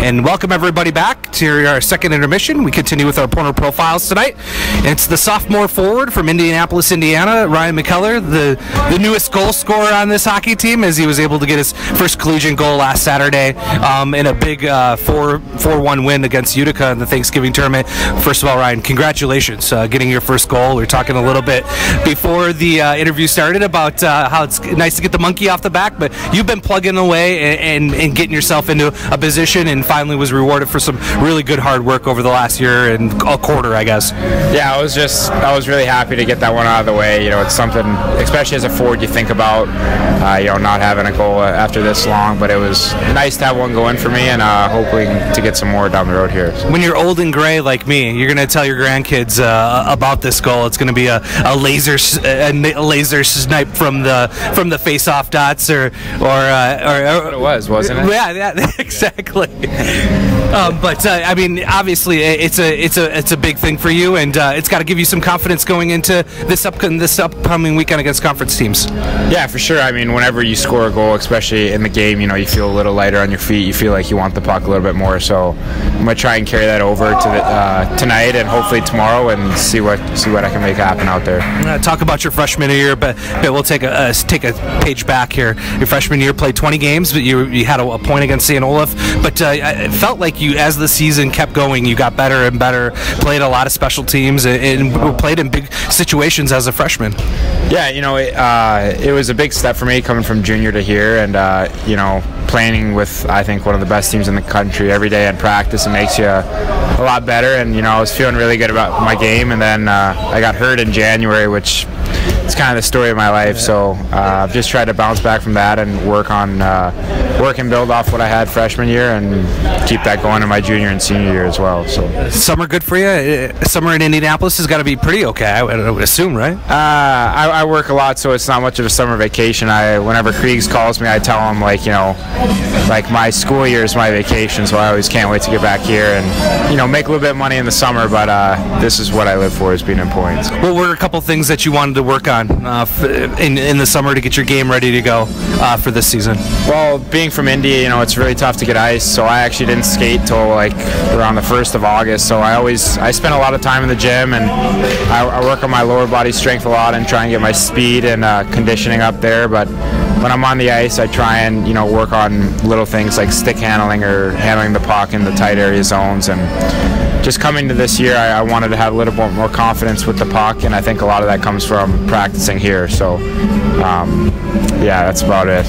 And welcome everybody back to our second intermission. We continue with our Pointer profiles tonight. And it's the sophomore forward from Indianapolis, Indiana, Ryan McKellar, the newest goal scorer on this hockey team, as he was able to get his first collegiate goal last Saturday in a big 4-1 win against Utica in the Thanksgiving tournament. First of all, Ryan, congratulations getting your first goal. We were talking a little bit before the interview started about how it's nice to get the monkey off the back, but you've been plugging away and getting yourself into a position, and finally was rewarded for some really good hard work over the last year and a quarter, I guess. Yeah, I was really happy to get that one out of the way. You know, it's something, especially as a forward, you think about, not having a goal after this long, but it was nice to have one go in for me, and hopefully to get some more down the road here. When you're old and gray like me, you're going to tell your grandkids about this goal. It's going to be a laser snipe from the face-off dots, or it was, wasn't it? Yeah, exactly. But I mean, obviously, it's a big thing for you, and it's got to give you some confidence going into this upcoming weekend against conference teams. Yeah, for sure. I mean, whenever you score a goal, especially in the game, you feel a little lighter on your feet. You feel like you want the puck a little bit more. So I'm gonna try and carry that over to tonight and hopefully tomorrow, and see what I can make happen out there. Talk about your freshman year, but we'll take a page back here. Your freshman year, played 20 games, but you had a point against St. Olaf. But it felt like as the season kept going, you got better and better. Played a lot of special teams and played in big situations as a freshman. Yeah, it was a big step for me coming from junior to here, and playing with, I think, one of the best teams in the country every day in practice. It makes you a lot better, and I was feeling really good about my game, and then I got hurt in January, which it's kind of the story of my life. So I've just tried to bounce back from that and work and build off what I had freshman year, and keep that going in my junior and senior year as well. So summer good for you? Summer in Indianapolis has got to be pretty okay, I would assume, right? I work a lot, so it's not much of a summer vacation. Whenever Kriegs calls me, I tell him like my school year is my vacation, so I always can't wait to get back here and make a little bit of money in the summer. But this is what I live for, is being in points. What were a couple things that you wanted to work on in the summer to get your game ready to go for this season? Well, being from Indy, it's really tough to get ice, so I actually didn't skate till around the 1st of August. So I spent a lot of time in the gym, and I work on my lower body strength a lot and try and get my speed and conditioning up there. But when I'm on the ice, I try and work on little things like stick handling or handling the puck in the tight area zones. And just coming to this year, I wanted to have a little bit more confidence with the puck, and I think a lot of that comes from practicing here. So yeah, that's about it.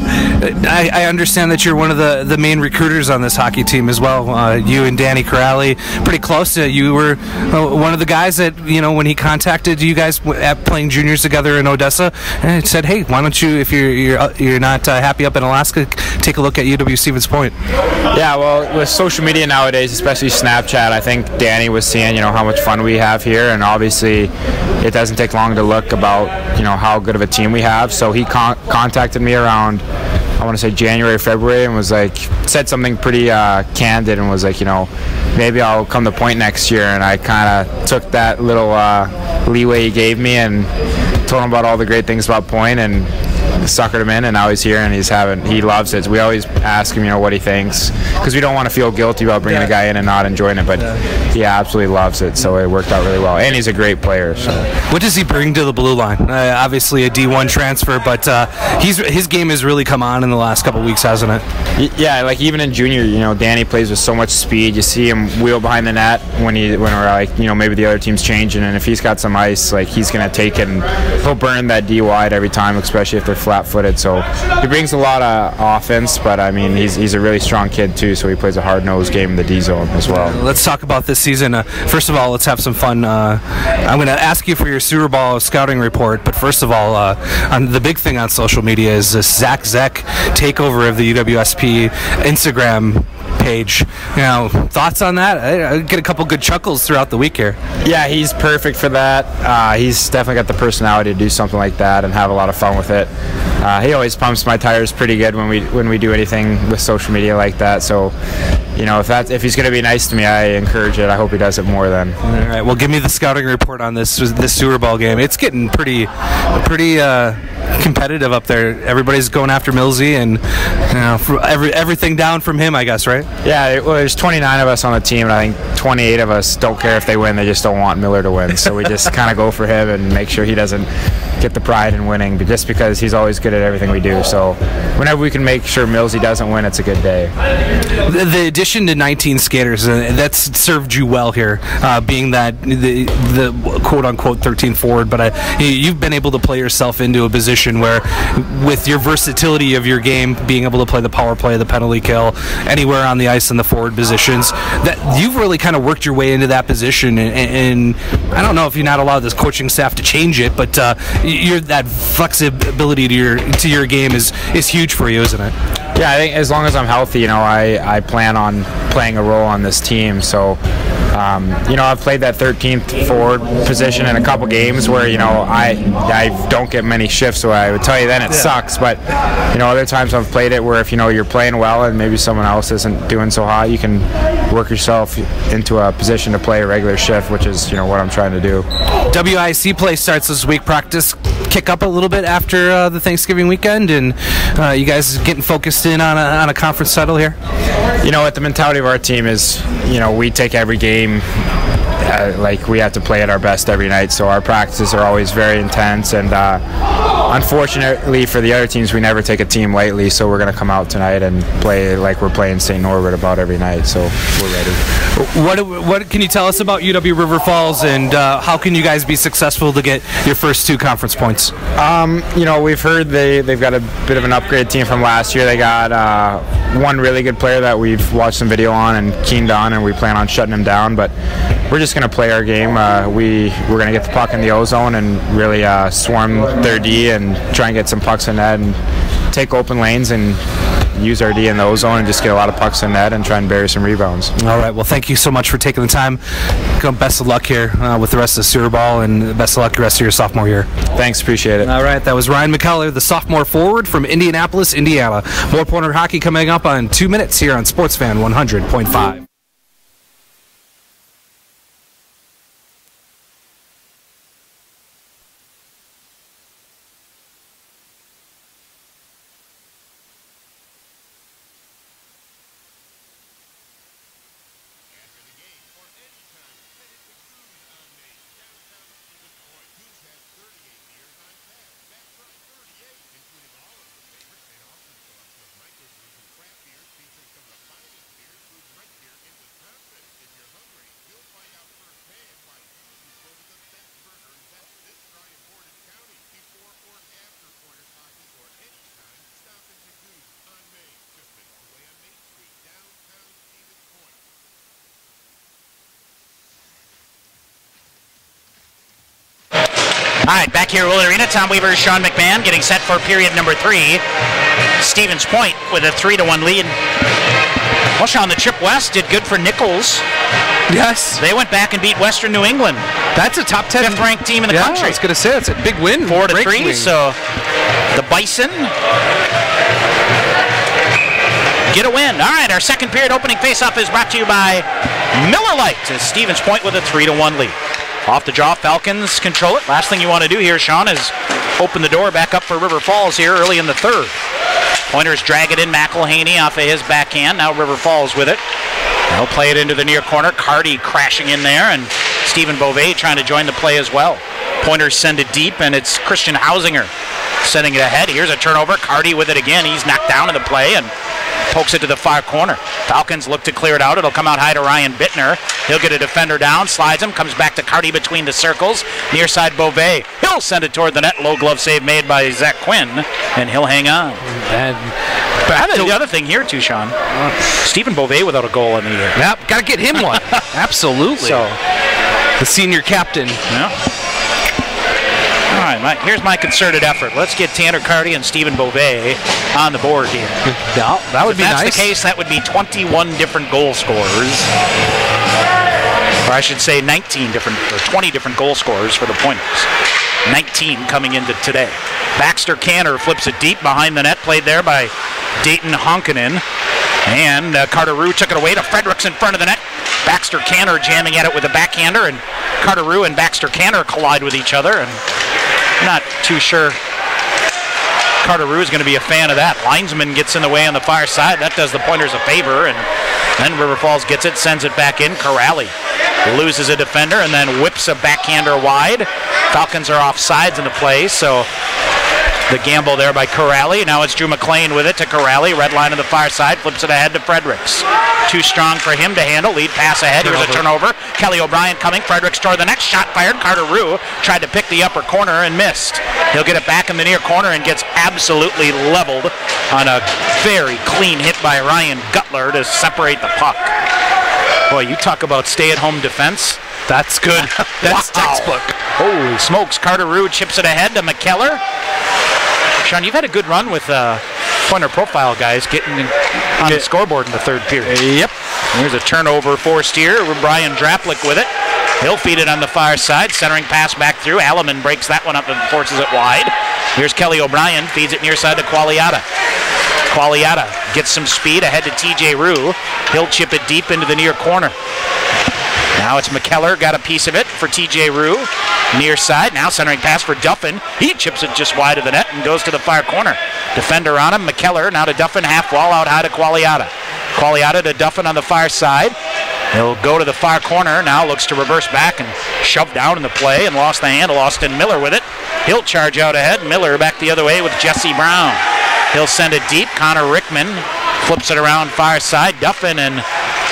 I understand that you're one of the main recruiters on this hockey team as well. You and Danny Corrali, pretty close. You were one of the guys that, when he contacted you guys at playing juniors together in Odessa, and said, hey, why don't you, if you're not happy up in Alaska, take a look at UW Stevens Point. Yeah, well, with social media nowadays, especially Snapchat, I think Danny was seeing, how much fun we have here, and obviously it doesn't take long to look about, how good of a team we have. So he contacted me around, I want to say January, February, and was said something pretty candid, and was maybe I'll come to Point next year. And I kind of took that little leeway he gave me and told him about all the great things about Point, and suckered him in, and now he's here, and he loves it. So we always ask him, what he thinks, because we don't want to feel guilty about bringing a guy in and not enjoying it, but he absolutely loves it, so it worked out really well, and he's a great player. So what does he bring to the blue line? Obviously a D1 transfer, but his game has really come on in the last couple weeks, hasn't it? Yeah, even in junior, Danny plays with so much speed. You see him wheel behind the net when we're maybe the other team's changing, and if he's got some ice, he's gonna take it, and he'll burn that D wide every time, especially if they're flat-footed. So he brings a lot of offense, but I mean, he's a really strong kid too, so he plays a hard-nosed game in the D zone as well. Let's talk about this season. First of all, let's have some fun. I'm going to ask you for your Super Bowl scouting report, but first of all, the big thing on social media is this Zach Zeck takeover of the UWSP Instagram page. Thoughts on that? I get a couple good chuckles throughout the week here. Yeah, he's perfect for that. He's definitely got the personality to do something like that and have a lot of fun with it. He always pumps my tires pretty good when we do anything with social media like that. So, if he's going to be nice to me, I encourage it. I hope he does it more then. All right. Well, give me the scouting report on this Super Bowl game. It's getting pretty competitive up there. Everybody's going after Millsy, and everything down from him, I guess, right? Yeah, there's 29 of us on the team, and I think 28 of us don't care if they win. They just don't want Miller to win. So we just kind of go for him and make sure he doesn't get the pride in winning, but just because he's always good at everything we do. So whenever we can make sure Millsy doesn't win, it's a good day. The addition to 19 skaters, that's served you well here, being that the quote-unquote 13th forward, but you've been able to play yourself into a position where, with your versatility of your game, being able to play the power play, the penalty kill, anywhere on the ice in the forward positions, that you've really kind of worked your way into that position, and I don't know if you're not allowed this coaching staff to change it, but that flexibility to your game is huge for you, isn't it? Yeah, I think as long as I'm healthy, I plan on playing a role on this team. So, I've played that 13th forward position in a couple games where, I don't get many shifts, so I would tell you then it sucks. But, other times I've played it where if, you're playing well and maybe someone else isn't doing so hot, you can work yourself into a position to play a regular shift, which is, what I'm trying to do. WIC play starts this week. Practice kick up a little bit after the Thanksgiving weekend, and you guys getting focused in on a conference title here? What the mentality of our team is, we take every game like we have to play at our best every night, so our practices are always very intense, and unfortunately for the other teams, we never take a team lightly, so we're going to come out tonight and play like we're playing St. Norbert about every night, so we're ready. What can you tell us about UW River Falls, and how can you guys be successful to get your first 2 conference points? We've heard they've got a bit of an upgrade team from last year. They got one really good player that we've watched some video on and keened on, and we plan on shutting him down, but we're just going to play our game. We're going to get the puck in the O-zone and really swarm their D and try and get some pucks in net and take open lanes and use our D in the O-zone and just get a lot of pucks in net and try and bury some rebounds. All right, well, thank you so much for taking the time. Best of luck here with the rest of the Sewer Ball, and best of luck the rest of your sophomore year. Thanks, appreciate it. All right, that was Ryan McCullough, the sophomore forward from Indianapolis, Indiana. More Pointer hockey coming up on 2 minutes here on SportsFan 100.5. All right, back here at Willard Arena, Tom Weaver, Sean McMahon getting set for period number 3. Stevens Point with a 3-1 lead. Well, Sean, the trip west did good for Nichols. Yes. They went back and beat Western New England. That's a top 10. 5th ranked team in the country. I was going to say, that's a big win. 4-3, so the Bison get a win. All right, our second period opening faceoff is brought to you by Miller Lite as Stevens Point with a 3-1 lead. Off the draw, Falcons control it. Last thing you want to do here, Sean, is open the door back up for River Falls here early in the third. Pointers drag it in, McElhaney off of his backhand. Now River Falls with it. They'll play it into the near corner. Carty crashing in there, and Stephen Beauvais trying to join the play as well. Pointers send it deep, and it's Christian Hausinger sending it ahead. Here's a turnover. Carty with it again. He's knocked down in the play and pokes it to the far corner. Falcons look to clear it out. It'll come out high to Ryan Bittner. He'll get a defender down, slides him, comes back to Carty between the circles. Near side Beauvais. He'll send it toward the net. Low glove save made by Zach Quinn, and he'll hang on. But the other thing here too, Sean, Stephen Beauvais without a goal in the year. Yep, got to get him one. Absolutely. So, the senior captain. Yeah. All right, here's my concerted effort. Let's get Tanner Carty and Stephen Beauvais on the board here. Yeah, that would be nice. If that's the case, that would be 21 different goal scorers. Or I should say 19 different, or 20 different goal scorers for the Pointers. 19 coming into today. Baxter Canner flips it deep behind the net, played there by Dayton Honkinen. And Carter Rue took it away to Fredericks in front of the net. Baxter Canner jamming at it with a backhander, and Carter Rue and Baxter Canner collide with each other, and I'm not too sure Carter Rue is going to be a fan of that. Linesman gets in the way on the far side. That does the Pointers a favor, and then River Falls gets it, sends it back in. Corrali loses a defender and then whips a backhander wide. Falcons are off sides in the play, so the gamble there by Corrali. Now it's Drew McLean with it to Corrali. Red line on the far side, flips it ahead to Fredericks. Too strong for him to handle. Lead pass ahead. Here's a turnover. Kelly O'Brien coming. Fredericks toward the next. Shot fired. Carter Rue tried to pick the upper corner and missed. He'll get it back in the near corner and gets absolutely leveled on a very clean hit by Ryan Gutler to separate the puck. Boy, you talk about stay-at-home defense. That's good. That's textbook. Holy smokes. Carter Rue chips it ahead to McKellar. Sean, you've had a good run with Pointer profile guys getting on the scoreboard in the third period. Yep. Here's a turnover forced here. Brian Draplik with it. He'll feed it on the far side. Centering pass back through. Alleman breaks that one up and forces it wide. Here's Kelly O'Brien. Feeds it near side to Qualiata. Qualiata gets some speed ahead to TJ Rue. He'll chip it deep into the near corner. Now it's McKellar, got a piece of it for TJ Rue. Near side, now centering pass for Duffin. He chips it just wide of the net and goes to the far corner. Defender on him, McKellar, now to Duffin, half wall out high to Qualiata. Qualiata to Duffin on the far side. He'll go to the far corner, now looks to reverse back and shove down in the play and lost the handle. Austin Miller with it. He'll charge out ahead. Miller back the other way with Jesse Brown. He'll send it deep. Connor Rickman flips it around far side. Duffin and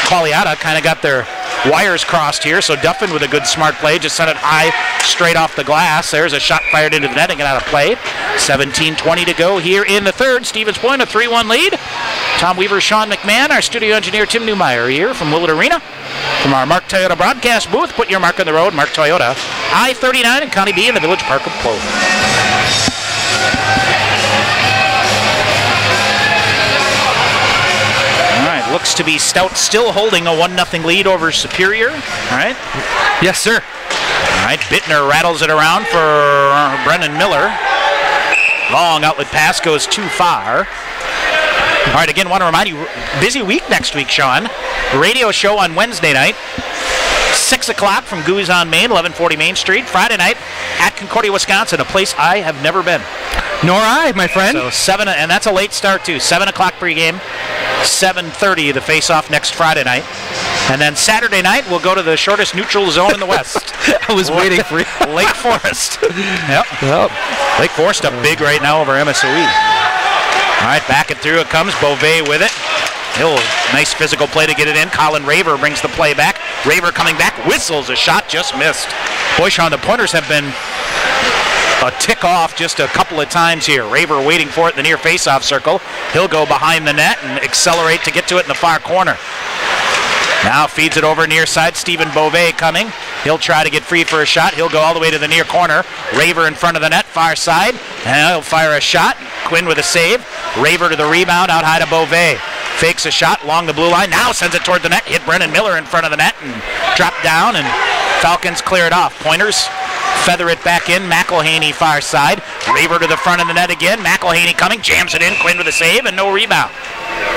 Qualiata kind of got their wires crossed here, so Duffin with a good smart play just sent it high straight off the glass. There's a shot fired into the net and get out of play. 17:20 to go here in the third. Stevens Point a 3-1 lead. Tom Weaver, Sean McMahon, our studio engineer Tim Newmeyer here from Willett Arena. From our Mark Toyota broadcast booth, put your mark on the road. Mark Toyota, I-39 and Connie B in the Village Park of Clover. Looks to be Stout still holding a 1-0 lead over Superior. All right. Yes, sir. All right. Bittner rattles it around for Brennan Miller. Long outlet pass goes too far. All right. Again, want to remind you, busy week next week, Sean. Radio show on Wednesday night. 6 o'clock from Goose on Main, 1140 Main Street. Friday night at Concordia, Wisconsin, a place I have never been. Nor I, my friend. So 7, and that's a late start too. 7 o'clock pregame, 7:30 the face-off next Friday night, and then Saturday night we'll go to the shortest neutral zone in the West. I was waiting for you. Lake Forest. Yep. Lake Forest up big right now over MSOE. All right, back it through. It comes. Beauvais with it. Nice physical play to get it in. Colin Raver brings the play back. Raver coming back, whistles a shot, just missed. Boy, Sean, the Pointers have been a tick off just a couple of times here. Raver waiting for it in the near face-off circle. He'll go behind the net and accelerate to get to it in the far corner. Now feeds it over near side. Stephen Beauvais coming. He'll try to get free for a shot. He'll go all the way to the near corner. Raver in front of the net, far side. And he'll fire a shot. Quinn with a save. Raver to the rebound, out high to Beauvais. Fakes a shot along the blue line. Now sends it toward the net. Hit Brennan Miller in front of the net and dropped down. And Falcons clear it off. Pointers feather it back in. McElhaney far side. Raver to the front of the net again. McElhaney coming. Jams it in. Quinn with a save and no rebound.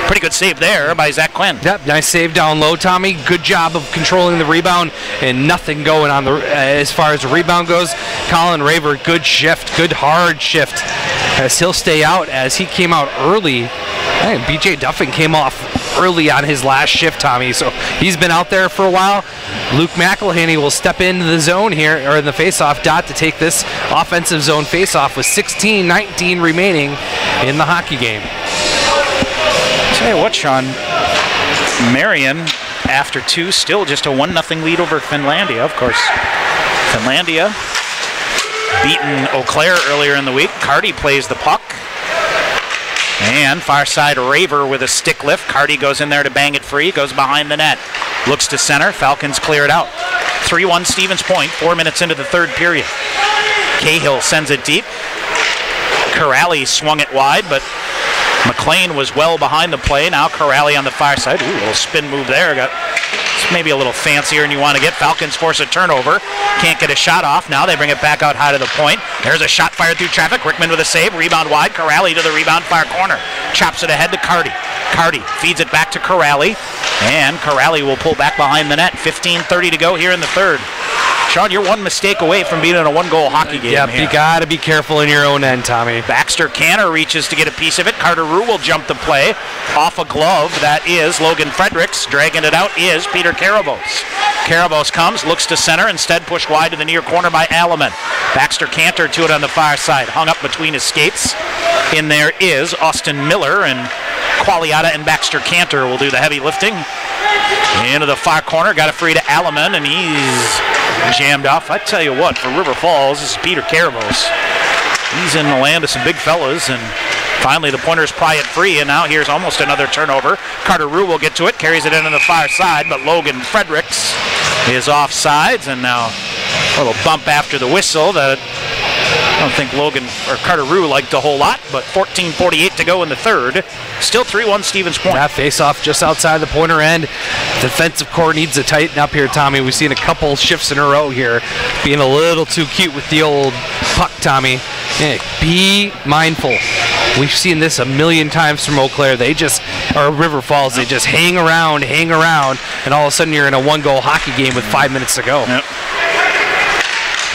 Pretty good save there by Zach Quinn. Yep, nice save down low, Tommy. Good job of controlling the rebound and nothing going on the as far as the rebound goes. Colin Raver, good shift, good hard shift as he'll stay out as he came out early. I think BJ Duffin came off early on his last shift, Tommy, so he's been out there for a while. Luke McElhaney will step into the zone here, or in the face-off dot, to take this offensive zone face-off with 16:19 remaining in the hockey game. Tell you what, Sean, Marion, after 2, still just a 1-0 lead over Finlandia, of course. Finlandia beaten Eau Claire earlier in the week. Carty plays the puck. And far side Raver with a stick lift. Carty goes in there to bang it free, goes behind the net. Looks to center, Falcons clear it out. 3-1 Stevens Point, 4 minutes into the third period. Cahill sends it deep. Corrali swung it wide, but McLean was well behind the play. Now Corrali on the far side. Ooh, a little spin move there. It's maybe a little fancier than you want to get. Falcons force a turnover. Can't get a shot off. Now they bring it back out high to the point. There's a shot fired through traffic. Rickman with a save. Rebound wide. Corrali to the rebound far corner. Chops it ahead to Carty. Carty feeds it back to Corrali. And Corrali will pull back behind the net. 15:30 to go here in the third. Sean, you're one mistake away from being in a one-goal hockey game. Yep, here. you got to be careful in your own end, Tommy. Baxter Canner reaches to get a piece of it. Carter Rue will jump the play. Off a glove, that is Logan Fredericks. Dragging it out is Peter Karabos. Karabos comes, looks to center, instead pushed wide to the near corner by Alleman. Baxter Cantor to it on the far side, hung up between his skates. In there is Austin Miller, and Qualiata and Baxter Cantor will do the heavy lifting. Into the far corner, got it free to Alleman, and he's jammed off. I tell you what, for River Falls, this is Peter Karabos. He's in the land of some big fellas, and finally the Pointers pry it free, and now here's almost another turnover. Carter Rue will get to it, carries it into the far side, but Logan Fredericks is offsides, and now a little bump after the whistle that I don't think Logan or Carter Rue liked a whole lot, but 14:48 to go in the third. Still 3-1 Stevens Point. That face-off just outside the Pointer end. Defensive core needs to tighten up here, Tommy. We've seen a couple shifts in a row here, being a little too cute with the old puck, Tommy. Hey, be mindful. We've seen this a million times from Eau Claire. Or River Falls, they just hang around, and all of a sudden you're in a one-goal hockey game with 5 minutes to go. Yep.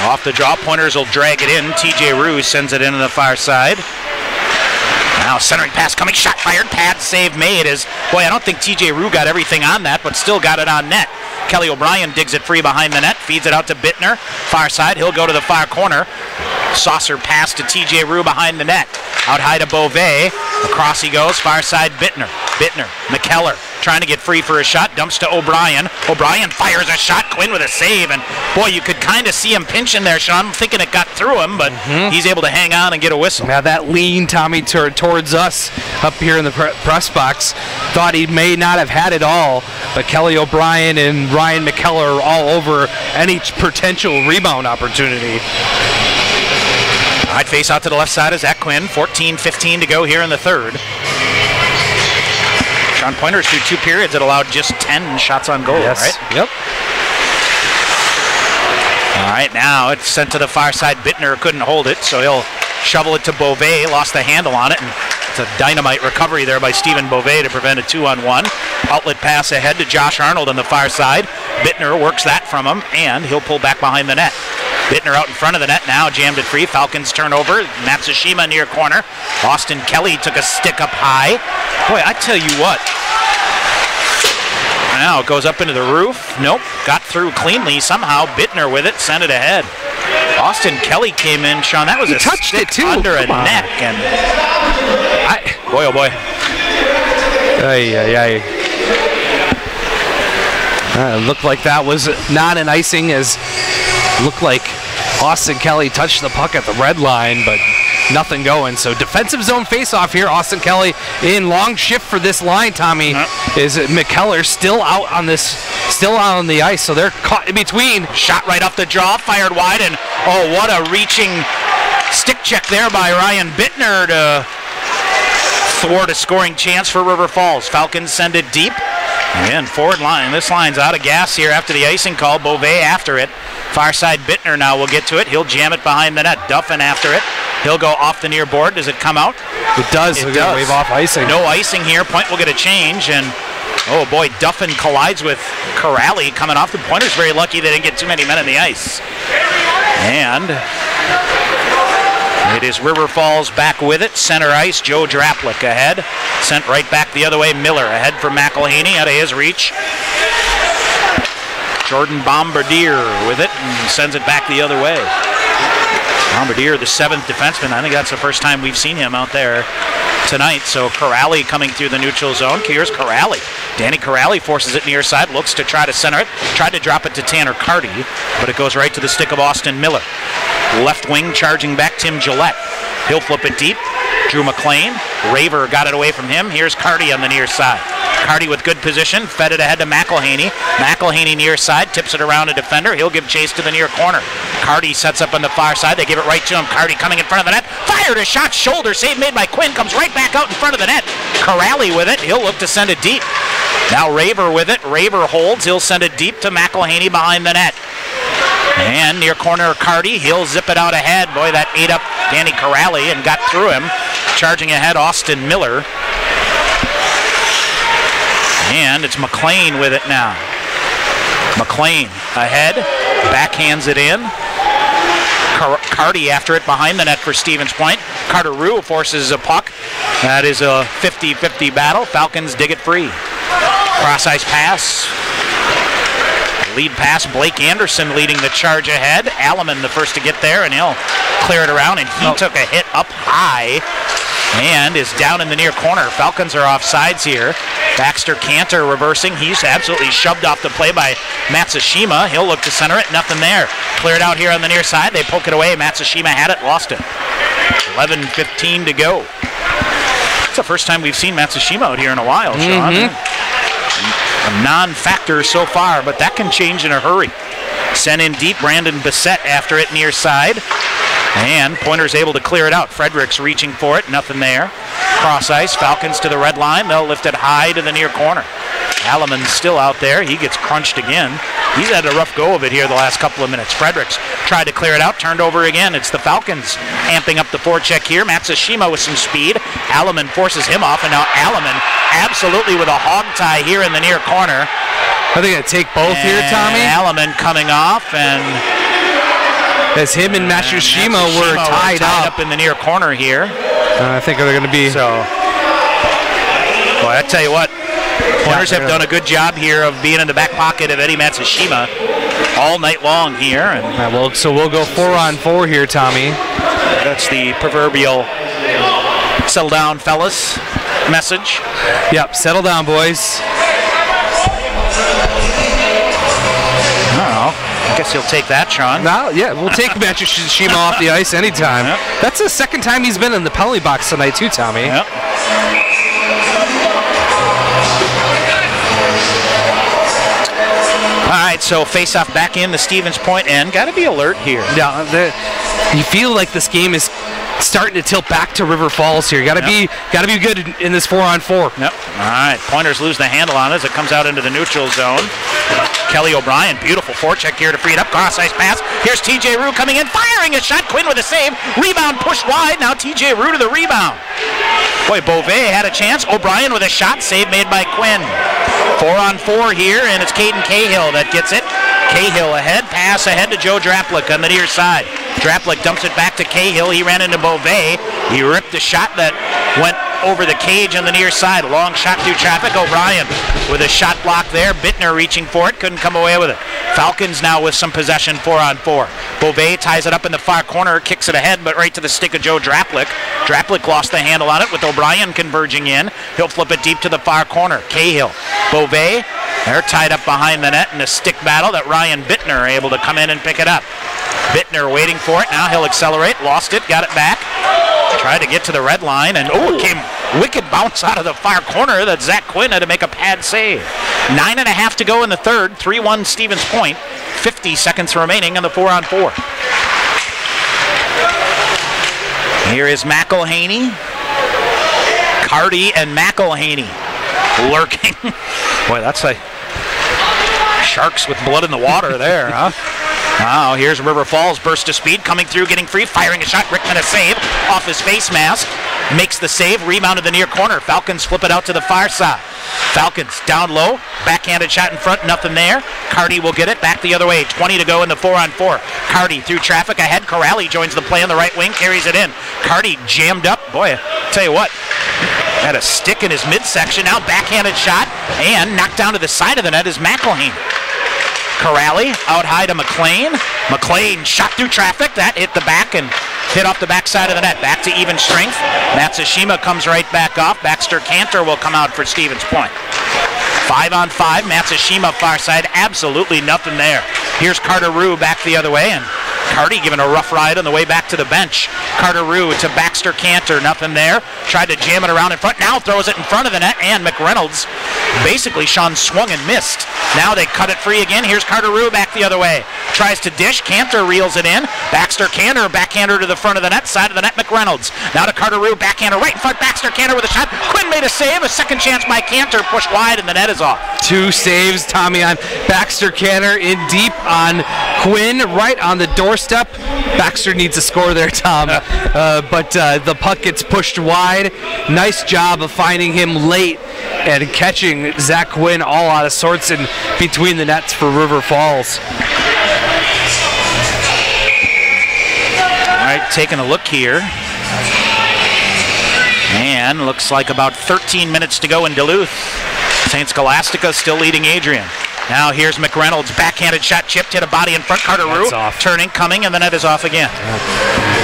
Off the draw, Pointers will drag it in. TJ Rue sends it into the far side. Now centering pass coming, shot fired, pad save made as, boy, I don't think TJ Rue got everything on that, but still got it on net. Kelly O'Brien digs it free behind the net, feeds it out to Bittner. Far side, he'll go to the far corner. Saucer pass to TJ Rue behind the net. Out high to Beauvais. Across he goes, far side Bittner. McKellar trying to get free for a shot, dumps to O'Brien. O'Brien fires a shot, Quinn with a save, and boy, you could kind of see him pinching there, Sean. I'm thinking it got through him, but he's able to hang on and get a whistle. Now that lean, Tommy, towards us up here in the press box, thought he may not have had it all, but Kelly O'Brien and Ryan McKellar are all over any potential rebound opportunity. All right, face out to the left side is Zach Quinn. 14:15 to go here in the third. Sean, Pointers through 2 periods that allowed just 10 shots on goal, yes. Right? Yep. All right, now it's sent to the far side. Bittner couldn't hold it, so he'll shovel it to Beauvais. Lost the handle on it, and it's a dynamite recovery there by Stephen Beauvais to prevent a 2-on-1. Outlet pass ahead to Josh Arnold on the far side. Bittner works that from him, and he'll pull back behind the net. Bittner out in front of the net now, jammed it free. Falcons turnover. Matsushima near corner. Austin Kelly took a stick up high. Boy, I tell you what. Now it goes up into the roof. Nope, got through cleanly. Somehow Bittner with it, sent it ahead. Austin Kelly came in, Sean. That was a stick under a neck, and boy, oh boy. Looked like that was not an icing, as looked like Austin Kelly touched the puck at the red line, but nothing going. So defensive zone face-off here. Austin Kelly in long shift for this line, Tommy. Is McKellar still out on the ice, so they're caught in between. Shot right off the jaw, fired wide, and oh, what a reaching stick check there by Ryan Bittner to thwart a scoring chance for River Falls. Falcons send it deep. Again, forward line. This line's out of gas here after the icing call. Beauvais after it. Far side Bittner now will get to it. He'll jam it behind the net. Duffin after it. He'll go off the near board. Does it come out? It does. It does. Wave off icing. No icing here. Point will get a change, and oh boy, Duffin collides with Corrali coming off. The Pointers very lucky they didn't get too many men on the ice. And it is River Falls back with it. Center ice, Joe Draplik ahead. Sent right back the other way. Miller ahead for McElhaney out of his reach. Jordan Bombardier with it and sends it back the other way. Bombardier, the 7th defenseman. I think that's the first time we've seen him out there tonight. So Corrali coming through the neutral zone. Here's Corrali. Danny Corrali forces it near side, looks to try to center it. Tried to drop it to Tanner Carty, but it goes right to the stick of Austin Miller. Left wing charging back Tim Gillette. He'll flip it deep. Drew McLean. Raver got it away from him. Here's Carty on the near side. Carty with good position, fed it ahead to McElhaney. McElhaney near side, tips it around a defender. He'll give chase to the near corner. Carty sets up on the far side. They give it right to him. Carty coming in front of the net. Fired a shot, shoulder save made by Quinn. Comes right back out in front of the net. Corrali with it. He'll look to send it deep. Now Raver with it. Raver holds. He'll send it deep to McElhaney behind the net. And near corner Carty, he'll zip it out ahead. Boy, that ate up Danny Corrali and got through him. Charging ahead, Austin Miller. And it's McLean with it now. McLean ahead, backhands it in. Carty after it behind the net for Stevens Point. Carter Rue forces a puck. That is a 50-50 battle. Falcons dig it free. Cross-ice pass. Lead pass, Blake Anderson leading the charge ahead. Alleman the first to get there, and he'll clear it around, and he took a hit up high and is down in the near corner. Falcons are off sides here. Baxter Cantor reversing. He's absolutely shoved off the play by Matsushima. He'll look to center it. Nothing there. Cleared out here on the near side. They poke it away. Matsushima had it, lost it. 11:15 to go. It's the first time we've seen Matsushima out here in a while, Sean. A non-factor so far, but that can change in a hurry. Sent in deep, Brandon Bissett after it near side. And Pointers able to clear it out. Fredericks reaching for it, nothing there. Cross ice, Falcons to the red line. They'll lift it high to the near corner. Alleman's still out there. He gets crunched again. He's had a rough go of it here the last couple of minutes. Fredericks tried to clear it out, turned over again. It's the Falcons amping up the forecheck here. Matsushima with some speed. Alleman forces him off, and now Alleman absolutely with a hog tie here in the near corner. Are they going to take both here, Tommy? Alleman coming off, and as him and Matsushima were tied up in the near corner here. I think they're going to be. So, boy, I tell you what, Pointers have done a good job here of being in the back pocket of Eddie Matsushima all night long here. And so we'll go 4-on-4 here, Tommy. That's the proverbial settle down, fellas message. Yep, settle down, boys. I guess he'll take that, Sean. No, yeah, we'll take Matsushima off the ice anytime. Yep. That's the second time he's been in the penalty box tonight, too, Tommy. Yep. All right, so face-off back in the Stevens Point end. Got to be alert here. Yeah, you feel like this game is starting to tilt back to River Falls here. Got to be good in this 4-on-4. Yep. All right, Pointers lose the handle on it as it comes out into the neutral zone. Kelly O'Brien, beautiful forecheck here to free it up. Cross-ice pass. Here's TJ Rue coming in, firing a shot. Quinn with a save. Rebound pushed wide. Now TJ Rue to the rebound. Boy, Beauvais had a chance. O'Brien with a shot. Save made by Quinn. 4-on-4 here, and it's Caden Cahill that gets it. Cahill ahead. Pass ahead to Joe Draplick on the near side. Draplick dumps it back to Cahill. He ran into Beauvais. He ripped a shot that went over the cage on the near side. Long shot through traffic. O'Brien with a shot block there. Bittner reaching for it. Couldn't come away with it. Falcons now with some possession, 4-on-4. Beauvais ties it up in the far corner. Kicks it ahead, but right to the stick of Joe Draplick. Draplick lost the handle on it with O'Brien converging in. He'll flip it deep to the far corner. Cahill. Beauvais. They're tied up behind the net in a stick battle that Ryan Bittner able to come in and pick it up. Bittner waiting for it. Now he'll accelerate. Lost it. Got it back. Tried to get to the red line, and it came wicked bounce out of the far corner that Zach Quinn had to make a pad save. 9.5 to go in the third. 3-1 Stevens Point. 50 seconds remaining in the 4-on-4. Here is McElhaney. Carty and McElhaney lurking. Boy, that's like sharks with blood in the water there, huh? Wow, here's River Falls, burst of speed, coming through, getting free, firing a shot. Rickman a save off his face mask. Makes the save, rebound to the near corner. Falcons flip it out to the far side. Falcons down low, backhanded shot in front, nothing there. Carty will get it back the other way. 20 to go in the 4-on-4. Carty through traffic ahead. Corrali joins the play on the right wing, carries it in. Carty jammed up. Boy, tell you what, had a stick in his midsection. Now backhanded shot and knocked down to the side of the net is McElhaney. Corrali out high to McLean. McLean shot through traffic. That hit the back and hit off the backside of the net. Back to even strength. Matsushima comes right back off. Baxter Cantor will come out for Stevens Point. 5-on-5. Matsushima far side. Absolutely nothing there. Here's Carter Rue back the other way, and Carty giving a rough ride on the way back to the bench. Carter Rue to Baxter Cantor. Nothing there. Tried to jam it around in front. Now throws it in front of the net, and McReynolds basically Sean swung and missed. Now they cut it free again. Here's Carter Rue back the other way. Tries to dish. Cantor reels it in. Baxter Cantor, backhander to the front of the net. Side of the net, McReynolds. Now to Carter Rue, backhander right in front. Baxter Cantor with a shot. Quinn made a save. A second chance by Cantor. Pushed wide, and the net is off. 2 saves, Tommy, on Baxter Cantor in deep on Quinn, right on the doorstep. Baxter needs a score there, Tom. But the puck gets pushed wide. Nice job of finding him late and catching Zach Quinn all out of sorts and between the nets for River Falls. All right, taking a look here. And looks like about 13 minutes to go in Duluth. St. Scholastica still leading Adrian. Now here's McReynolds, backhanded shot, chipped, hit a body in front. Carter Rue turning, coming, and the net is off again.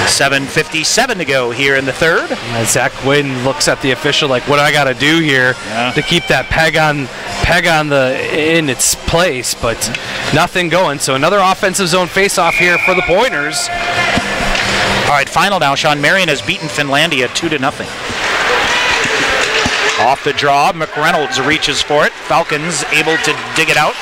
7:57 to go here in the third. And Zach Quinn looks at the official like, what do I got to do here to keep that peg in its place, but nothing going. So another offensive zone face-off here for the Pointers. All right, final now. Sean Marion has beaten Finlandia 2-0. Off the draw, McReynolds reaches for it. Falcons able to dig it out.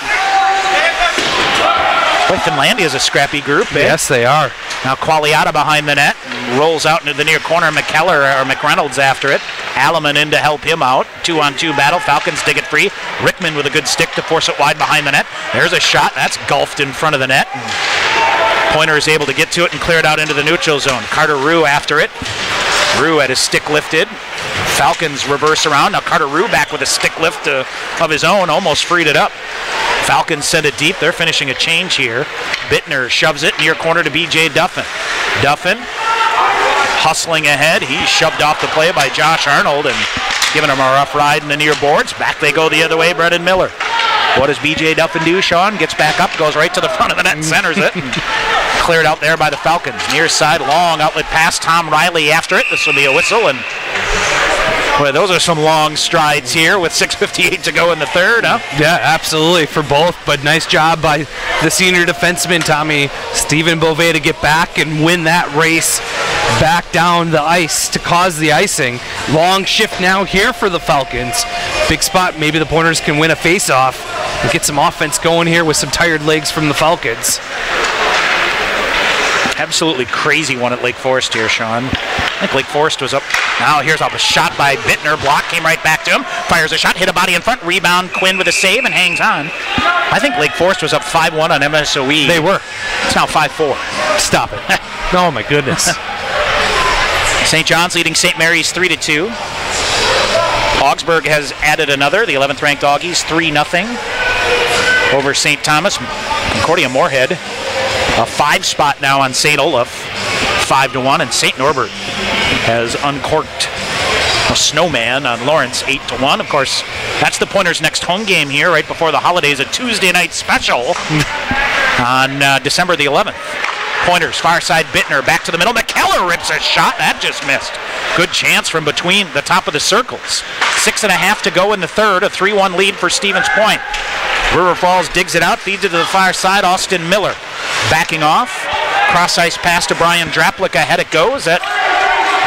Boy, Finlandia is a scrappy group. Yes, they are. Now Qualiata behind the net, rolls out into the near corner. McReynolds after it. Alleman in to help him out. 2-on-2 battle. Falcons dig it free. Rickman with a good stick to force it wide behind the net. There's a shot. That's gulfed in front of the net. Pointer is able to get to it and clear it out into the neutral zone. Carter Rue after it. Rue had his stick lifted. Falcons reverse around. Now Carter Rue back with a stick lift of his own. Almost freed it up. Falcons send it deep. They're finishing a change here. Bittner shoves it near corner to B.J. Duffin. Duffin hustling ahead. He's shoved off the play by Josh Arnold and giving him a rough ride in the near boards. Back they go the other way, Brendan Miller. What does B.J. Duffin do, Sean? Gets back up, goes right to the front of the net and centers it. Cleared out there by the Falcons. Near side, long outlet pass. Tom Riley after it. This will be a whistle. And boy, those are some long strides here with 6:58 to go in the third, huh? Yeah, absolutely for both. But nice job by the senior defenseman, Tommy Stephen Beauvais, to get back and win that race back down the ice to cause the icing. Long shift now here for the Falcons. Big spot. Maybe the Pointers can win a face-off and get some offense going here with some tired legs from the Falcons. Absolutely crazy one at Lake Forest here, Sean. I think Lake Forest was up. Now here's a shot by Bittner. Block came right back to him. Fires a shot, hit a body in front. Rebound, Quinn with a save and hangs on. I think Lake Forest was up 5-1 on MSOE. They were. It's now 5-4. Stop it. Oh my goodness. St. John's leading St. Mary's 3-2. Augsburg has added another. The 11th ranked Augies 3-0 over St. Thomas. Concordia Moorhead. A 5 spot now on St. Olaf, 5-1, and St. Norbert has uncorked a snowman on Lawrence, 8-1. Of course, that's the Pointers' next home game here, right before the holidays, a Tuesday night special on December the 11th. Pointers, far side, Bittner, back to the middle. McKellar rips a shot. That just missed. Good chance from between the top of the circles. 6.5 to go in the third, a 3-1 lead for Stevens Point. River Falls digs it out, feeds it to the far side. Austin Miller backing off. Cross ice pass to Brian Draplik. Ahead it goes. That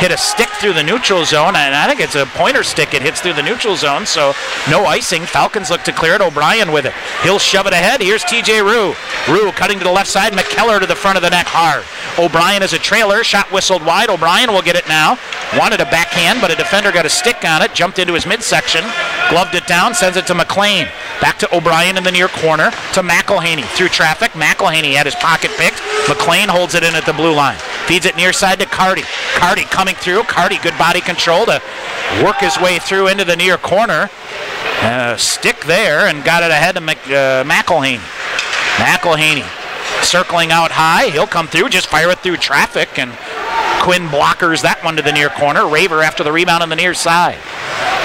hit a stick through the neutral zone, and I think it's a Pointer stick. It hits through the neutral zone, so no icing. Falcons look to clear it. O'Brien with it. He'll shove it ahead. Here's TJ Rue. Rue cutting to the left side. McKellar to the front of the net hard. O'Brien is a trailer. Shot whistled wide. O'Brien will get it now. Wanted a backhand, but a defender got a stick on it. Jumped into his midsection. Gloved it down. Sends it to McLean. Back to O'Brien in the near corner. To McElhaney. Through traffic. McElhaney had his pocket picked. McLean holds it in at the blue line. Feeds it near side to Carty. Carty coming through. Carty, good body control to work his way through into the near corner. Stick there and got it ahead of McElhaney. McElhaney circling out high. He'll come through, just fire it through traffic, and Quinn blockers that one to the near corner. Raver after the rebound on the near side.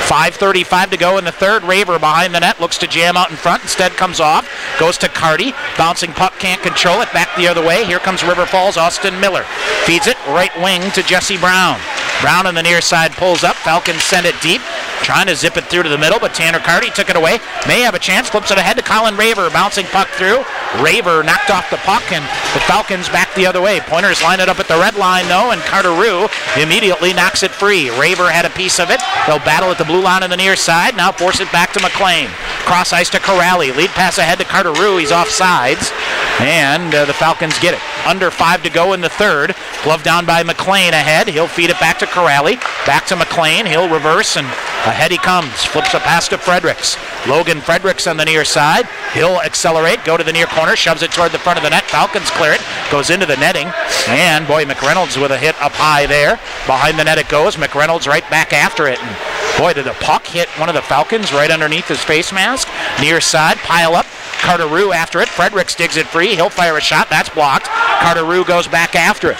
5:35 to go in the third. Raver behind the net, looks to jam out in front. Instead comes off, goes to Carty. Bouncing puck, can't control it. Back the other way. Here comes River Falls. Austin Miller feeds it right wing to Jesse Brown. Brown on the near side pulls up. Falcons send it deep. Trying to zip it through to the middle, but Tanner Carty took it away. May have a chance. Flips it ahead to Colin Raver. Bouncing puck through. Raver knocked off the puck, and the Falcons back the other way. Pointers line it up at the red line, though, and Carter Rue immediately knocks it free. Raver had a piece of it. They'll battle at the blue line on the near side. Now force it back to McLean. Cross ice to Corrali. Lead pass ahead to Carter Rue. He's off sides. And the Falcons get it. Under 5 to go in the third. Glove down by McLean ahead. He'll feed it back to Corrali. Back to McLean. He'll reverse, and ahead he comes. Flips a pass to Fredericks. Logan Fredericks on the near side. He'll accelerate. Go to the near corner. Shoves it toward the front of the net. Falcons clear it. Goes into the netting. And boy, McReynolds with a hit up high there. Behind the net it goes. McReynolds right back after it. And Boy, did the puck hit one of the Falcons right underneath his face mask. Near side, pile up. Carter Rue after it. Fredericks digs it free. He'll fire a shot. That's blocked. Carter Rue goes back after it.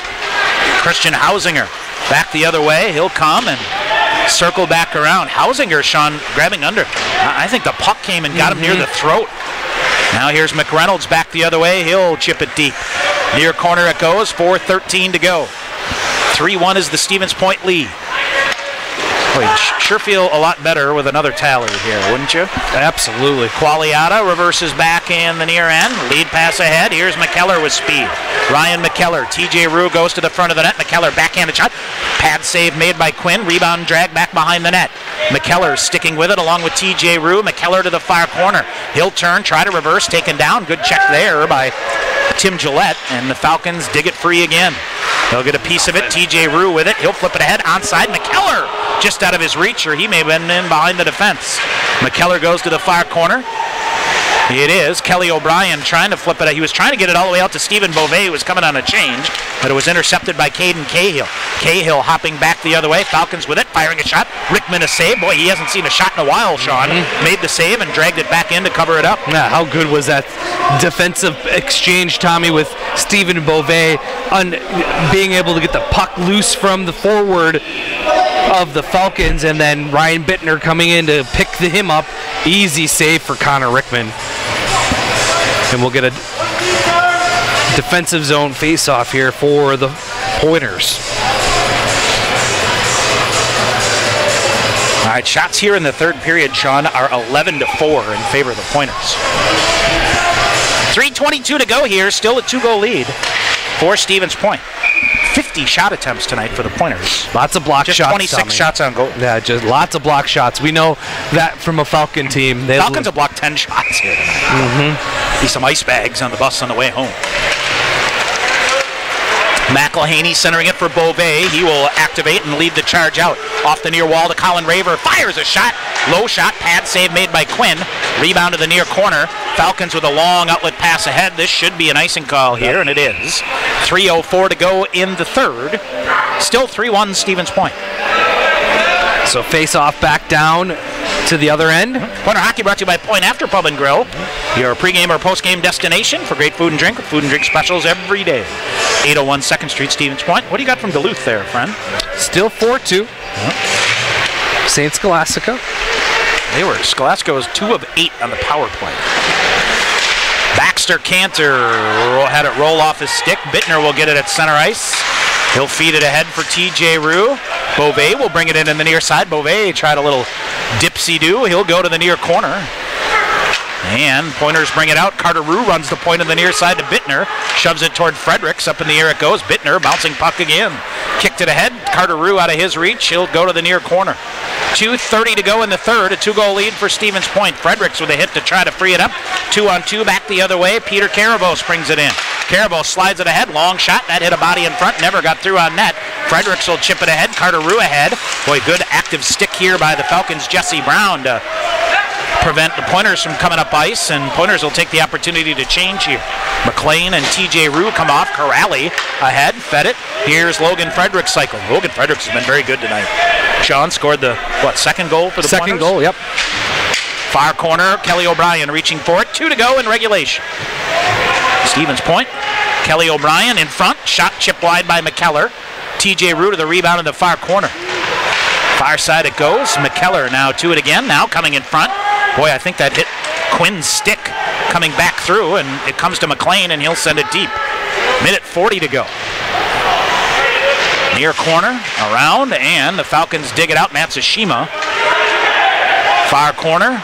Christian Hausinger back the other way. He'll come and circle back around. Hausinger, Sean, grabbing under. I think the puck came and got him near the throat. Now here's McReynolds back the other way. He'll chip it deep. Near corner it goes. 4:13 to go. 3-1 is the Stevens Point lead. Boy, sure feel a lot better with another tally here, wouldn't you? Absolutely. Qualiata reverses back in the near end. Lead pass ahead. Here's McKellar with speed. Ryan McKellar. TJ Rue goes to the front of the net. McKellar backhanded shot. Pad save made by Quinn. Rebound drag back behind the net. McKellar sticking with it along with TJ Rue. McKellar to the far corner. He'll turn, try to reverse, taken down. Good check there by Tim Gillette, and the Falcons dig it free again. They'll get a piece of it. TJ Rue with it. He'll flip it ahead. Onside. McKellar just out of his reach, or he may have been in behind the defense. McKellar goes to the far corner. It is Kelly O'Brien trying to flip it. He was trying to get it all the way out to Stephen Beauvais, who was coming on a change, but it was intercepted by Caden Cahill. Cahill hopping back the other way. Falcons with it, firing a shot. Rickman a save. Boy, he hasn't seen a shot in a while, Sean. Made the save and dragged it back in to cover it up. Yeah, how good was that defensive exchange, Tommy, with Stephen Beauvais on being able to get the puck loose from the forward of the Falcons, and then Ryan Bittner coming in to pick him up. Easy save for Connor Rickman. And we'll get a defensive zone face-off here for the Pointers. All right, shots here in the third period, Sean, are 11-4 in favor of the Pointers. 3:22 to go here, still a 2-goal lead for Stevens Point. 50 shot attempts tonight for the Pointers. Lots of block just shots. 26 shots on goal. Yeah, just lots of block shots. We know that from a Falcon team. Falcons have blocked 10 shots here. Be some ice bags on the bus on the way home. McElhaney centering it for Beauvais. He will activate and lead the charge out. Off the near wall to Colin Raver. Fires a shot. Low shot. Pad save made by Quinn. Rebound to the near corner. Falcons with a long outlet pass ahead. This should be an icing call here, and it is. 3:04 to go in the third. Still 3-1 Stevens Point. So face off back down to the other end. Pointer Hockey brought to you by Point After Pub and Grill, your pregame or postgame destination for great food and drink with food and drink specials every day. 801 2nd Street, Stevens Point. What do you got from Duluth there, friend? Still 4-2. St. Scholastica. Scholastica was 2 of 8 on the power play. Baxter Cantor had it roll off his stick. Bittner will get it at center ice. He'll feed it ahead for TJ Rue. Beauvais will bring it in the near side. Beauvais tried a little dipsy-do. He'll go to the near corner. And Pointers bring it out. Carter Rue runs the point on the near side to Bittner. Shoves it toward Fredericks. Up in the air it goes. Bittner bouncing puck again. Kicked it ahead. Carter Rue out of his reach. He'll go to the near corner. 2:30 to go in the third. A 2-goal lead for Stevens Point. Fredericks with a hit to try to free it up. 2-on-2 back the other way. Peter Carabos brings it in. Carabos slides it ahead. Long shot. That hit a body in front. Never got through on net. Fredericks will chip it ahead. Carter Rue ahead. Boy, good active stick here by the Falcons' Jesse Brown to prevent the Pointers from coming up ice, and Pointers will take the opportunity to change here. McLean and TJ Rue come off. Corrali ahead, fed it. Here's Logan Fredericks cycling. Logan Fredericks has been very good tonight. Sean scored the, second goal for the Pointers? Second goal, yep. Far corner, Kelly O'Brien reaching for it. 2 to go in regulation. Stevens Point. Kelly O'Brien in front. Shot chipped wide by McKellar. TJ Rue to the rebound in the far corner. Far side it goes. McKellar now to it again. Now coming in front. Boy, I think that hit Quinn's stick coming back through, and it comes to McLean, and he'll send it deep. 1:40 to go. Near corner, around, and the Falcons dig it out. Matsushima. Far corner.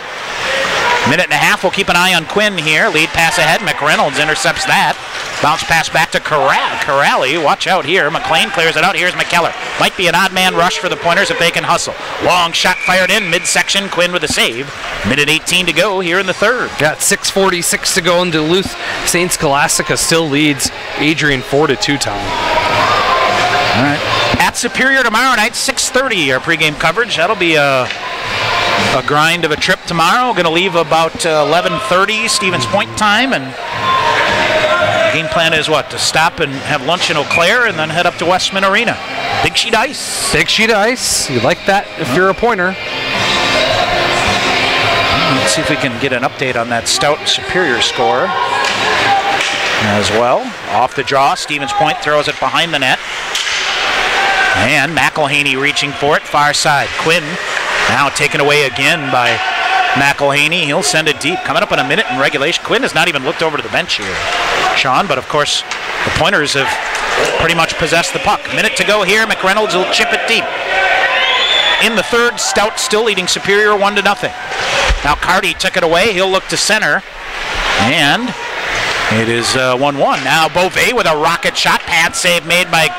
1.5. We'll keep an eye on Quinn here. Lead pass ahead. McReynolds intercepts that. Bounce pass back to Corrali. Watch out here. McLean clears it out. Here's McKellar. Might be an odd man rush for the Pointers if they can hustle. Long shot fired in midsection. Quinn with a save. 1:18 to go here in the third. Got 6:46 to go in Duluth. St. Scholastica still leads Adrian 4-2, Tom. All right. At Superior tomorrow night, 6:30, our pregame coverage. That'll be a grind of a trip tomorrow. Going to leave about 11:30 Stevens Point time, and game plan is what? To stop and have lunch in Eau Claire and then head up to Westman Arena. Big sheet ice. Big sheet ice. You like that if you're a Pointer. Let's see if we can get an update on that Stout Superior score as well. Off the draw, Stevens Point throws it behind the net. And McElhaney reaching for it, far side. Quinn now taken away again by McElhaney. He'll send it deep. Coming up in a minute in regulation. Quinn has not even looked over to the bench here, Sean, but of course the Pointers have pretty much possessed the puck. Minute to go here. McReynolds will chip it deep. In the third, Stout still leading Superior 1-0. Now Carty took it away. He'll look to center. And it is 1-1. Now Beauvais with a rocket shot. Pad save made by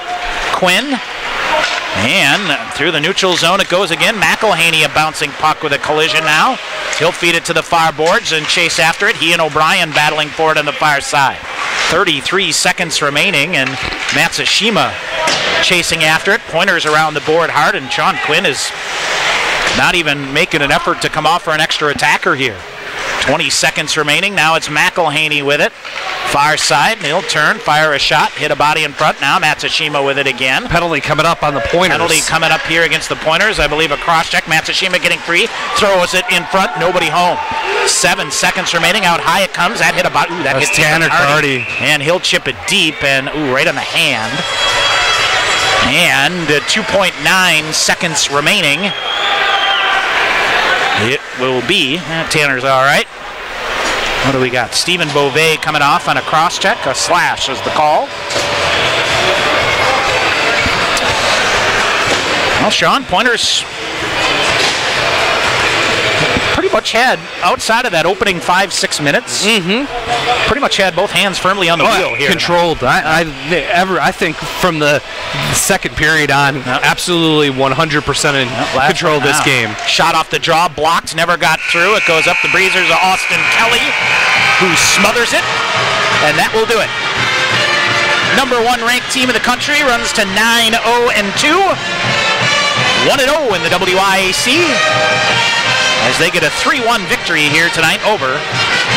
Quinn. And through the neutral zone it goes again. McElhaney a bouncing puck with a collision now. He'll feed it to the far boards and chase after it. He and O'Brien battling for it on the far side. 33 seconds remaining and Matsushima chasing after it. Pointers around the board hard, and Sean Quinn is not even making an effort to come off for an extra attacker here. 20 seconds remaining. Now it's McElhaney with it. Far side. He'll turn, fire a shot, hit a body in front. Now Matsushima with it again. Penalty coming up on the Pointers. Penalty coming up here against the Pointers. I believe a cross check. Matsushima getting free. Throws it in front. Nobody home. 7 seconds remaining. Out high it comes. That hit a body. Ooh, that hit Tanner Carty. And he'll chip it deep and right on the hand. And 2.9 seconds remaining. It will be, Tanner's all right. What do we got? Stephen Beauvais coming off on a cross check. A slash is the call. Well, Sean, Pointers pretty much had, outside of that opening 5-6 minutes, pretty much had both hands firmly on the wheel here. Controlled. I think from the second period on, absolutely 100% in control of this game. Shot off the draw, blocked, never got through. It goes up the breezers of Austin Kelly, who smothers it, and that will do it. Number 1 ranked team in the country runs to 9-0-2. 1-0 in the WIAC. As they get a 3-1 victory here tonight over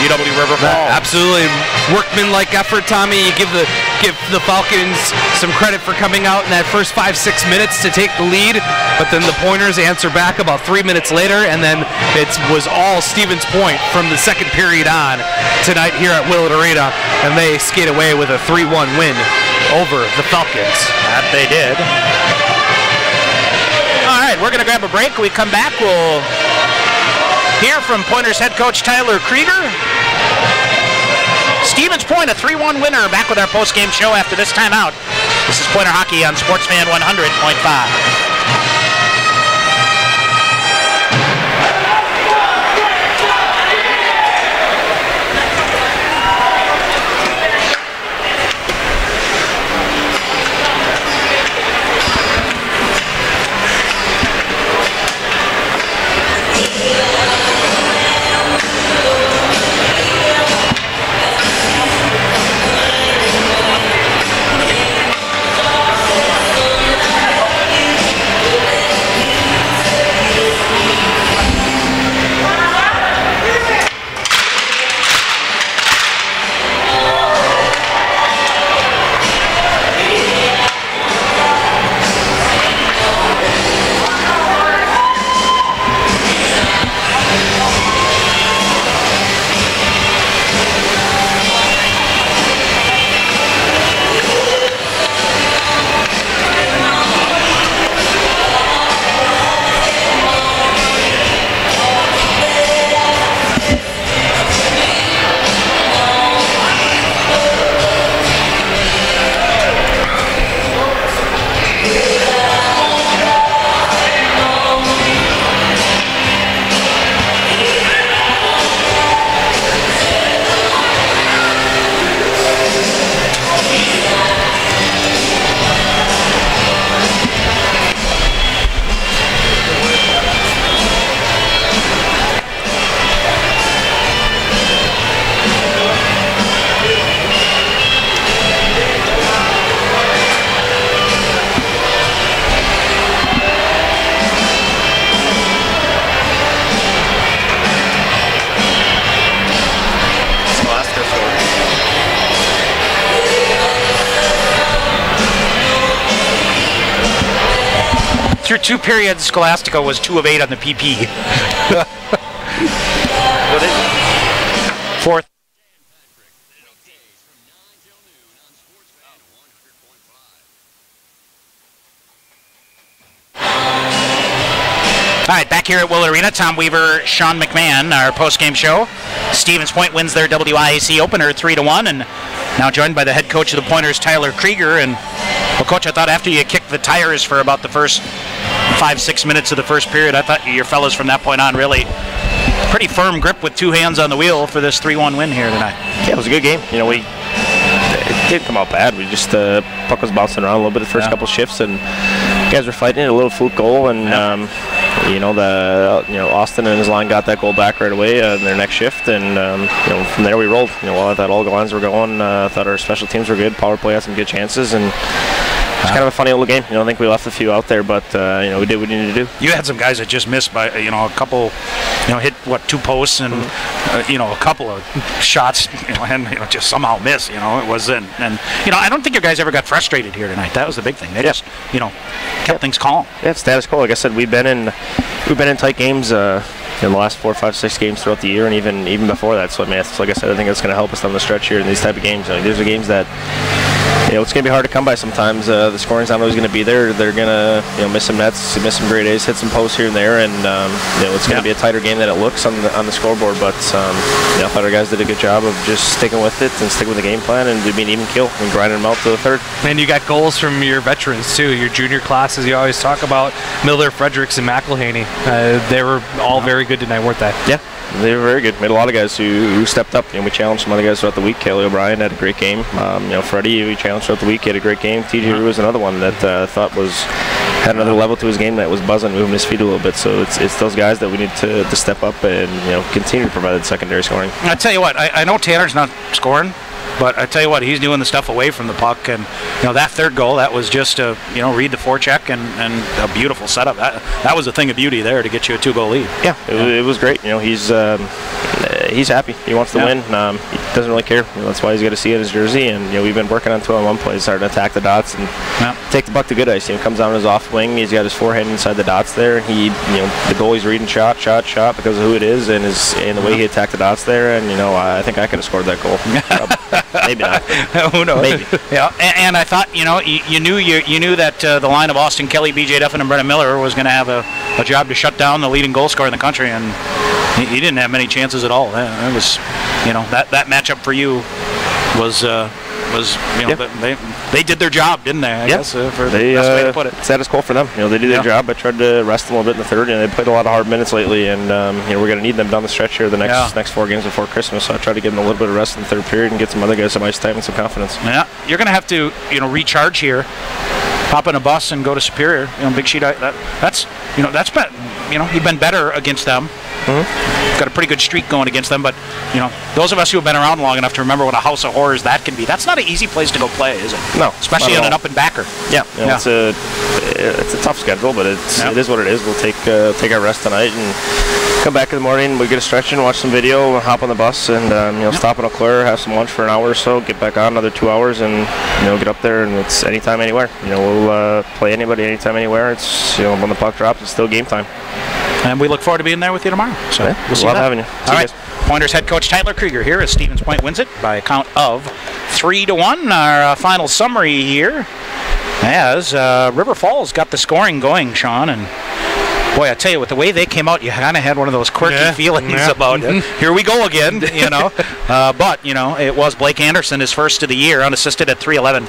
UW River Falls. Absolutely workmanlike effort, Tommy. You give the Falcons some credit for coming out in that first 5-6 minutes to take the lead, but then the Pointers answer back about 3 minutes later, and then it was all Stevens Point from the second period on tonight here at Willett Arena, and they skate away with a 3-1 win over the Falcons. That they did. All right, we're going to grab a break. When we come back, we'll hear from Pointers head coach Tyler Krieger. Stevens Point, a 3-1 winner, back with our post-game show after this timeout. This is Pointer Hockey on Sportsfan 100.5. Through 2 periods, Scholastica was 2 of 8 on the PP. All right, back here at Will Arena, Tom Weaver, Sean McMahon, our post-game show. Stevens Point wins their WIAC opener 3-1, and now joined by the head coach of the Pointers, Tyler Krieger. And, well, Coach, I thought after you kicked the tires for about the first 5-6 minutes of the first period, I thought your fellas from that point on really pretty firm grip with two hands on the wheel for this 3-1 win here tonight. Yeah, it was a good game. You know, it didn't come out bad. We just puck was bouncing around a little bit the first couple shifts, and guys were fighting it. A little fluke goal, and Austin and his line got that goal back right away in their next shift, and from there we rolled. While I thought all the lines were going, I thought our special teams were good. Power play had some good chances, and it's kind of a funny little game. I think we left a few out there, but we did what we needed to do. You had some guys that just missed by a couple, hit 2 posts and a couple of shots, and just somehow miss. It was in, and I don't think your guys ever got frustrated here tonight. That was the big thing. They just kept things calm. Yeah, it's status quo. Like I said, we've been in tight games in the last 4, 5, 6 games throughout the year, and even before that. So like I said, I think it's going to help us down the stretch here in these type of games. These are games that it's going to be hard to come by sometimes. The scoring's not always going to be there. They're going to miss some nets, miss some great A's, hit some posts here and there, and it's going to be a tighter game than it looks on the scoreboard. But I thought our guys did a good job of just sticking with it and sticking with the game plan and being even kill and grinding them out to the third. And you got goals from your veterans too, your junior classes. You always talk about Miller, Fredericks, and McElhaney. They were all very good tonight, weren't they? Yeah. They were very good. We had a lot of guys who stepped up. We challenged some other guys throughout the week. Kelly O'Brien had a great game. Freddie, we challenged throughout the week. He had a great game. TJ Rue was another one that I thought had another level to his game that was buzzing, moving his feet a little bit. So it's those guys that we need to step up and continue to provide the secondary scoring. I tell you what, I know Tanner's not scoring, but I tell you what, he's doing the stuff away from the puck, and that third goal, that was just a read the forecheck and a beautiful setup. That was a thing of beauty there to get you a 2-goal lead. Yeah, it was great. He's happy. He wants to win. He doesn't really care. That's why he's got to see it in his jersey. And we've been working on 2-on-1 plays, starting to attack the dots and take the puck to good ice. He comes down his off wing. He's got his forehand inside the dots there. The goalie's reading shot because of who it is and the way he attacked the dots there. And I think I could have scored that goal. Maybe not. Who knows? Maybe. Yeah, and I thought you knew that the line of Austin Kelly, B.J. Duffin, and Brennan Miller was going to have a job to shut down the leading goal scorer in the country, and he didn't have many chances at all. It was that matchup for you was they did their job, didn't they? I guess for the best way to put it. Status quo for them. They did their job. I tried to rest them a little bit in the third, and they played a lot of hard minutes lately, and we're going to need them down the stretch here the next 4 games before Christmas. So I tried to give them a little bit of rest in the third period and get some other guys some ice time and some confidence. Yeah, you're going to have to recharge here. Hop in a bus and go to Superior. Big Sheet. That's been you've been better against them. Mm-hmm. Got a pretty good streak going against them, but those of us who have been around long enough to remember what a house of horrors that can be. That's not an easy place to go play, is it? No, especially on an up and backer. Yeah, it's a tough schedule, but it is what it is. We'll take our rest tonight and come back in the morning. We get a stretch and watch some video, hop on the bus, and stop in Eau Claire, have some lunch for an hour or so, get back on another 2 hours, and get up there. And it's anytime, anywhere. We'll play anybody, anytime, anywhere. It's when the puck drops, it's still game time. And we look forward to being there with you tomorrow. So we'll see love having you. All right. Pointers head coach Tyler Krieger here as Stevens Point wins it by a count of 3-1. Our final summary here as River Falls got the scoring going, Sean, and boy, I tell you, with the way they came out, you kind of had one of those quirky feelings about here we go again, But it was Blake Anderson, his first of the year, unassisted at 3:11.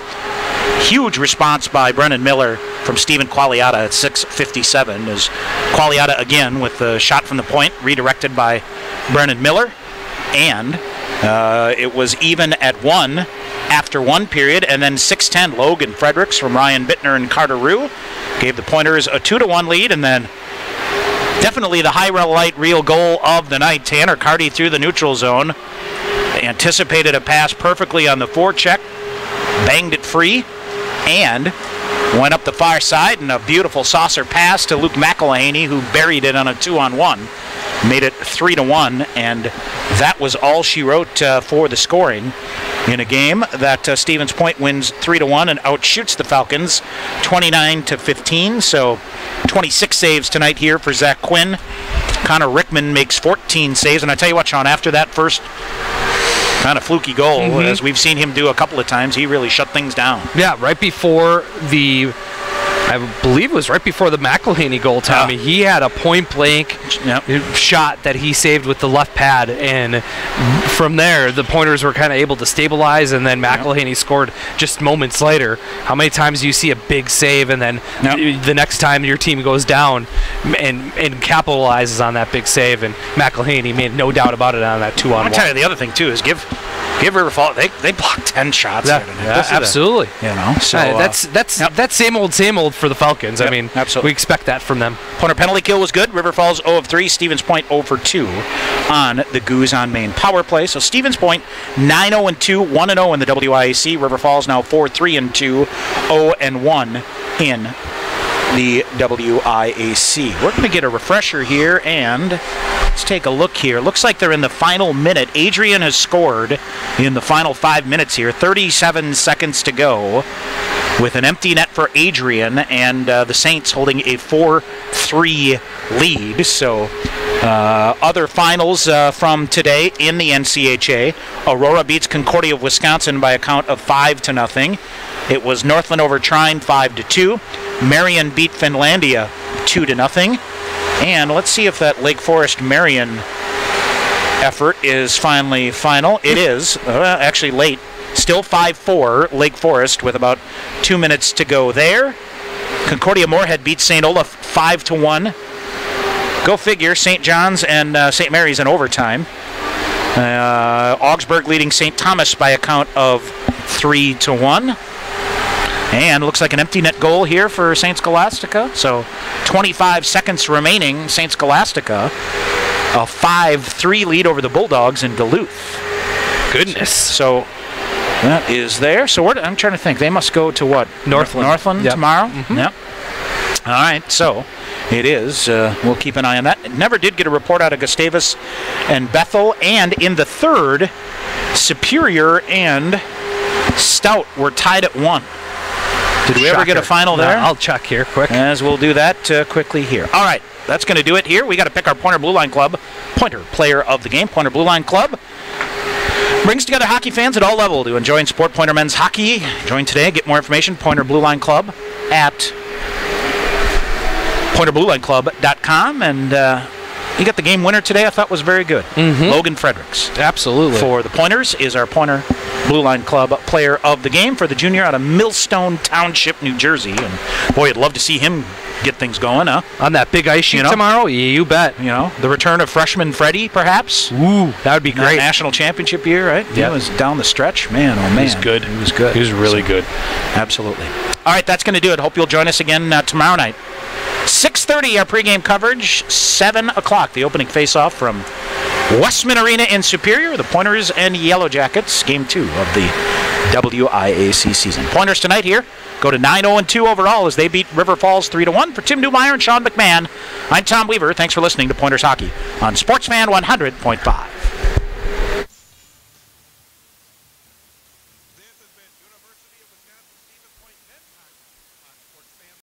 Huge response by Brennan Miller from Stephen Qualiata at 6:57. As Qualiata again with the shot from the point, redirected by Brennan Miller, and it was even at 1 after 1 period, and then 6:10 Logan Fredericks from Ryan Bittner and Carter Rue gave the Pointers a 2-1 lead, and then definitely the highlight reel goal of the night. Tanner Carty through the neutral zone, anticipated a pass perfectly on the forecheck, banged it free, and went up the far side, and a beautiful saucer pass to Luke McElhaney, who buried it on a 2-on-1. Made it 3-1, and that was all she wrote for the scoring in a game that Stevens Point wins 3-1 and outshoots the Falcons 29-15. So 26 saves tonight here for Zach Quinn. Connor Rickman makes 14 saves, and I tell you what, Sean, after that first kind of fluky goal, as we've seen him do a couple of times, he really shut things down. Yeah, right before the I believe it was right before the McElhaney goal, Tommy. He had a point-blank shot that he saved with the left pad, and from there, the Pointers were kind of able to stabilize, and then McElhaney scored just moments later. How many times do you see a big save, and then the next time your team goes down and capitalizes on that big save, and McElhaney made no doubt about it on that 2-on-1. I'll tell you, the other thing, too, is give River Falls, they blocked 10 shots there tonight. Absolutely. So that's same old for the Falcons. I mean, absolutely. We expect that from them. Pointer penalty kill was good. River Falls 0 of 3. Stevens Point 0 for 2 on the Goose on Main power play. So Stevens Point 9-0-2, 1-0 in the WIAC. River Falls now 4-3-2, 0-1 in the WIAC. We're going to get a refresher here, and let's take a look here. Looks like they're in the final minute. Adrian has scored in the final 5 minutes here. 37 seconds to go with an empty net for Adrian, and the Saints holding a 4-3 lead. So other finals from today in the NCHA. Aurora beats Concordia of Wisconsin by a count of 5-0. It was Northland over Trine 5-2. Marion beat Finlandia 2-0. And let's see if that Lake Forest Marion effort is finally final. It is actually late. Still 5-4 Lake Forest with about 2 minutes to go there. Concordia Moorhead beats St. Olaf 5-1. Go figure, St. John's and St. Mary's in overtime. Augsburg leading St. Thomas by a count of 3-1. And looks like an empty net goal here for St. Scholastica. So 25 seconds remaining. St. Scholastica, a 5-3 lead over the Bulldogs in Duluth. Goodness. So that is there. So I'm trying to think. They must go to what? Northland tomorrow? Mm-hmm. Yep. All right, so it is. We'll keep an eye on that. Never did get a report out of Gustavus and Bethel. And in the third, Superior and Stout were tied at 1. Did we ever get a final there? I'll check here quick. As we'll do that quickly here. All right, that's going to do it here. We got to pick our Pointer Blue Line Club Pointer Player of the Game. Pointer Blue Line Club brings together hockey fans at all levels to enjoy and support Pointer men's hockey. Join today. Get more information, Pointer Blue Line Club at pointerbluelineclub.com. And you got the game winner today. I thought was very good. Logan Fredericks. Absolutely. For the Pointers is our Pointer Blue Line Club Player of the Game for the junior out of Millstone Township, New Jersey. And boy, I'd love to see him get things going, huh? On that big ice sheet tomorrow? You bet. The return of freshman Freddie, perhaps. Ooh, that would be great. National championship year, right? Yeah. He was down the stretch. Man, oh man. He was good. He was good. He was really good. Absolutely. All right, that's going to do it. Hope you'll join us again tomorrow night. 6:30 our pregame coverage. 7 o'clock the opening face-off from Westman Arena in Superior. The Pointers and Yellow Jackets. Game 2 of the WIAC season. Pointers tonight here go to 9-0-2 overall as they beat River Falls 3-1. For Tim Newmeyer and Sean McMahon, I'm Tom Weaver. Thanks for listening to Pointers Hockey on Sportsfan 100.5.